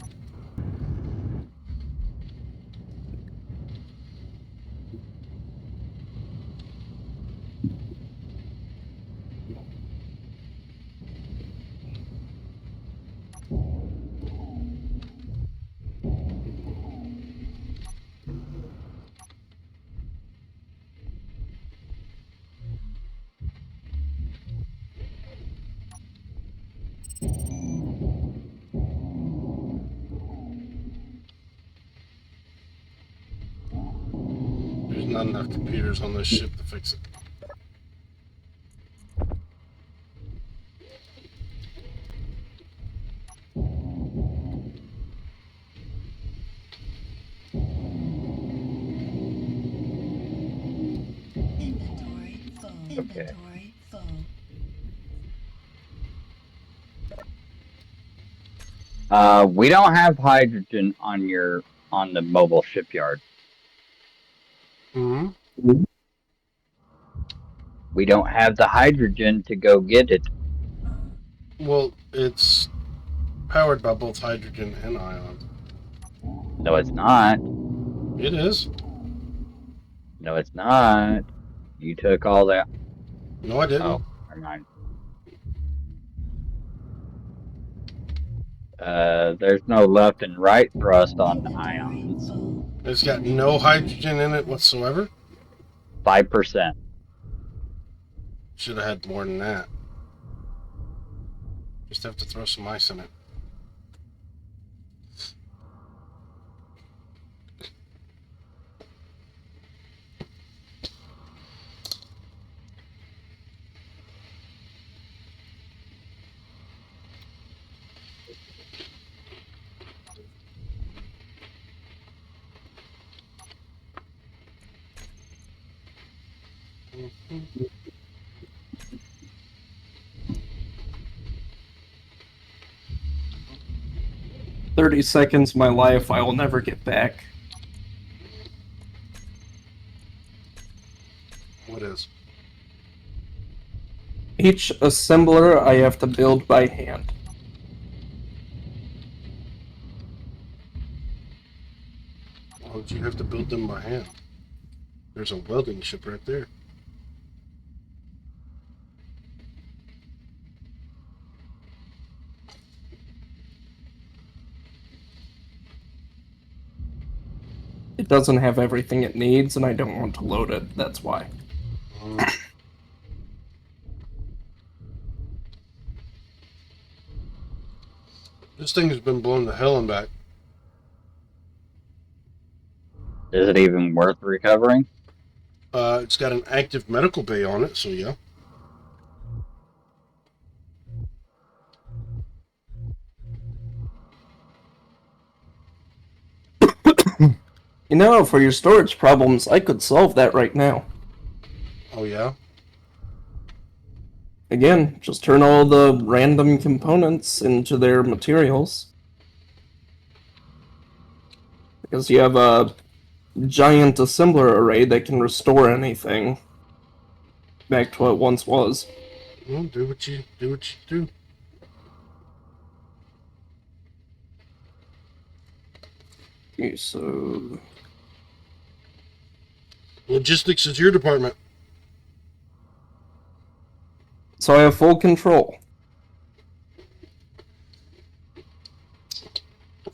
[SPEAKER 1] There's not enough computers on this ship to fix it.
[SPEAKER 3] Inventory full.
[SPEAKER 2] Okay.
[SPEAKER 3] Inventory full.
[SPEAKER 2] We don't have hydrogen on the mobile shipyard.
[SPEAKER 1] Hmm.
[SPEAKER 2] We don't have the hydrogen to go get it.
[SPEAKER 1] Well, it's powered by both hydrogen and ion.
[SPEAKER 2] No, it's not.
[SPEAKER 1] It is.
[SPEAKER 2] No, it's not. You took all that.
[SPEAKER 1] No, I didn't.
[SPEAKER 2] Oh, never mind. There's no left and right thrust on
[SPEAKER 3] Inventory
[SPEAKER 2] ions.
[SPEAKER 3] full.
[SPEAKER 1] It's got no hydrogen in it whatsoever.
[SPEAKER 2] 5%.
[SPEAKER 1] Should have had more than that. Just have to throw some ice in it.
[SPEAKER 4] 30 seconds of my life I will never get back.
[SPEAKER 1] What is?
[SPEAKER 4] Each assembler I have to build by hand.
[SPEAKER 1] Why would you have to build them by hand? There's a welding ship right there.
[SPEAKER 4] It doesn't have everything it needs, and I don't want to load it, that's why.
[SPEAKER 1] This thing has been blown to hell and back.
[SPEAKER 2] Is it even worth recovering?
[SPEAKER 1] It's got an active medical bay on it, so yeah.
[SPEAKER 4] You know, for your storage problems, I could solve that right now.
[SPEAKER 1] Oh yeah?
[SPEAKER 4] Again, just turn all the random components into their materials. Because you have a giant assembler array that can restore anything back to what it once was.
[SPEAKER 1] Well, do what you do.
[SPEAKER 4] Okay, so
[SPEAKER 1] Logistics is your department.
[SPEAKER 4] I have full control.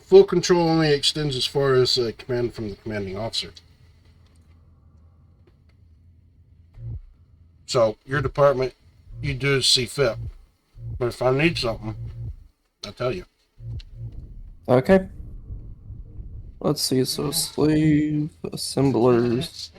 [SPEAKER 1] Full control only extends as far as command from the commanding officer. So, your department, you do as see fit. But if I need something, I'll tell you.
[SPEAKER 4] Okay. Let's see, so slave, assemblers.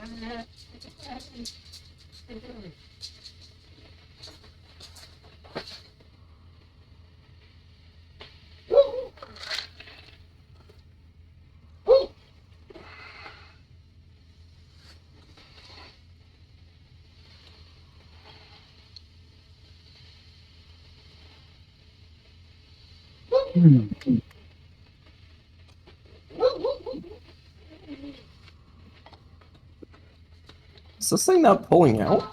[SPEAKER 4] Is this thing not pulling out?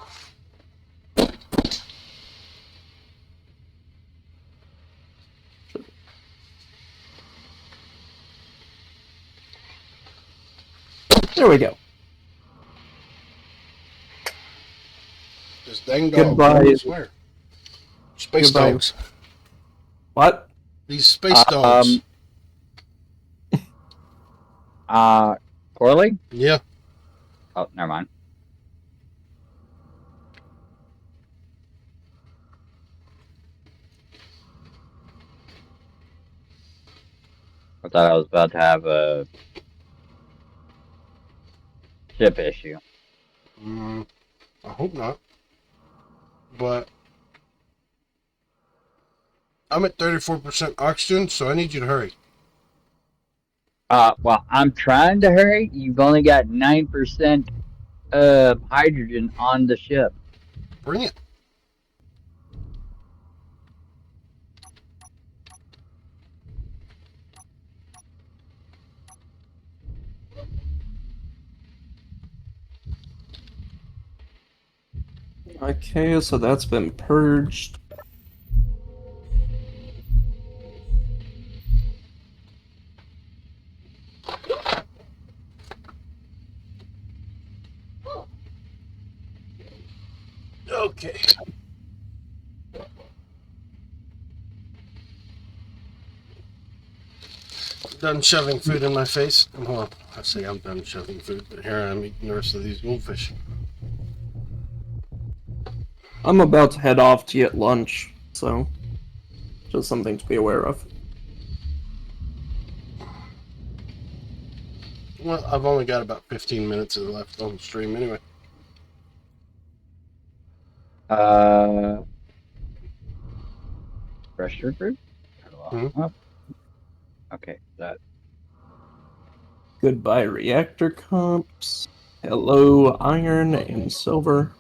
[SPEAKER 4] There we go.
[SPEAKER 1] This dang dog.
[SPEAKER 4] Goodbye.
[SPEAKER 1] I swear. Space
[SPEAKER 4] Goodbye.
[SPEAKER 1] dogs.
[SPEAKER 4] What?
[SPEAKER 1] These space dogs.
[SPEAKER 2] Corley?
[SPEAKER 1] Yeah.
[SPEAKER 2] Oh, never mind. I thought I was about to have a ship issue.
[SPEAKER 1] I hope not. But I'm at 34% oxygen, so I need you to hurry.
[SPEAKER 2] Well, I'm trying to hurry. You've only got 9% hydrogen on the ship.
[SPEAKER 1] Bring it.
[SPEAKER 4] Okay, so that's been purged.
[SPEAKER 1] Okay. Done shoving food in my face. Well, I say I'm done shoving food, but here I am eating the rest of these goldfish.
[SPEAKER 4] I'm about to head off to get lunch, so just something to be aware of.
[SPEAKER 1] Well, I've only got about 15 minutes left on the stream anyway.
[SPEAKER 2] Pressure group?
[SPEAKER 1] Mhm.
[SPEAKER 2] Okay, that.
[SPEAKER 4] Goodbye, reactor comps. Hello, iron and silver.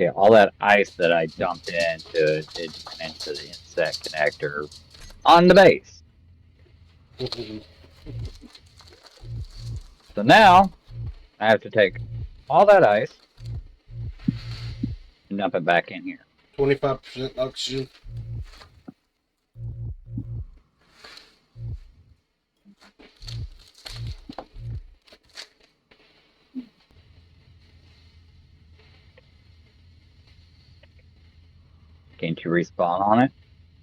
[SPEAKER 2] Yeah, all that ice that I dumped into it, it went into the inset connector on the base. So now I have to take all that ice and dump it back in here.
[SPEAKER 1] 25% oxygen.
[SPEAKER 2] Can't you respawn on it?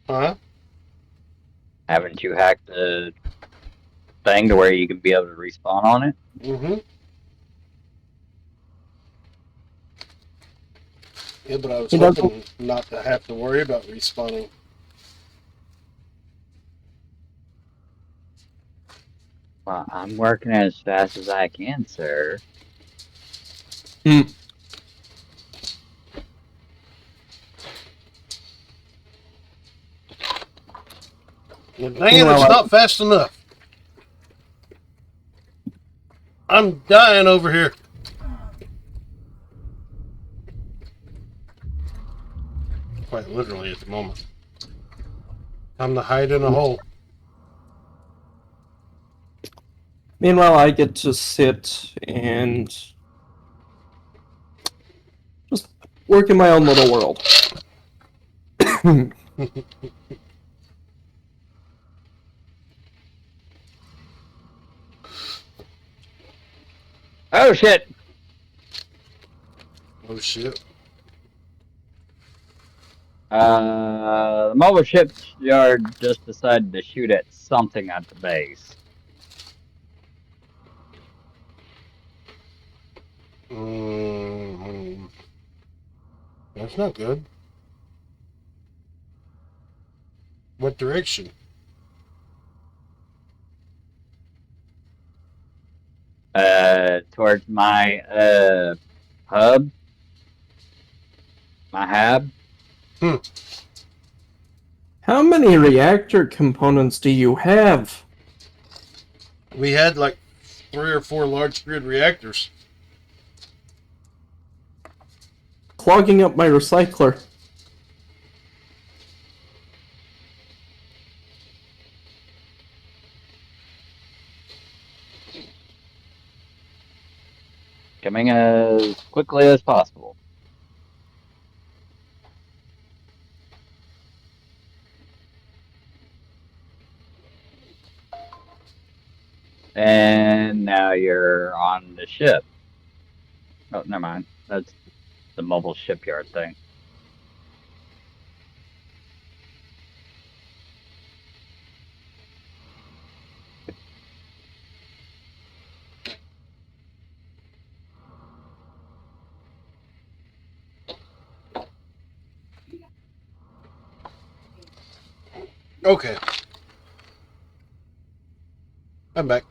[SPEAKER 1] Huh?
[SPEAKER 2] Haven't you hacked the thing to where you can be able to respawn on it?
[SPEAKER 1] Mm-hmm. Yeah, but I was
[SPEAKER 4] He doesn't.
[SPEAKER 1] hoping not to have to worry about respawning.
[SPEAKER 2] Well, I'm working as fast as I can, sir.
[SPEAKER 4] Hmm.
[SPEAKER 1] Yeah, dang it,
[SPEAKER 4] Meanwhile,
[SPEAKER 1] it's not fast enough. I'm dying over here. Quite literally at the moment. Time to hide in a hole.
[SPEAKER 4] I get to sit and just work in my own little world.
[SPEAKER 2] Oh shit!
[SPEAKER 1] Oh shit.
[SPEAKER 2] The mobile ship yard just decided to shoot at something at the base.
[SPEAKER 1] Mm-hmm. That's not good. What direction?
[SPEAKER 2] Towards my hub, my hab.
[SPEAKER 1] Hmm.
[SPEAKER 4] How many reactor components do you have?
[SPEAKER 1] We had like 3 or 4 large grid reactors.
[SPEAKER 4] Clogging up my recycler.
[SPEAKER 2] Coming as quickly as possible. And now you're on the ship. Oh, never mind. That's the mobile shipyard thing.
[SPEAKER 1] Okay. I'm back.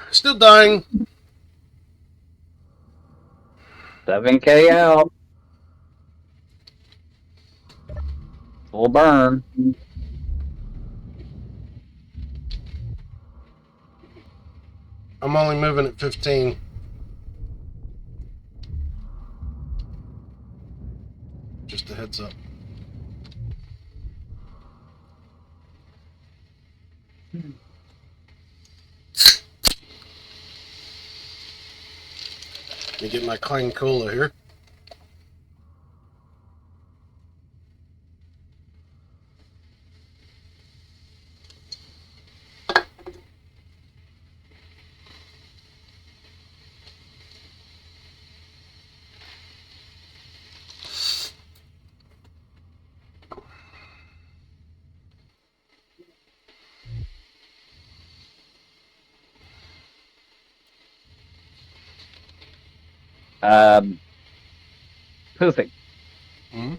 [SPEAKER 1] Still dying.
[SPEAKER 2] 7K out. Full burn.
[SPEAKER 1] I'm only moving at 15. Just a heads up. Let me get my clean cola here.
[SPEAKER 2] Poofing.
[SPEAKER 1] Mm-hmm.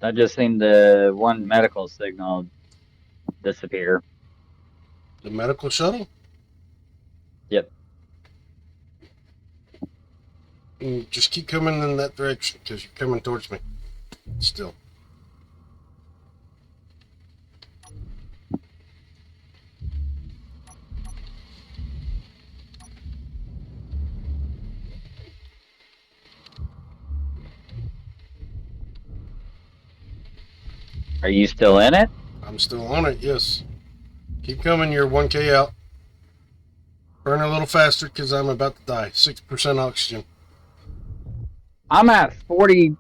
[SPEAKER 2] I just seen the one medical signal disappear.
[SPEAKER 1] The medical shuttle?
[SPEAKER 2] Yep.
[SPEAKER 1] Just keep coming in that direction because you're coming towards me. Still.
[SPEAKER 2] Are you still in it?
[SPEAKER 1] I'm still on it, yes. Keep coming, you're 1K out. Burn a little faster because I'm about to die. 6% oxygen.
[SPEAKER 2] I'm at 40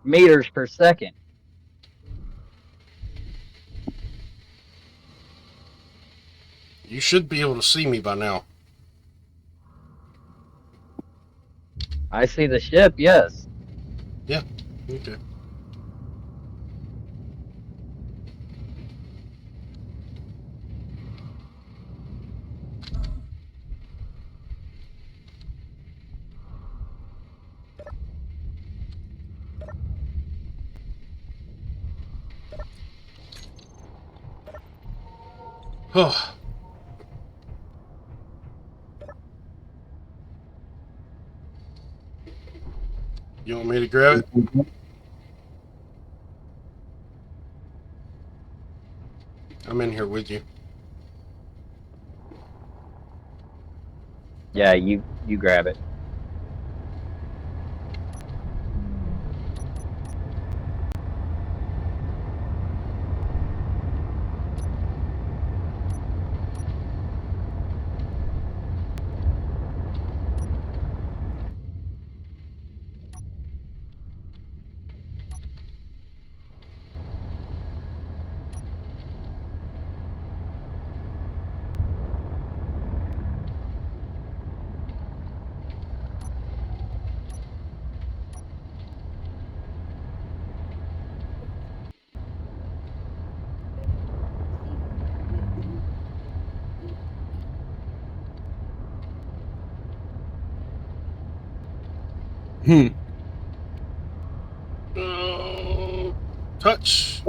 [SPEAKER 2] meters per second.
[SPEAKER 1] You should be able to see me by now.
[SPEAKER 2] I see the ship, yes.
[SPEAKER 1] Okay. Oh. You want me to grab it? I'm in here with you.
[SPEAKER 2] Yeah, you grab it.
[SPEAKER 1] Touch.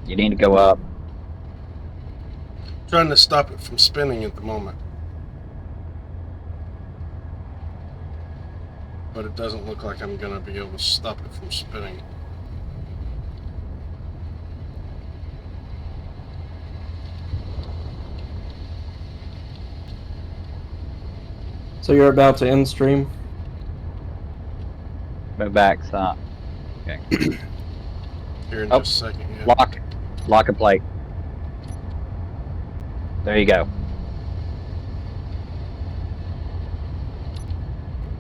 [SPEAKER 2] You need to go up.
[SPEAKER 1] Trying to stop it from spinning at the moment. But it doesn't look like I'm going to be able to stop it from spinning.
[SPEAKER 4] So you're about to end stream?
[SPEAKER 2] Move back some. Okay.
[SPEAKER 1] Here in
[SPEAKER 2] Oh,
[SPEAKER 1] just a second. Yeah.
[SPEAKER 2] Lock and plate. There you go.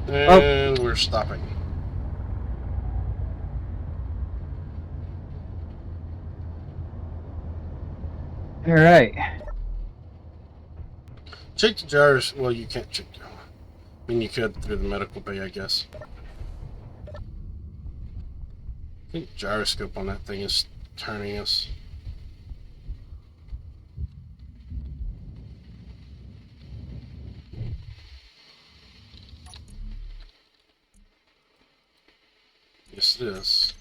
[SPEAKER 1] And we're stopping.
[SPEAKER 2] All right.
[SPEAKER 1] Check the gyros. Well, you can't check. I mean, you could through the medical bay, I guess. I think the gyroscope on that thing is turning us. Yes, it is.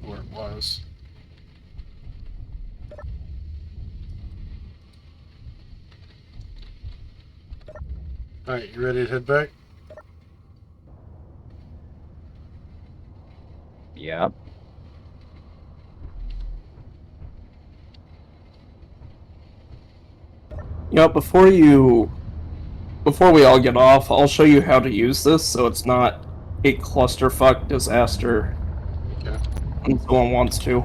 [SPEAKER 1] Where it was. Alright, you ready to head back?
[SPEAKER 2] Yep.
[SPEAKER 4] Before we all get off, I'll show you how to use this so it's not a clusterfuck disaster
[SPEAKER 1] Okay.
[SPEAKER 4] when someone wants to.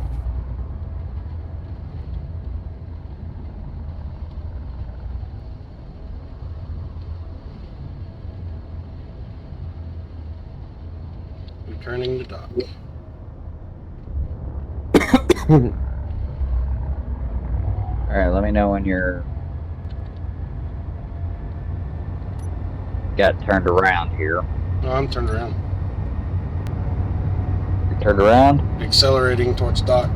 [SPEAKER 1] Returning to dock.
[SPEAKER 2] All right. Let me know when you're got turned around here.
[SPEAKER 1] No, I'm turned around.
[SPEAKER 2] You're turned around.
[SPEAKER 1] Accelerating towards dock.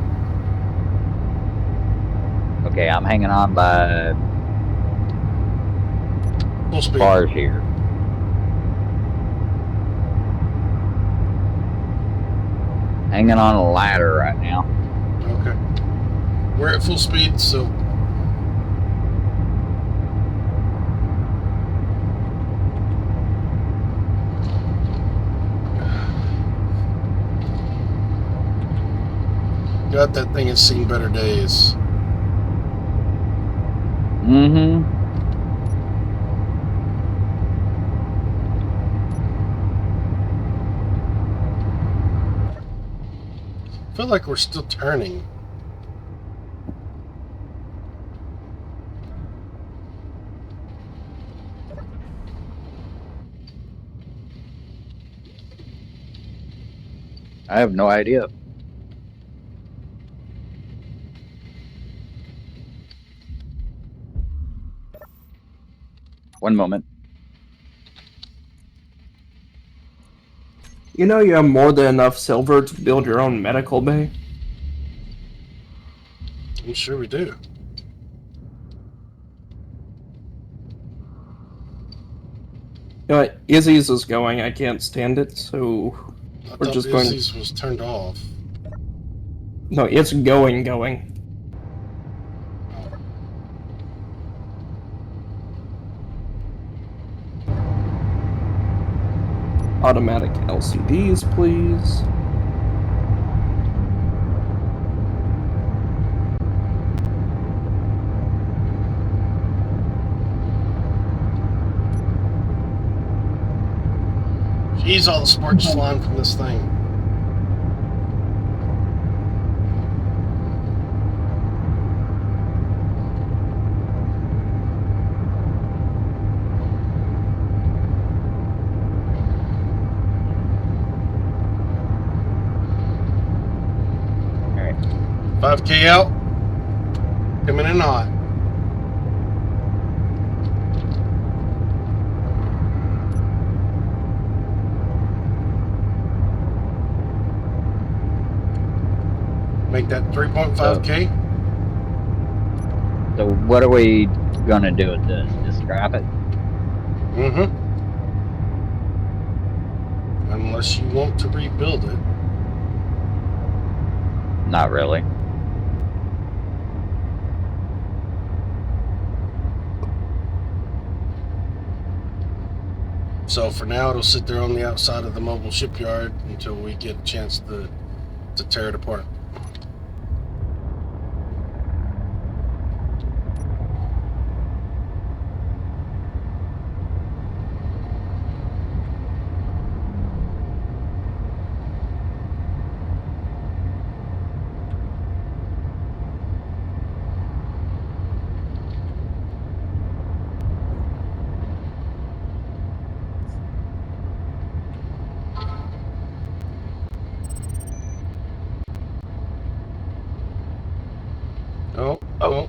[SPEAKER 2] Okay, I'm hanging on by
[SPEAKER 1] Full speed.
[SPEAKER 2] bars here. Hanging on a ladder right now.
[SPEAKER 1] Okay. We're at full speed, so God, that thing has seen better days.
[SPEAKER 2] Mm-hmm.
[SPEAKER 1] I feel like we're still turning.
[SPEAKER 2] I have no idea. One moment.
[SPEAKER 4] You know you have more than enough silver to build your own medical bay?
[SPEAKER 1] I'm sure we do.
[SPEAKER 4] You know what? Izzy's is going. I can't stand it, so
[SPEAKER 1] I
[SPEAKER 4] we're
[SPEAKER 1] thought
[SPEAKER 4] just going.
[SPEAKER 1] Izzy's was turned off.
[SPEAKER 4] No, it's going. Automatic LCDs, please.
[SPEAKER 1] Jeez, all the sparks flying from this thing.
[SPEAKER 2] All right.
[SPEAKER 1] 5K out. Coming in hot. Make that 3.5K.
[SPEAKER 2] So what are we gonna do with this? Just scrap it?
[SPEAKER 1] Mm-hmm. Unless you want to rebuild it.
[SPEAKER 2] Not really.
[SPEAKER 1] So for now, it'll sit there on the outside of the mobile shipyard until we get a chance to tear it apart. Oh.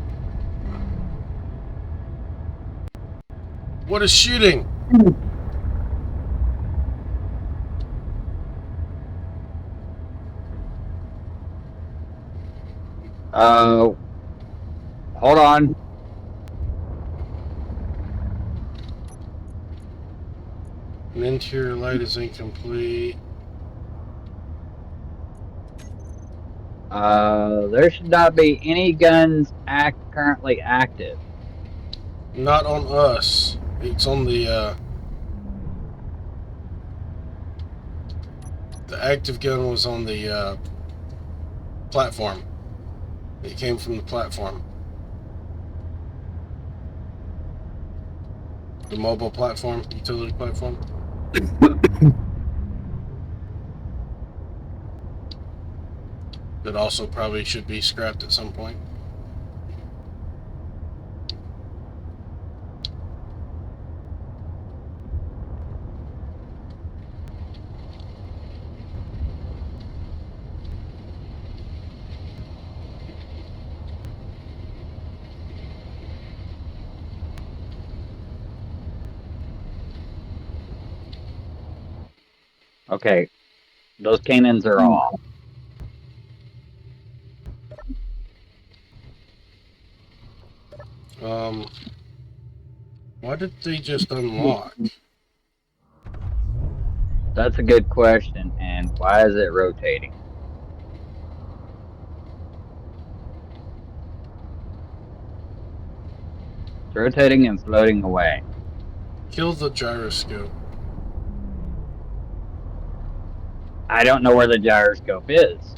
[SPEAKER 1] What is shooting?
[SPEAKER 2] Uh, hold on.
[SPEAKER 1] An interior light is incomplete.
[SPEAKER 2] There should not be any guns currently active.
[SPEAKER 1] Not on us. It's on the active gun was on the platform. It came from the platform. The mobile platform, utility platform. That also probably should be scrapped at some point.
[SPEAKER 2] Okay, those cannons are off.
[SPEAKER 1] Um, why did they just unlock?
[SPEAKER 2] That's a good question. And why is it rotating? It's rotating and floating away.
[SPEAKER 1] Kill the gyroscope.
[SPEAKER 2] I don't know where the gyroscope is.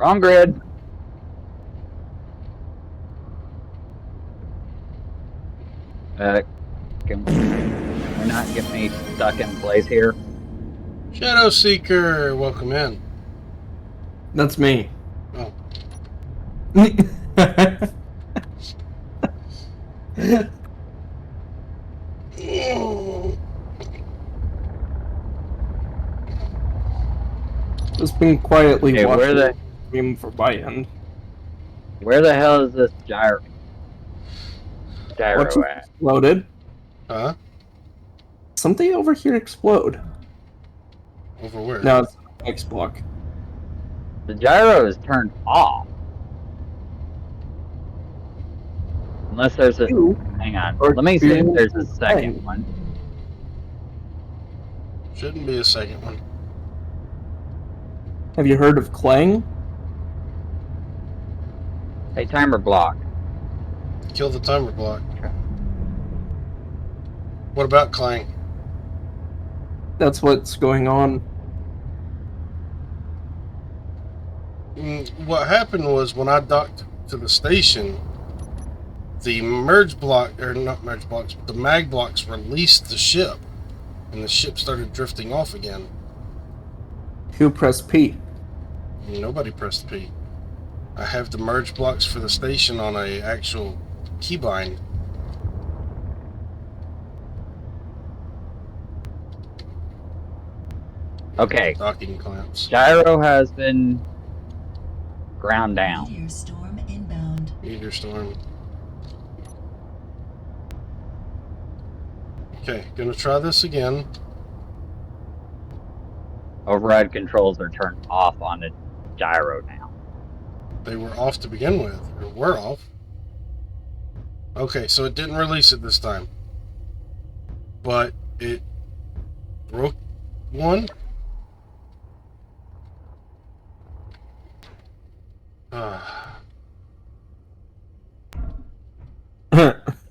[SPEAKER 2] Wrong grid. Can we not get me stuck in place here?
[SPEAKER 1] Shadow Seeker, welcome in.
[SPEAKER 4] That's me.
[SPEAKER 1] Oh,
[SPEAKER 4] Just been quietly
[SPEAKER 2] Okay,
[SPEAKER 4] watching the stream for my end.
[SPEAKER 2] where the hell is this gyro
[SPEAKER 4] What just
[SPEAKER 2] at?
[SPEAKER 4] exploded?
[SPEAKER 1] huh?
[SPEAKER 4] Something over here explode.
[SPEAKER 1] Over where?
[SPEAKER 4] No, it's the next block.
[SPEAKER 2] The gyro is turned off. Unless there's a...
[SPEAKER 4] You
[SPEAKER 2] Hang on.
[SPEAKER 4] are
[SPEAKER 2] Let me see if there's a
[SPEAKER 4] experiencing
[SPEAKER 2] second
[SPEAKER 4] pain.
[SPEAKER 2] one.
[SPEAKER 1] Shouldn't be a second one.
[SPEAKER 4] Have you heard of Clang?
[SPEAKER 2] Hey, timer block.
[SPEAKER 1] Kill the timer block. What about Clang?
[SPEAKER 4] That's what's going on.
[SPEAKER 1] What happened was when I docked to the station, the merge block, or not merge blocks, but the mag blocks released the ship, and the ship started drifting off again.
[SPEAKER 4] Who pressed P?
[SPEAKER 1] Nobody pressed P. I have the merge blocks for the station on a actual keybind.
[SPEAKER 2] Okay.
[SPEAKER 1] Docking clamps.
[SPEAKER 2] Gyro has been ground down.
[SPEAKER 3] Meteor storm inbound.
[SPEAKER 1] Meteor storm. Okay, gonna try this again.
[SPEAKER 2] Override controls are turned off on the gyro now.
[SPEAKER 1] They were off to begin with, or were off. Okay, so it didn't release it this time. But it broke one.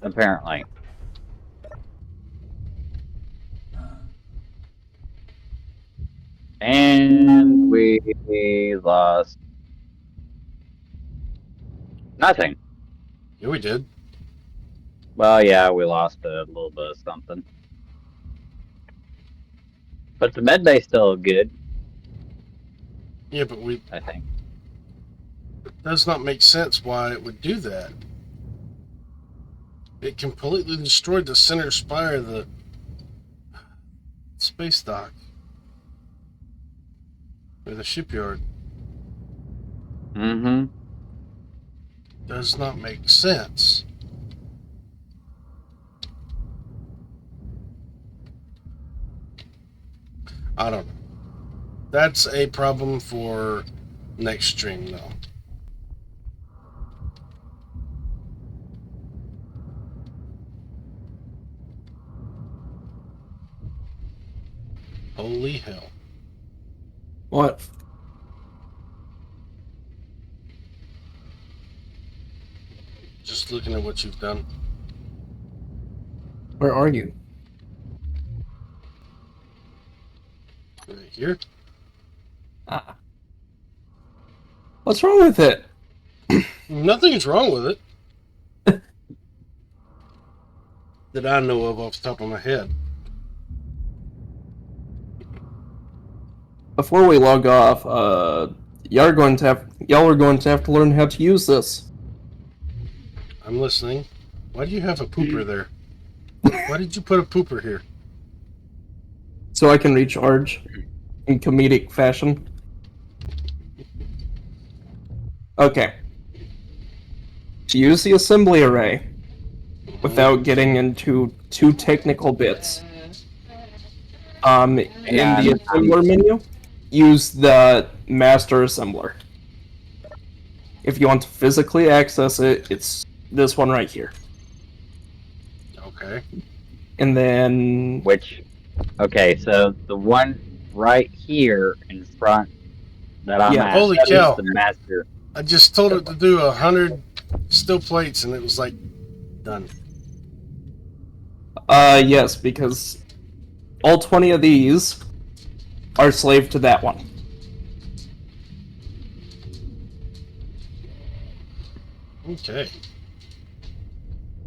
[SPEAKER 2] Apparently. And we lost nothing.
[SPEAKER 1] Yeah, we did.
[SPEAKER 2] Well, yeah, we lost a little bit of something. But the med bay's still good,
[SPEAKER 1] Yeah, but
[SPEAKER 2] I think.
[SPEAKER 1] it does not make sense why it would do that. It completely destroyed the center spire of the space dock. Or the shipyard.
[SPEAKER 2] Mm-hmm.
[SPEAKER 1] Does not make sense. I don't know. That's a problem for next stream, though. Holy hell.
[SPEAKER 4] What?
[SPEAKER 1] Just looking at what you've done.
[SPEAKER 4] Where are you?
[SPEAKER 1] Right here.
[SPEAKER 4] Ah. What's wrong with it?
[SPEAKER 1] Nothing's wrong with it. That I know of off the top of my head.
[SPEAKER 4] Before we log off, y'all are going to have to learn how to use this.
[SPEAKER 1] I'm listening. Why do you have a pooper there? Why did you put a pooper here?
[SPEAKER 4] So I can recharge in comedic fashion. Okay. To use the assembly array without getting into too technical bits. In the assembler menu, use the master assembler. If you want to physically access it, it's this one right here.
[SPEAKER 1] Okay.
[SPEAKER 4] And then
[SPEAKER 2] Which, okay, so the one right here in front that I'm
[SPEAKER 4] Yeah.
[SPEAKER 2] at,
[SPEAKER 1] Holy
[SPEAKER 2] that is
[SPEAKER 1] cow.
[SPEAKER 2] the master.
[SPEAKER 1] I just told it to do 100 still plates and it was like, done.
[SPEAKER 4] yes, because all 20 of these are slave to that one.
[SPEAKER 1] Okay.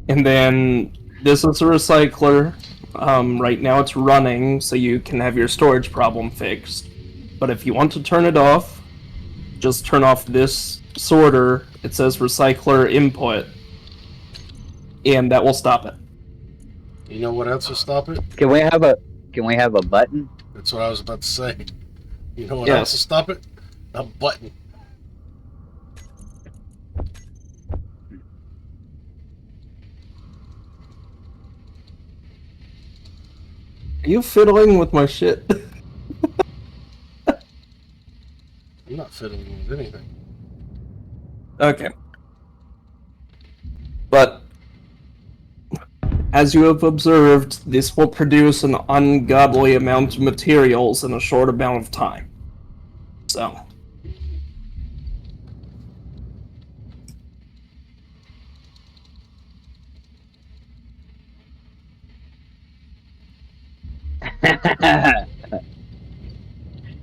[SPEAKER 4] And then this is a recycler. Right now it's running, so you can have your storage problem fixed. But if you want to turn it off, just turn off this sorter. It says recycler input, and that will stop it.
[SPEAKER 1] You know what else will stop it?
[SPEAKER 2] Can we have a button?
[SPEAKER 1] That's what I was about to say. You know what else will
[SPEAKER 4] Yes.
[SPEAKER 1] stop it? A button.
[SPEAKER 4] Are you fiddling with my shit?
[SPEAKER 1] I'm not fiddling with anything.
[SPEAKER 4] Okay. But as you have observed, this will produce an ungodly amount of materials in a short amount of time. So,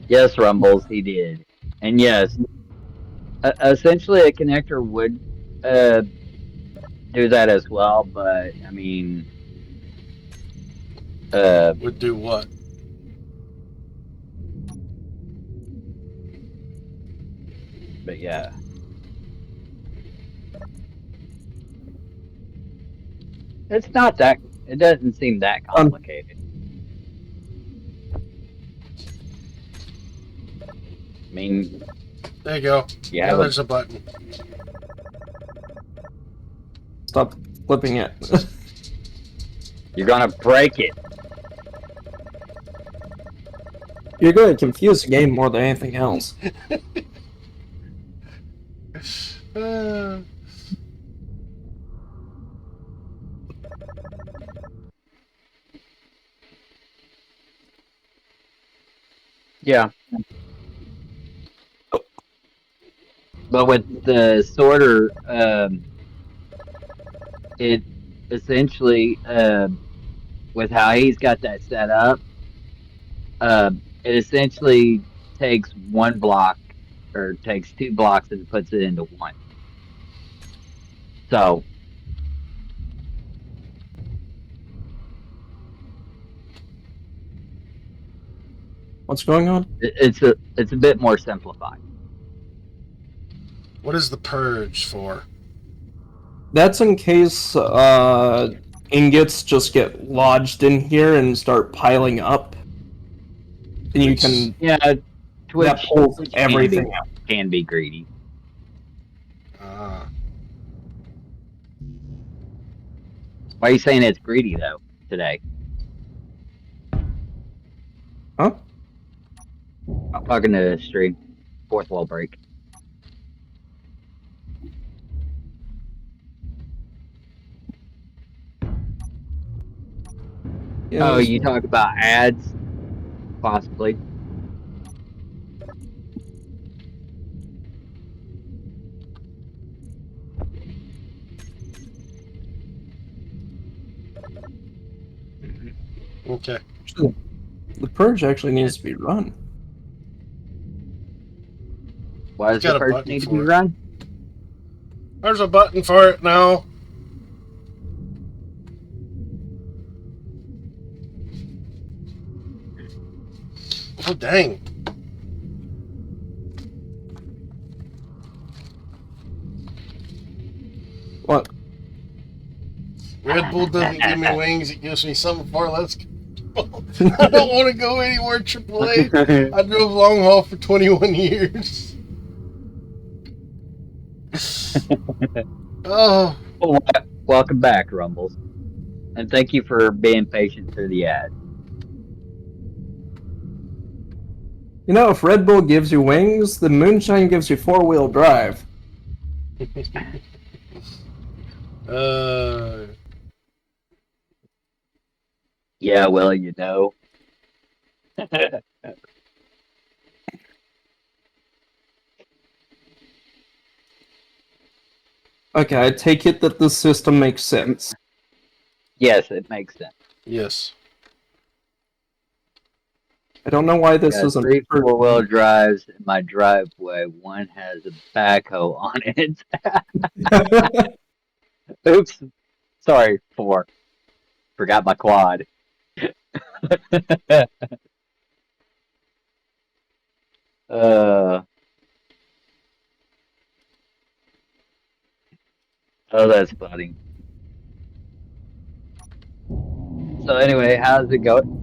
[SPEAKER 2] Yes, Rumbles, he did. And yes, essentially a connector would uh, do that as well, but I mean, uh,
[SPEAKER 1] Would do what?
[SPEAKER 2] but yeah. It's not that, it doesn't seem that
[SPEAKER 4] um,
[SPEAKER 2] complicated. I mean,
[SPEAKER 1] There you go.
[SPEAKER 2] you
[SPEAKER 1] Now
[SPEAKER 2] have a,
[SPEAKER 1] there's a button.
[SPEAKER 4] stop flipping it.
[SPEAKER 2] you're gonna break it.
[SPEAKER 4] You're going to confuse the game more than anything else.
[SPEAKER 1] Uh,
[SPEAKER 2] Yeah. But with the sorter, it essentially, with how he's got that set up, it essentially takes one block or takes two blocks and puts it into one. So
[SPEAKER 4] What's going on?
[SPEAKER 2] it's a bit more simplified.
[SPEAKER 1] what is the purge for?
[SPEAKER 4] That's in case ingots just get lodged in here and start piling up. And you can
[SPEAKER 2] Yeah,
[SPEAKER 4] that
[SPEAKER 2] Twitch,
[SPEAKER 4] pulls
[SPEAKER 2] Twitch
[SPEAKER 4] everything out.
[SPEAKER 2] can be greedy.
[SPEAKER 1] Ah,
[SPEAKER 2] Why are you saying it's greedy though today?
[SPEAKER 4] Huh?
[SPEAKER 2] I'm talking to stream. Fourth wall break.
[SPEAKER 4] Yeah,
[SPEAKER 2] Oh, you talk about ads, possibly.
[SPEAKER 1] okay.
[SPEAKER 4] the purge actually needs to be run.
[SPEAKER 2] Why does the
[SPEAKER 1] Got a
[SPEAKER 2] purge
[SPEAKER 1] button
[SPEAKER 2] need to be
[SPEAKER 1] for it.
[SPEAKER 2] run?
[SPEAKER 1] There's a button for it now. Oh, dang.
[SPEAKER 4] What?
[SPEAKER 1] Red Bull doesn't give me wings, it gives me something far less. I don't want to go anywhere AAA. I drove long haul for 21 years. Oh,
[SPEAKER 2] Well, welcome back, Rumbles, and thank you for being patient through the ad.
[SPEAKER 4] You know, if Red Bull gives you wings, then Moonshine gives you four-wheel drive.
[SPEAKER 1] uh,
[SPEAKER 2] Yeah, well, you know.
[SPEAKER 4] Okay, I take it that this system makes sense.
[SPEAKER 2] Yes, it makes sense.
[SPEAKER 1] yes.
[SPEAKER 4] I don't know why this
[SPEAKER 2] Got
[SPEAKER 4] isn't.
[SPEAKER 2] 3 4-wheel drives in my driveway. One has a backhoe on it. Oops. Sorry, 4. Forgot my quad. uh, oh, that's funny. So anyway, how's it going?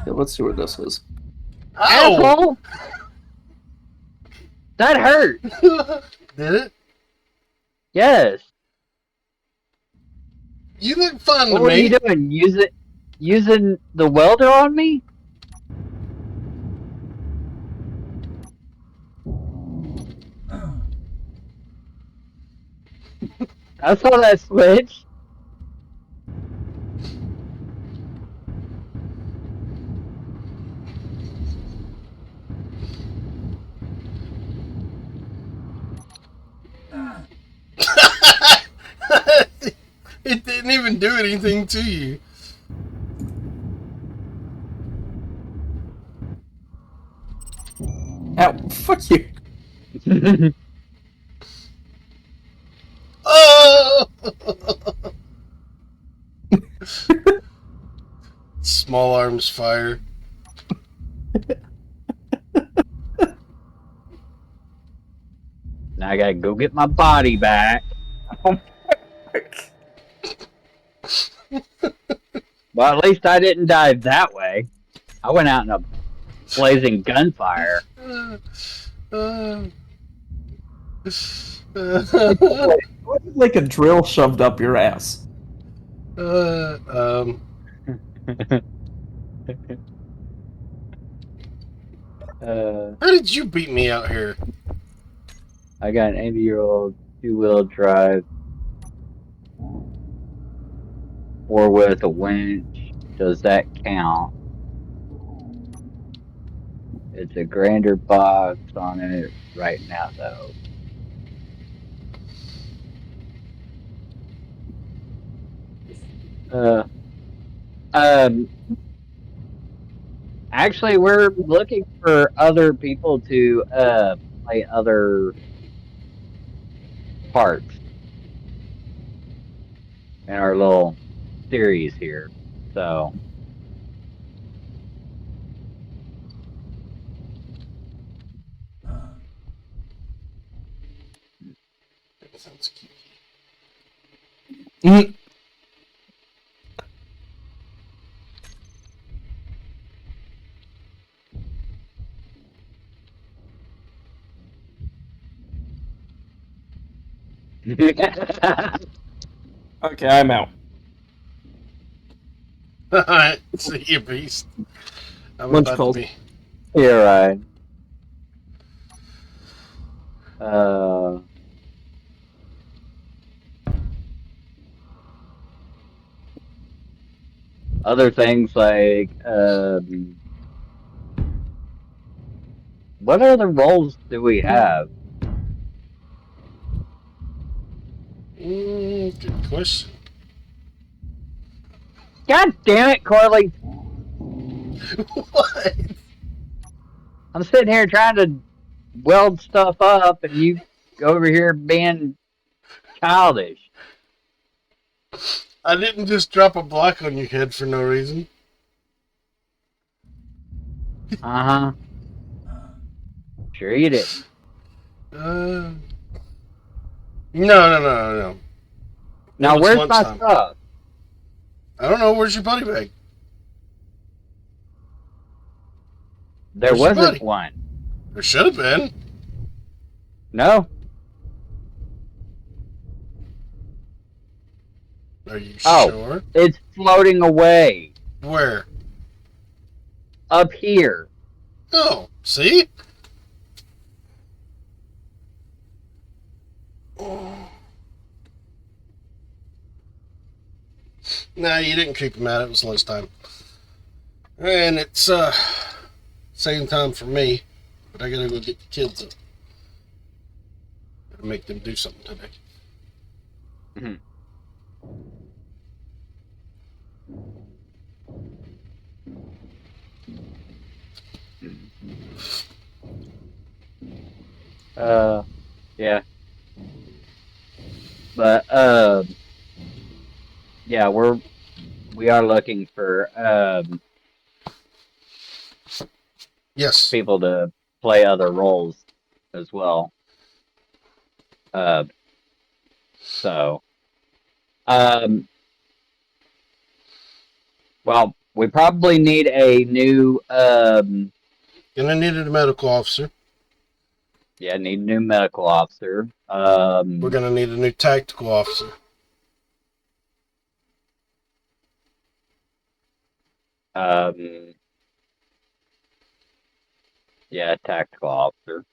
[SPEAKER 4] Yeah, let's see what this is.
[SPEAKER 1] Ow!
[SPEAKER 2] Asshole! That hurt!
[SPEAKER 1] Did it?
[SPEAKER 2] Yes.
[SPEAKER 1] You look fun
[SPEAKER 2] What
[SPEAKER 1] to
[SPEAKER 2] were you
[SPEAKER 1] me.
[SPEAKER 2] doing? Using the welder on me? I saw that switch.
[SPEAKER 1] It didn't even do anything to you.
[SPEAKER 4] Ow! Fuck you!
[SPEAKER 1] Oh! Small arms fire.
[SPEAKER 2] Now I gotta go get my body back. Well, at least I didn't die that way. I went out in a blazing gunfire.
[SPEAKER 1] Uh, uh,
[SPEAKER 4] Like a drill shoved up your ass.
[SPEAKER 1] um, how did you beat me out here?
[SPEAKER 2] I got an 80-year-old 2-wheel drive, 4 with a winch. Does that count? It's a grander box on it right now, though. Uh, um, actually, we're looking for other people to play other parts in our little series here. So,
[SPEAKER 1] That sounds cute.
[SPEAKER 4] Mm. Okay, I'm out.
[SPEAKER 1] Alright, see you, beast. I'm
[SPEAKER 4] Lunch
[SPEAKER 1] about
[SPEAKER 4] calls.
[SPEAKER 1] to be.
[SPEAKER 2] you're right. Uh, other things like what other roles do we have?
[SPEAKER 1] Good question.
[SPEAKER 2] God damn it, Corley!
[SPEAKER 1] What?
[SPEAKER 2] I'm sitting here trying to weld stuff up, and you go over here being childish.
[SPEAKER 1] I didn't just drop a block on your head for no reason.
[SPEAKER 2] Uh huh. Sure you didn't.
[SPEAKER 1] Uh, no. It
[SPEAKER 2] Now,
[SPEAKER 1] was
[SPEAKER 2] where's my
[SPEAKER 1] lunchtime.
[SPEAKER 2] stuff?
[SPEAKER 1] I don't know. Where's your body bag?
[SPEAKER 2] There
[SPEAKER 1] Where's your
[SPEAKER 2] wasn't
[SPEAKER 1] body?
[SPEAKER 2] one.
[SPEAKER 1] There should have been.
[SPEAKER 2] No.
[SPEAKER 1] Are you
[SPEAKER 2] Oh,
[SPEAKER 1] sure?
[SPEAKER 2] it's floating away
[SPEAKER 1] Where?
[SPEAKER 2] up here.
[SPEAKER 1] Oh, see? Nah, you didn't creep him out. It was lunchtime. And it's same time for me. But I gotta go get the kids up. Gotta make them do something today.
[SPEAKER 2] Yeah. But yeah, we are looking for
[SPEAKER 1] Yes.
[SPEAKER 2] people to play other roles as well. Uh, so um, well, we probably need a new
[SPEAKER 1] Gonna need a medical officer.
[SPEAKER 2] need a new medical officer.
[SPEAKER 1] We're gonna need a new tactical officer.
[SPEAKER 2] Um, yeah, tactical officer.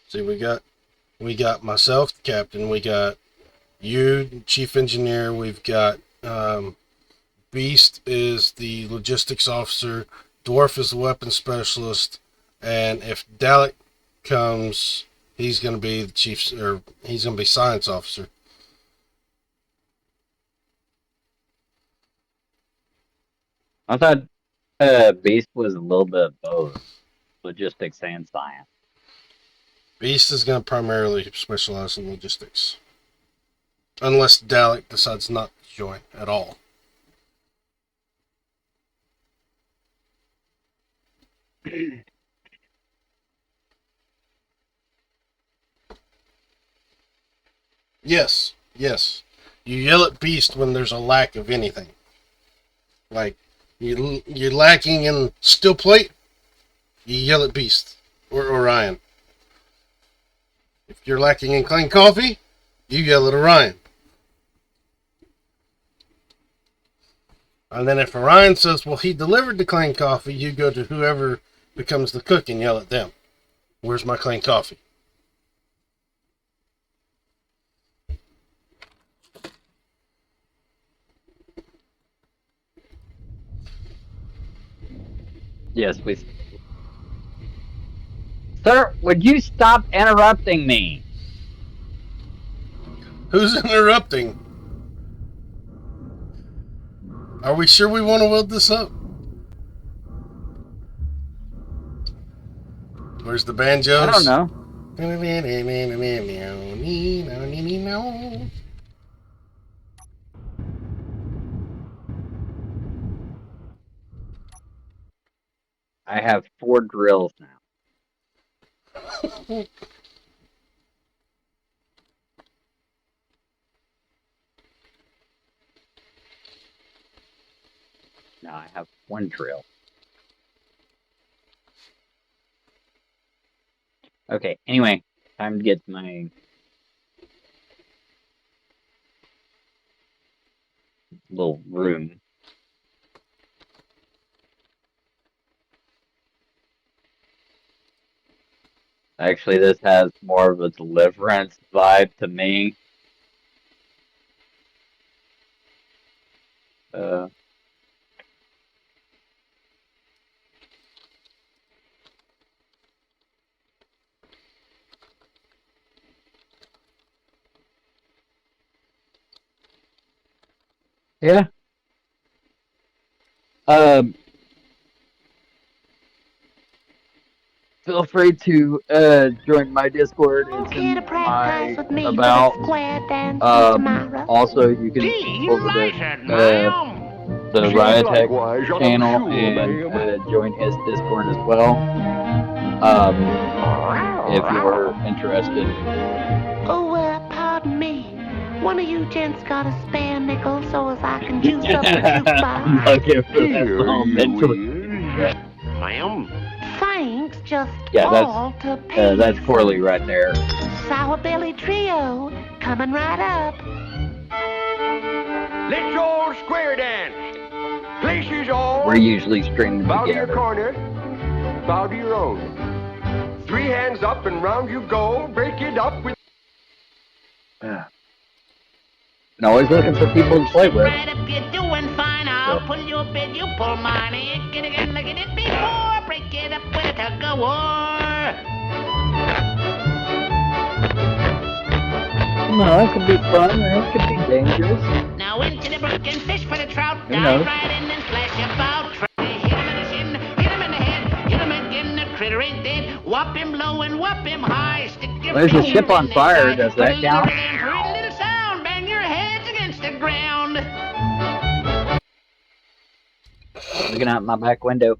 [SPEAKER 1] See, we got myself, the captain. We got you, chief engineer. We've got Beast is the logistics officer. Dwarf is the weapons specialist. And if Dalek comes, he's gonna be the chief, or he's gonna be science officer.
[SPEAKER 2] I thought Beast was a little bit of both logistics and science.
[SPEAKER 1] Beast is gonna primarily specialize in logistics, unless Dalek decides not to join at all. Yes, yes. You yell at Beast when there's a lack of anything. Like, you're lacking in steel plate, you yell at Beast or Orion. If you're lacking in clean coffee, you yell at Orion. And then if Orion says, well, he delivered the clean coffee, you go to whoever becomes the cook and yell at them. Where's my clean coffee?
[SPEAKER 2] Yes, we. Sir, would you stop interrupting me?
[SPEAKER 1] Who's interrupting? Are we sure we want to weld this up? Where's the banjos?
[SPEAKER 2] I don't know. I have 4 drills now. Now I have 1 drill. Okay, anyway, time to get to my little room. Actually, this has more of a Deliverance vibe to me. Yeah. Um, feel free to join my Discord. It's
[SPEAKER 3] Okay, to
[SPEAKER 2] in
[SPEAKER 3] practice
[SPEAKER 2] my
[SPEAKER 3] with me for the
[SPEAKER 2] about.
[SPEAKER 3] square dance tomorrow.
[SPEAKER 2] Also, you can over to the
[SPEAKER 5] Seems
[SPEAKER 2] Riotech
[SPEAKER 5] likewise, I'm
[SPEAKER 2] channel
[SPEAKER 5] sure,
[SPEAKER 2] and
[SPEAKER 5] ma'am.
[SPEAKER 2] join his Discord as well. If you're interested.
[SPEAKER 3] Oh, pardon me. One of you gents got a spare nickel so as I can juice up the jukebox?
[SPEAKER 2] I'm looking for that
[SPEAKER 5] Here
[SPEAKER 2] moment.
[SPEAKER 5] you is.
[SPEAKER 3] Ma'am. Thanks, just
[SPEAKER 2] Yeah,
[SPEAKER 3] all to pay.
[SPEAKER 2] that's Corley right there.
[SPEAKER 3] Sour Belly Trio, coming right up.
[SPEAKER 5] Let's all square dance. Places all.
[SPEAKER 2] We're usually stringed
[SPEAKER 5] Bow to your
[SPEAKER 2] together.
[SPEAKER 5] corner. Bow to your own. 3 hands up and round you go. Break it up with.
[SPEAKER 2] And always looking for people to play with.
[SPEAKER 3] Right up, you're doing fine. I'll pull your bed, you pull mine. Ain't get again like it did before. Break it up, where to go?
[SPEAKER 2] No, that could be fun, or it could be dangerous.
[SPEAKER 3] Now into the brook and fish for the trout.
[SPEAKER 2] Who
[SPEAKER 3] Dive
[SPEAKER 2] knows?
[SPEAKER 3] right in and splash about. Try to hit him in the shin, hit him in the head, hit him again. The critter ain't dead. Whop him low and whop him high. Stick your
[SPEAKER 2] There's a
[SPEAKER 3] finger
[SPEAKER 2] ship on
[SPEAKER 3] in his
[SPEAKER 2] fire.
[SPEAKER 3] eye.
[SPEAKER 2] Does
[SPEAKER 3] Put a
[SPEAKER 2] that count?
[SPEAKER 3] little and pretty little sound. Bang your heads against the ground.
[SPEAKER 2] Looking out my back window.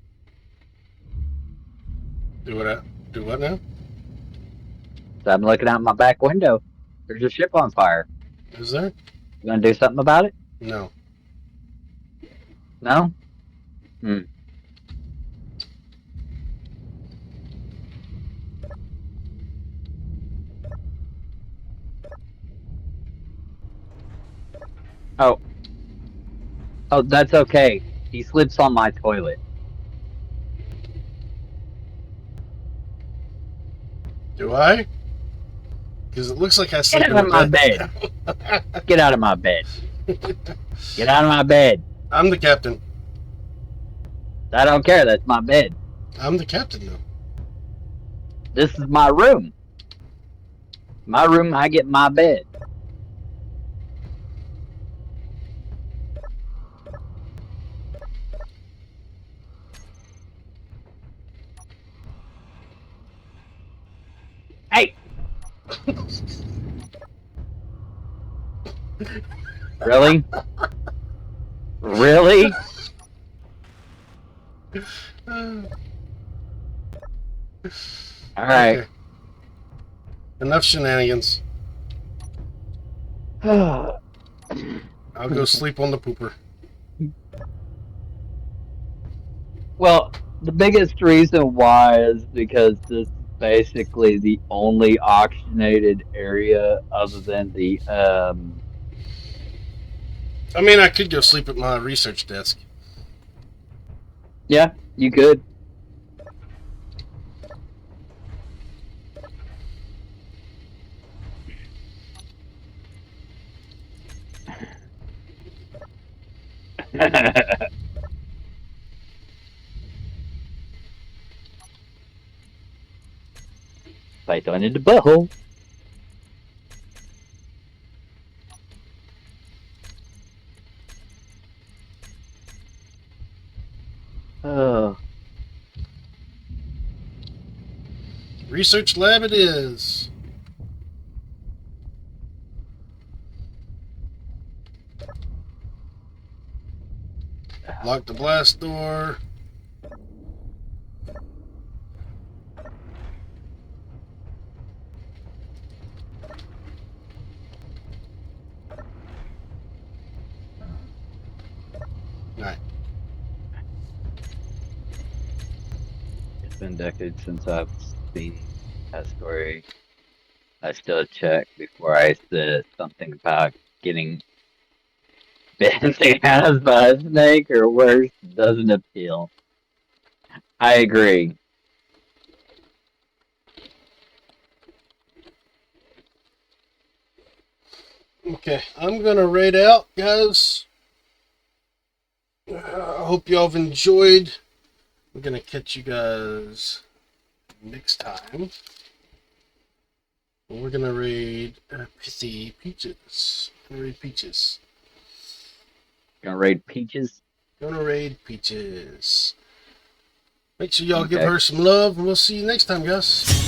[SPEAKER 1] Do what now?
[SPEAKER 2] So I'm looking out my back window. There's a ship on fire.
[SPEAKER 1] Is there?
[SPEAKER 2] You gonna do something about it?
[SPEAKER 1] No.
[SPEAKER 2] No? Oh. Oh, that's okay. He slips on my toilet.
[SPEAKER 1] Do I? Because it looks like I sleep
[SPEAKER 2] Get
[SPEAKER 1] in
[SPEAKER 2] out of my
[SPEAKER 1] the
[SPEAKER 2] bed. Get out of my bed. Get out of my bed.
[SPEAKER 1] I'm the captain.
[SPEAKER 2] I don't care. That's my bed.
[SPEAKER 1] I'm the captain, though.
[SPEAKER 2] This is my room. My room, I get my bed. Hey! Really? Really? Alright.
[SPEAKER 1] Okay. Enough shenanigans. I'll go sleep on the pooper.
[SPEAKER 2] Well, the biggest reason why is because this is basically the only auctionated area other than the
[SPEAKER 1] I mean, I could go sleep at my research desk.
[SPEAKER 2] yeah, you could. Python in the butthole. Oh.
[SPEAKER 1] Research lab it is. Lock the blast door. Alright.
[SPEAKER 2] It's been decades since I've seen that story. I still check before I said something about getting bitten hands by a snake or worse doesn't appeal. I agree.
[SPEAKER 1] Okay, I'm gonna raid out, guys. I hope y'all have enjoyed. I'm gonna catch you guys next time. We're gonna raid Pissy Peaches. Gonna raid Peaches.
[SPEAKER 2] Gonna raid Peaches.
[SPEAKER 1] Gonna raid Peaches. Make sure y'all give
[SPEAKER 2] Okay.
[SPEAKER 1] her some love, and we'll see you next time, guys.